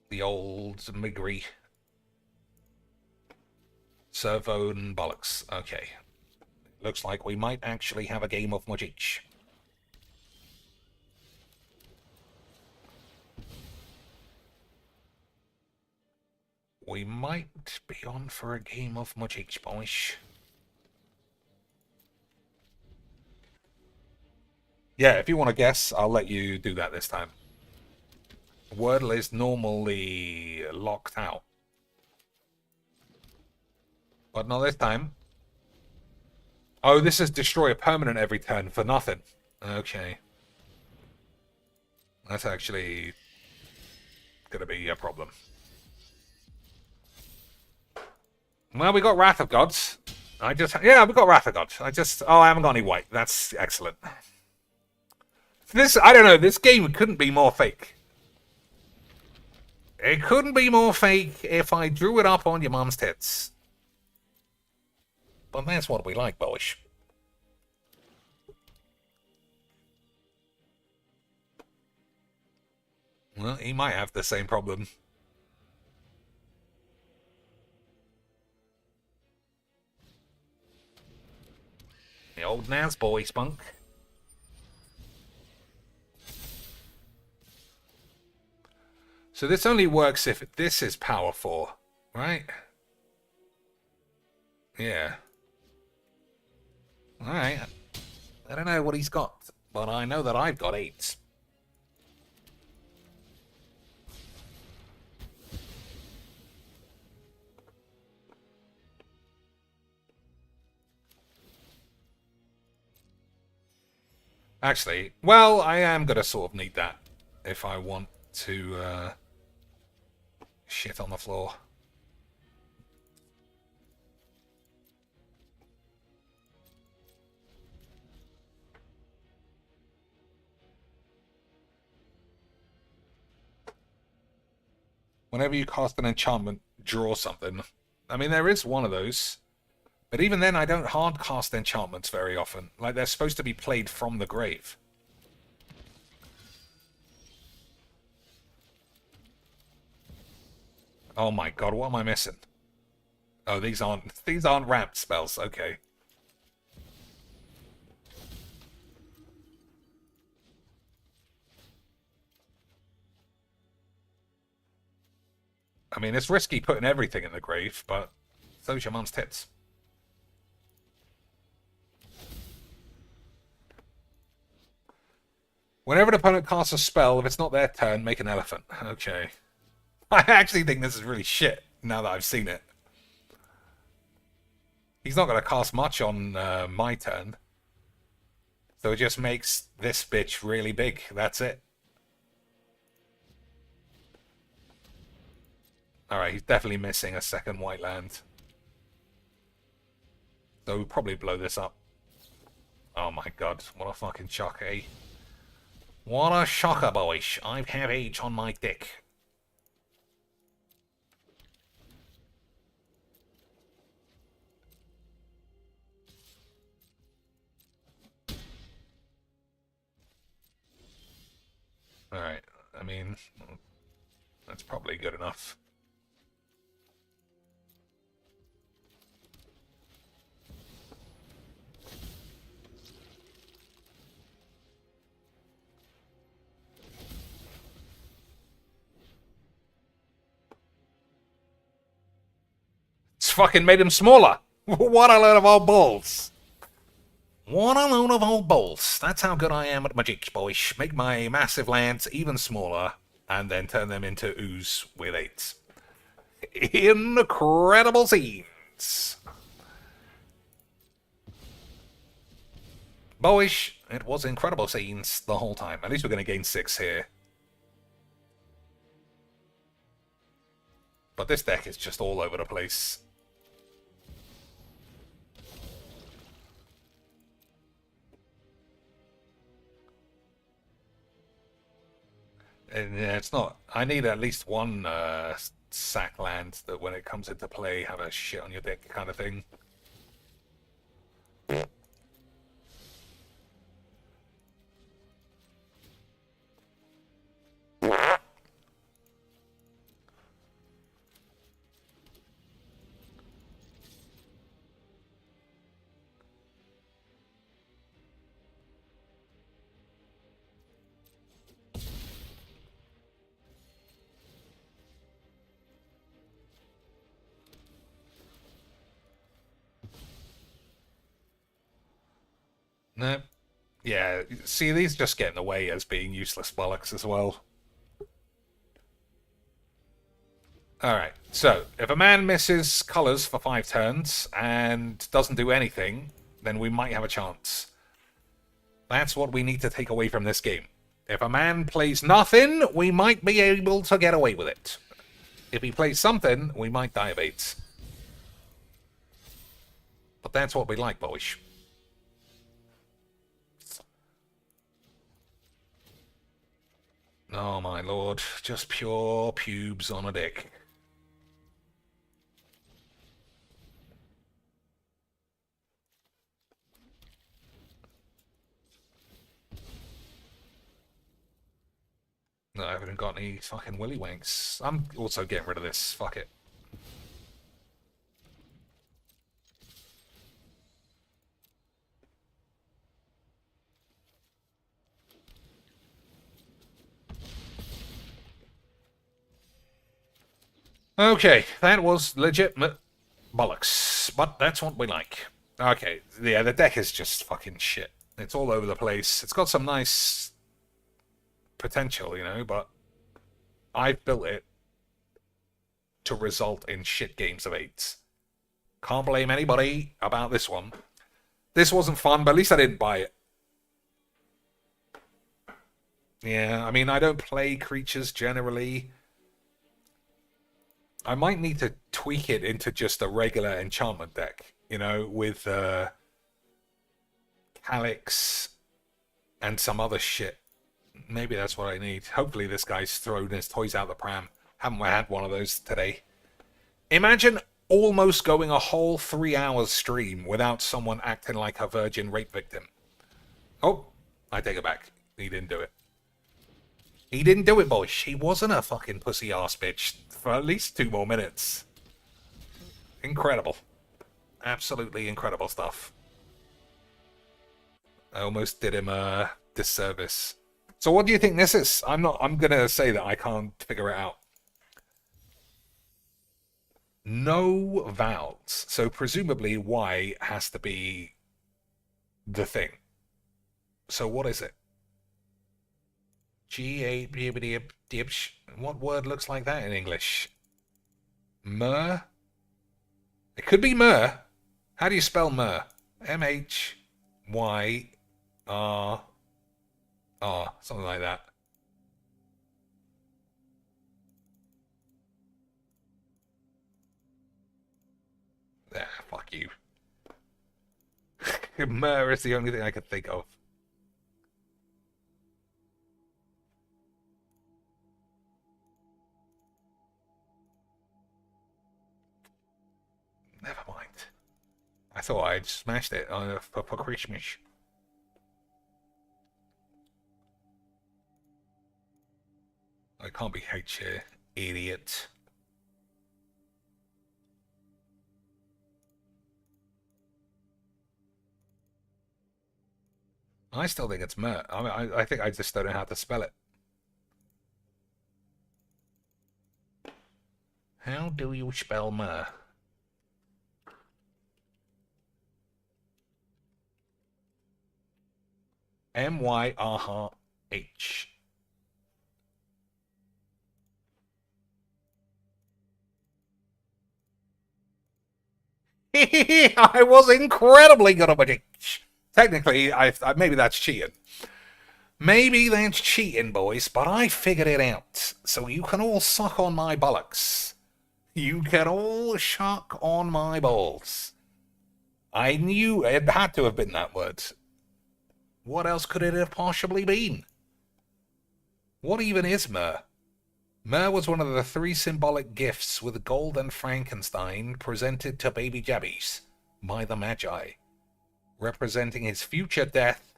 The old Migri. Servo and bollocks. Okay. Looks like we might actually have a game of much each. We might be on for a game of much each, boys. Yeah, if you want to guess, I'll let you do that this time. Wordle is normally locked out. But not this time. Oh, this is destroy a permanent every turn for nothing. Okay. That's actually going to be a problem. Well, we got Wrath of Gods. Yeah, we got Wrath of Gods. I haven't got any white. That's excellent. I don't know, this game couldn't be more fake. It couldn't be more fake if I drew it up on your mum's tits. But that's what we like, boys. Well, he might have the same problem. The old Naz boy spunk. So this only works if this is power 4, right? Yeah. Alright. I don't know what he's got, but I know that I've got 8s. Actually, well, I am going to sort of need that if I want to shit on the floor. Whenever you cast an enchantment, draw something. I mean, there is one of those. But even then, I don't hard cast enchantments very often. Like, they're supposed to be played from the grave. Oh my god, what am I missing? Oh, these aren't ramped spells. Okay. I mean, it's risky putting everything in the grave, but so's your mum's tits. Whenever an opponent casts a spell, if it's not their turn, make an elephant. Okay. I actually think this is really shit, now that I've seen it. He's not going to cast much on my turn. So it just makes this bitch really big. That's it. Alright, he's definitely missing a second white land. So we'll probably blow this up. Oh my god, what a fucking shock, eh? What a shocker, boys. I have age on my dick. Alright, I mean, that's probably good enough. It's fucking made him smaller. What a load of old balls. What a load of old balls. That's how good I am at magic, boys. Make my massive lands even smaller, and then turn them into ooze with 8s. Incredible scenes. Boys, it was incredible scenes the whole time. At least we're going to gain 6 here. But this deck is just all over the place. And yeah, it's not. I need at least one sack land that when it comes into play, have a shit on your deck kind of thing. No. Yeah, see, these just get in the way as being useless bollocks as well. Alright, so, if a man misses colours for 5 turns and doesn't do anything, then we might have a chance. That's what we need to take away from this game. If a man plays nothing, we might be able to get away with it. If he plays something, we might die of AIDS. But that's what we like, boys. Oh my lord, just pure pubes on a dick. No, I haven't got any fucking willy wanks. I'm also getting rid of this, fuck it. Okay, that was legitimate bollocks, but that's what we like. Okay, yeah, the deck is just fucking shit. It's all over the place. It's got some nice potential, you know, but I've built it to result in shit games of 8s. Can't blame anybody about this one. This wasn't fun, but at least I didn't buy it. Yeah, I mean, I don't play creatures generally. I might need to tweak it into just a regular enchantment deck, you know, with Calyx and some other shit. Maybe that's what I need. Hopefully this guy's thrown his toys out the pram. Haven't had one of those today. Imagine almost going a whole 3 hours stream without someone acting like a virgin rape victim. Oh, I take it back. He didn't do it. He didn't do it, boys. He wasn't a fucking pussy ass bitch for at least 2 more minutes. Incredible. Absolutely incredible stuff. I almost did him a disservice. So what do you think this is? I'm gonna say that I can't figure it out. No vowels. So presumably Y has to be the thing. So what is it? G-A-B-B-D-B-D-B-Sh. What word looks like that in English? Myr? It could be Myr. How do you spell Myr? M-H-Y-R-R. Something like that. Ah, fuck you. Myr is the only thing I could think of. Never mind. I thought I'd smashed it for Christmas. I can't be H here, idiot. I still think it's Mert. I mean, I think I just don't know how to spell it. How do you spell Mer? M-Y-R-H. I was incredibly good at it. Technically, maybe that's cheating. Maybe that's cheating, boys, but I figured it out. So you can all suck on my bollocks. You can all suck on my balls. I knew it had to have been that word. What else could it have possibly been? What even is Mer? Mer was one of the 3 symbolic gifts with gold and Frankenstein presented to baby Jabbies by the Magi, representing his future death,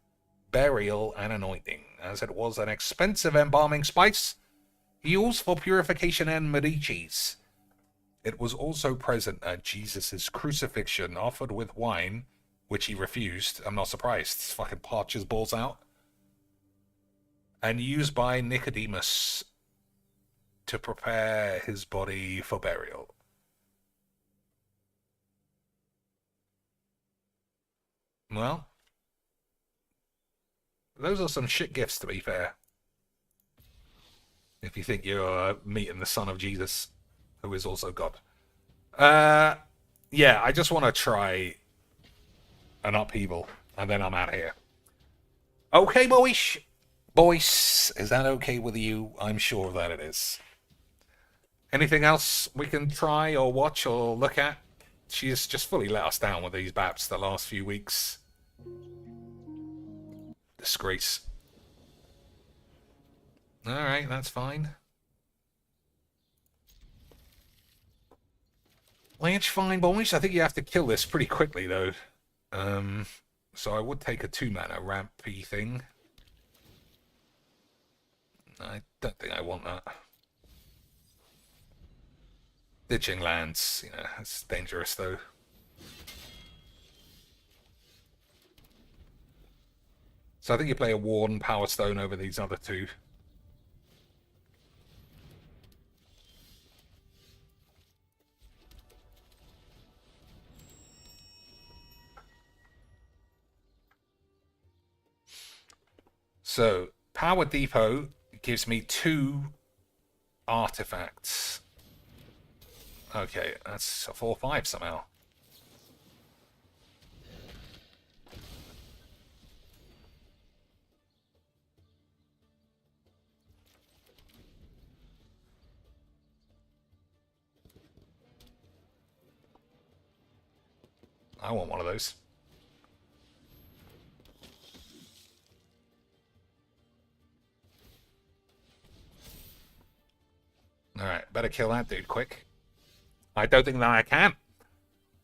burial, and anointing, as it was an expensive embalming spice used for purification and Medici's. It was also present at Jesus' crucifixion, offered with wine, which he refused. I'm not surprised. It's fucking parch his balls out. And used by Nicodemus to prepare his body for burial. Well, those are some shit gifts, to be fair. If you think you're meeting the son of Jesus, who is also God. Yeah, I just want to try an upheaval, and then I'm out of here. Okay, boys? Boys, is that okay with you? I'm sure that it is. Anything else we can try or watch or look at? She's just fully let us down with these baps the last few weeks. Disgrace. Alright, that's fine. Lance, fine, boys. I think you have to kill this pretty quickly, though. So I would take a 2-mana rampy thing. I don't think I want that. Ditching lands, you know, it's dangerous, though. So I think you play a Worn Power Stone over these other 2. So, Power Depot gives me 2 artifacts. Okay, that's a 4/5 somehow. I want one of those. Alright, better kill that dude quick. I don't think that I can.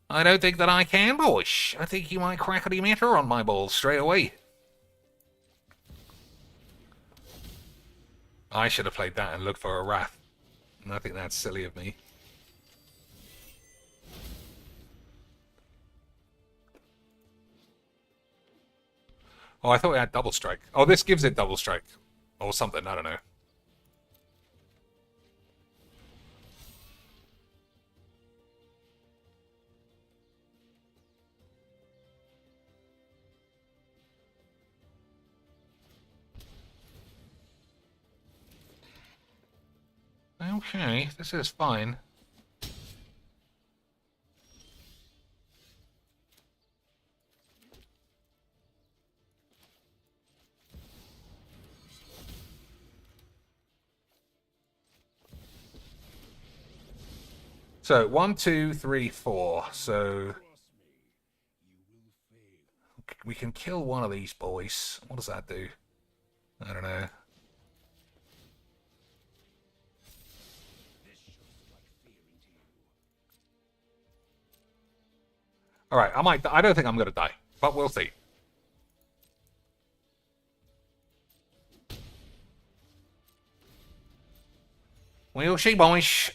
I don't think that I can, boys. I think you might crackety matter on my balls straight away. I should have played that and looked for a Wrath. And I think that's silly of me. Oh, I thought it had double strike. Oh, this gives it double strike. Or something, I don't know. Okay, this is fine. So, 1, 2, 3, 4. So, we can kill one of these boys. What does that do? I don't know. Alright, I don't think I'm going to die, but we'll see. We'll see, boys.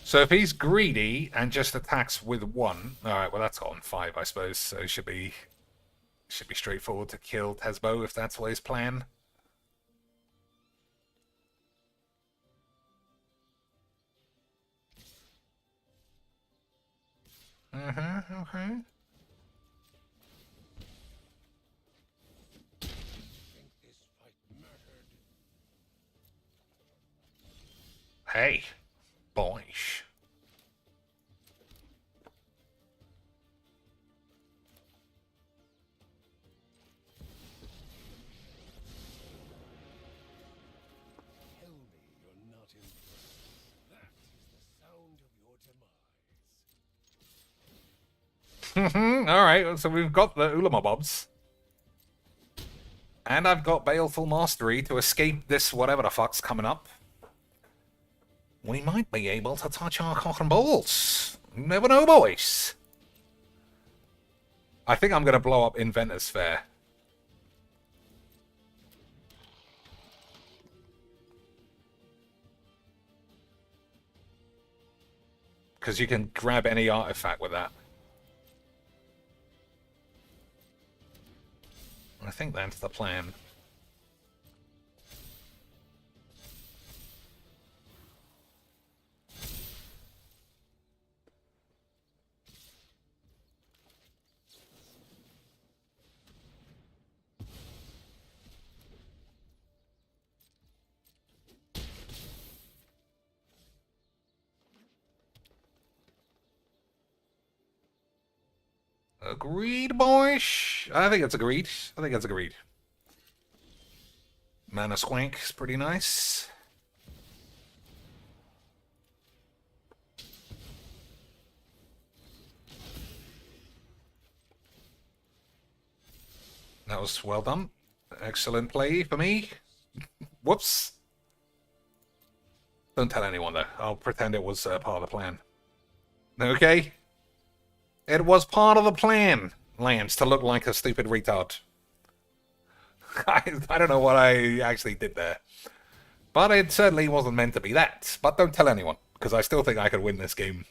So if he's greedy and just attacks with 1, all right. Well, that's on 5, I suppose. So it should be straightforward to kill Tesbo if that's what his plan. Okay. Hey, boys. Alright, so we've got the Ulamabobs. And I've got Baleful Mastery to escape this whatever the fuck's coming up. We might be able to touch our cock and balls. You never know, boys. I think I'm going to blow up Inventor's Fair. Because you can grab any artifact with that. I think that's the plan. Agreed, boys. I think it's agreed. I think it's agreed. Mana Swank is pretty nice. That was well done. Excellent play for me. Whoops. Don't tell anyone, though. I'll pretend it was part of the plan. Okay? It was part of the plan, Lance, to look like a stupid retard. I don't know what I actually did there. But it certainly wasn't meant to be that. But don't tell anyone, because I still think I could win this game.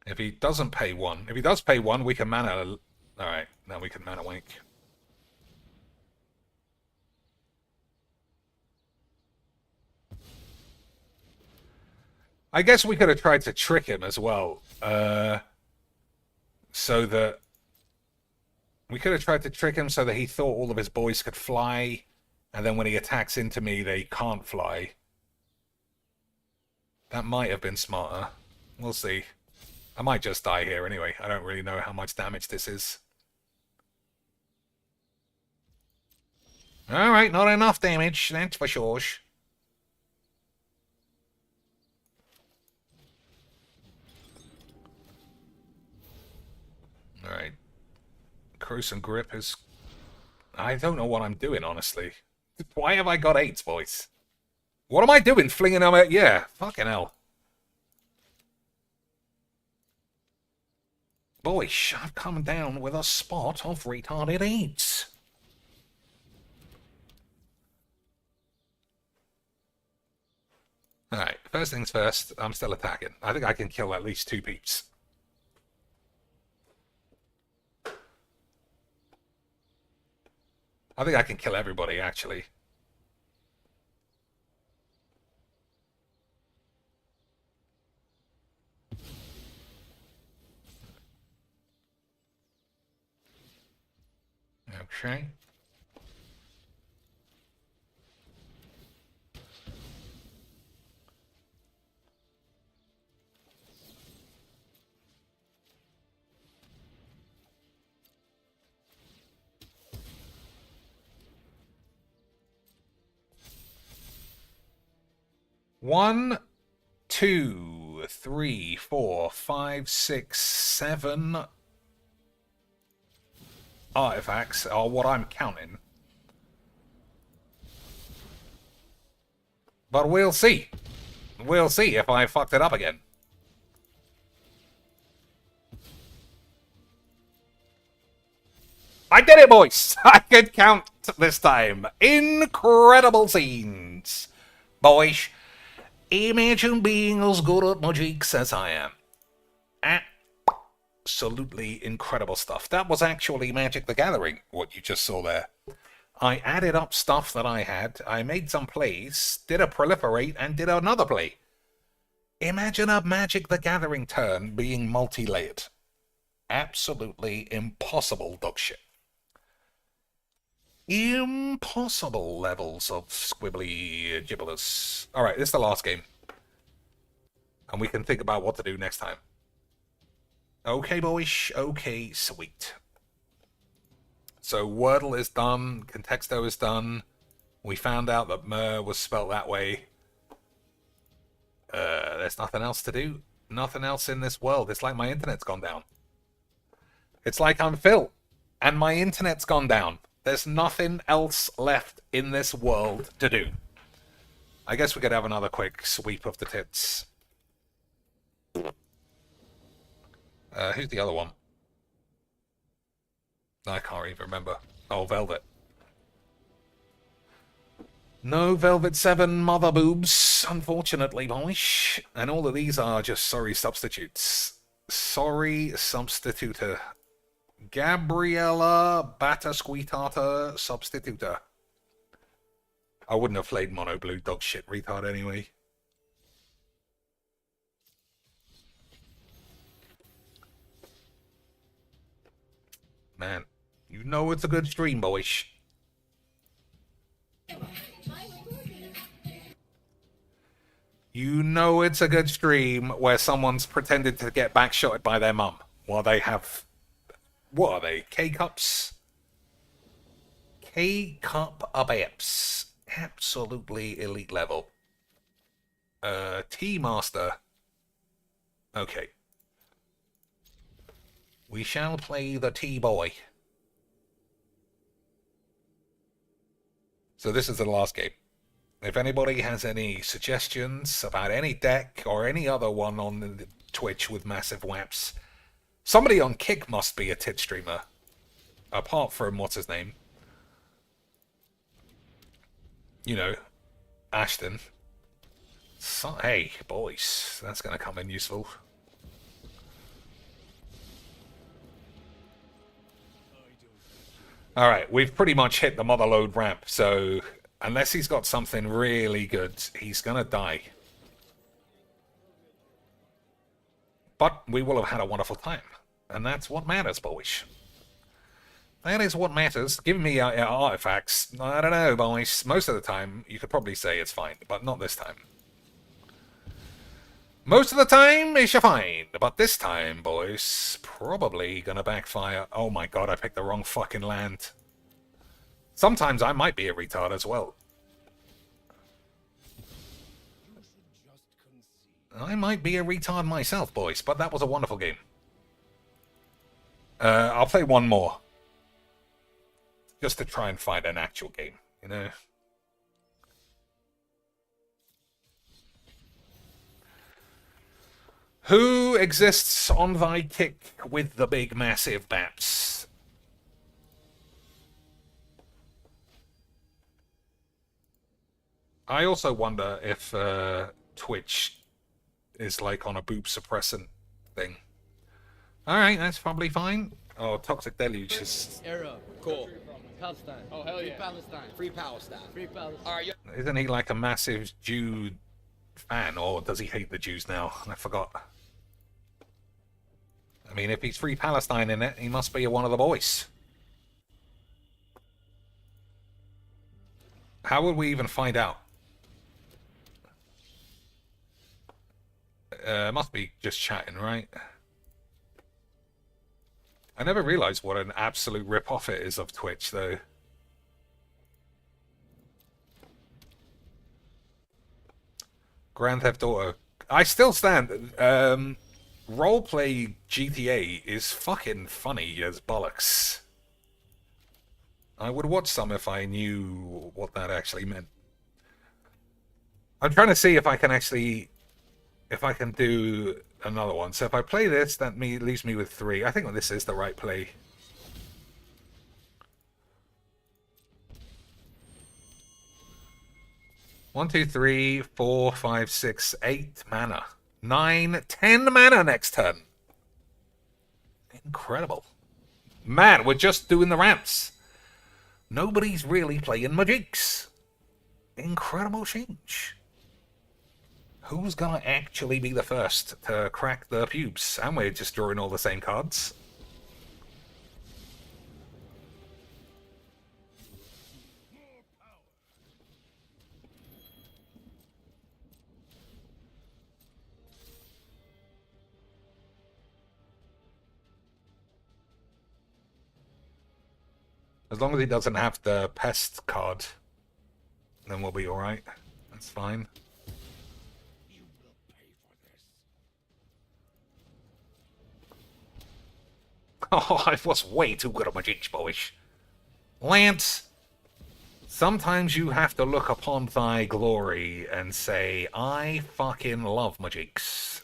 If he doesn't pay 1, if he does pay 1, we can mana... Alright, now we can mana wank. I guess we could have tried to trick him as well. So that... We could have tried to trick him so that he thought all of his boys could fly, and then when he attacks into me, they can't fly. That might have been smarter. We'll see. I might just die here anyway. I don't really know how much damage this is. Alright, not enough damage, that's for sure. Alright. Gruesome Grip is... I don't know what I'm doing, honestly. Why have I got 8s, boys? What am I doing? Flinging them at... Yeah, fucking hell. Boys, I've come down with a spot of retarded AIDS. Alright, first things first, I'm still attacking. I think I can kill at least 2 peeps. I think I can kill everybody, actually. Okay. One, two. 3, 4, 5, 6, 7 artifacts are what I'm counting. But we'll see. We'll see if I fucked it up again. I did it, boys! I could count this time. Incredible scenes. Boys, imagine being as good at magic as I am. Absolutely incredible stuff. That was actually Magic the Gathering, what you just saw there. I added up stuff that I had, I made some plays, did a proliferate, and did another play. Imagine a Magic the Gathering turn being multi-layered. Absolutely impossible dog shit. Impossible levels of squibbly gibblers. Alright, this is the last game. And we can think about what to do next time. Okay, boys. Okay, sweet. So Wordle is done. Contexto is done. We found out that Mer was spelt that way. There's nothing else to do. Nothing else in this world. It's like my internet's gone down. It's like I'm Phil, and my internet's gone down. There's nothing else left in this world to do. I guess we could have another quick sweep of the tits. Who's the other one? I can't even remember. Oh, Velvet. No Velvet 7 mother boobs, unfortunately, boys. And all of these are just sorry substitutes. Sorry substituter. Gabriella Batasquitata substituta. I wouldn't have played mono blue dog shit retard anyway. Man, you know it's a good stream, boys. You know it's a good stream where someone's pretended to get backshotted by their mum while they have... What are they? K-Cups? K-Cup Abapes. Absolutely elite level. T-Master. Okay. We shall play the T-Boy. So this is the last game. If anybody has any suggestions about any deck or any other one on the Twitch with massive whaps, somebody on Kick must be a tit streamer. Apart from, what's his name? You know, Ashton. So, hey, boys, that's going to come in useful. Alright, we've pretty much hit the motherload ramp, so unless he's got something really good, he's gonna die. But we will have had a wonderful time, and that's what matters, boys. That is what matters. Give me artifacts. I don't know, boys. Most of the time, you could probably say it's fine, but not this time. Most of the time, it's fine, but this time, boys, probably gonna backfire. Oh my god, I picked the wrong fucking land. Sometimes I might be a retard as well. I might be a retard myself, boys, but that was a wonderful game. I'll play one more. Just to try and find an actual game, you know? Who exists on thy kick with the big massive baps? I also wonder if Twitch is like on a boob suppressant thing. Alright, that's probably fine. Oh, Toxic Deluge is... Arab, cool. Palestine. Oh, hell yeah. Free Palestine. Free Palestine. Free Palestine. All right, Isn't he like a massive Jew fan, or does he hate the Jews now? I forgot. I mean, if he's Free Palestine in it, he must be one of the boys. How would we even find out? Must be just chatting, right? I never realized what an absolute rip-off it is of Twitch, though. Grand Theft Auto I still stand. Roleplay GTA is fucking funny as bollocks. I would watch some if I knew what that actually meant. I'm trying to see if I can actually... if I can do another one. So if I play this, that leaves me with 3. I think this is the right play. One, 2, 3, 4, 5, 6, 8 mana. 9, 10 mana next turn. Incredible. Man, we're just doing the ramps. Nobody's really playing Magics. Incredible change. Who's gonna actually be the first to crack the pubes? And we're just drawing all the same cards. As long as he doesn't have the pest card, then we'll be alright. That's fine. Oh, I was way too good at Magics, boys. Lance, sometimes you have to look upon thy glory and say, I fucking love Magics.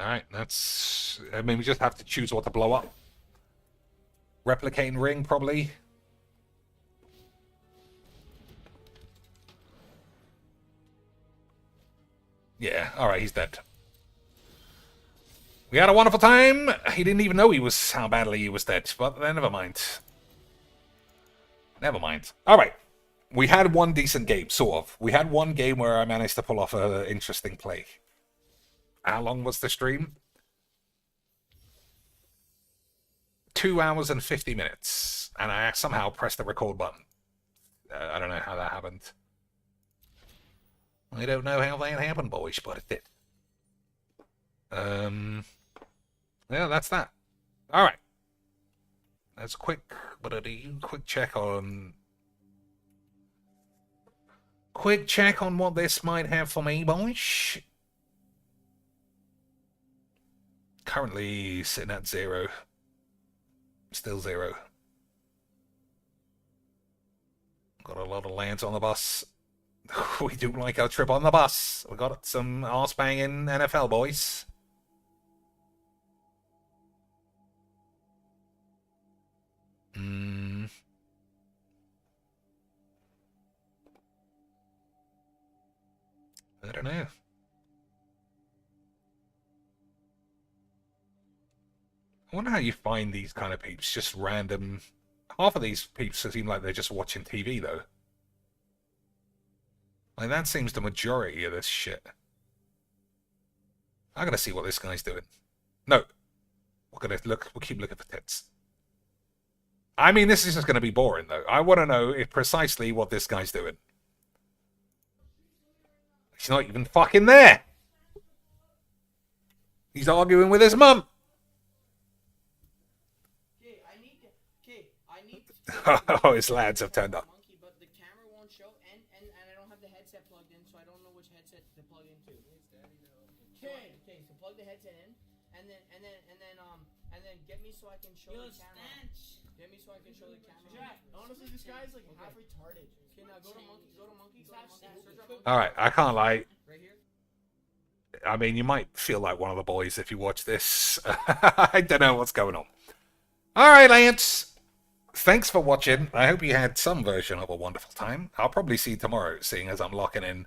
Alright, that's... I mean, we just have to choose what to blow up. Replicating ring, probably. Yeah, alright, he's dead. We had a wonderful time. He didn't even know how badly he was dead, but never mind. Never mind. Alright. We had one decent game, sort of. We had one game where I managed to pull off an interesting play. How long was the stream? 2 hours and 50 minutes. And I somehow pressed the record button. I don't know how that happened. I don't know how that happened, boys, but it did. Yeah, that's that. Alright. Let's quick check on... Quick check on what this might have for me, boys. Currently sitting at 0. Still 0. Got a lot of lands on the bus. We do like our trip on the bus. We got some arse-banging NFL boys. I don't know. I wonder how you find these kind of peeps, just random... Half of these peeps seem like they're just watching TV, though. Like, that seems the majority of this shit. I gotta see what this guy's doing. No. We'll keep looking for tits. I mean, this is just gonna be boring, though. I want to know precisely what this guy's doing. He's not even fucking there! He's arguing with his mum! Oh, his lads have turned up. But the camera won't show, and I don't have the headset plugged in, so I don't know which headset to plug into. Okay, so plug the headset in, and then get me so I can show the camera. Get me so I can show the camera. Jack, honestly, this guy's like half retarded. Okay, now go to monkey. All right, I can't lie. I mean, you might feel like one of the boys if you watch this. I don't know what's going on. All right, Lance. Thanks for watching. I hope you had some version of a wonderful time. I'll probably see you tomorrow, seeing as I'm locking in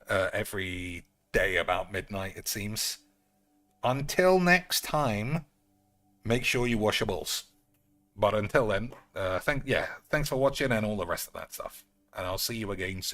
every day about midnight, it seems. Until next time, make sure you wash your balls. But until then, thanks for watching and all the rest of that stuff. And I'll see you again soon.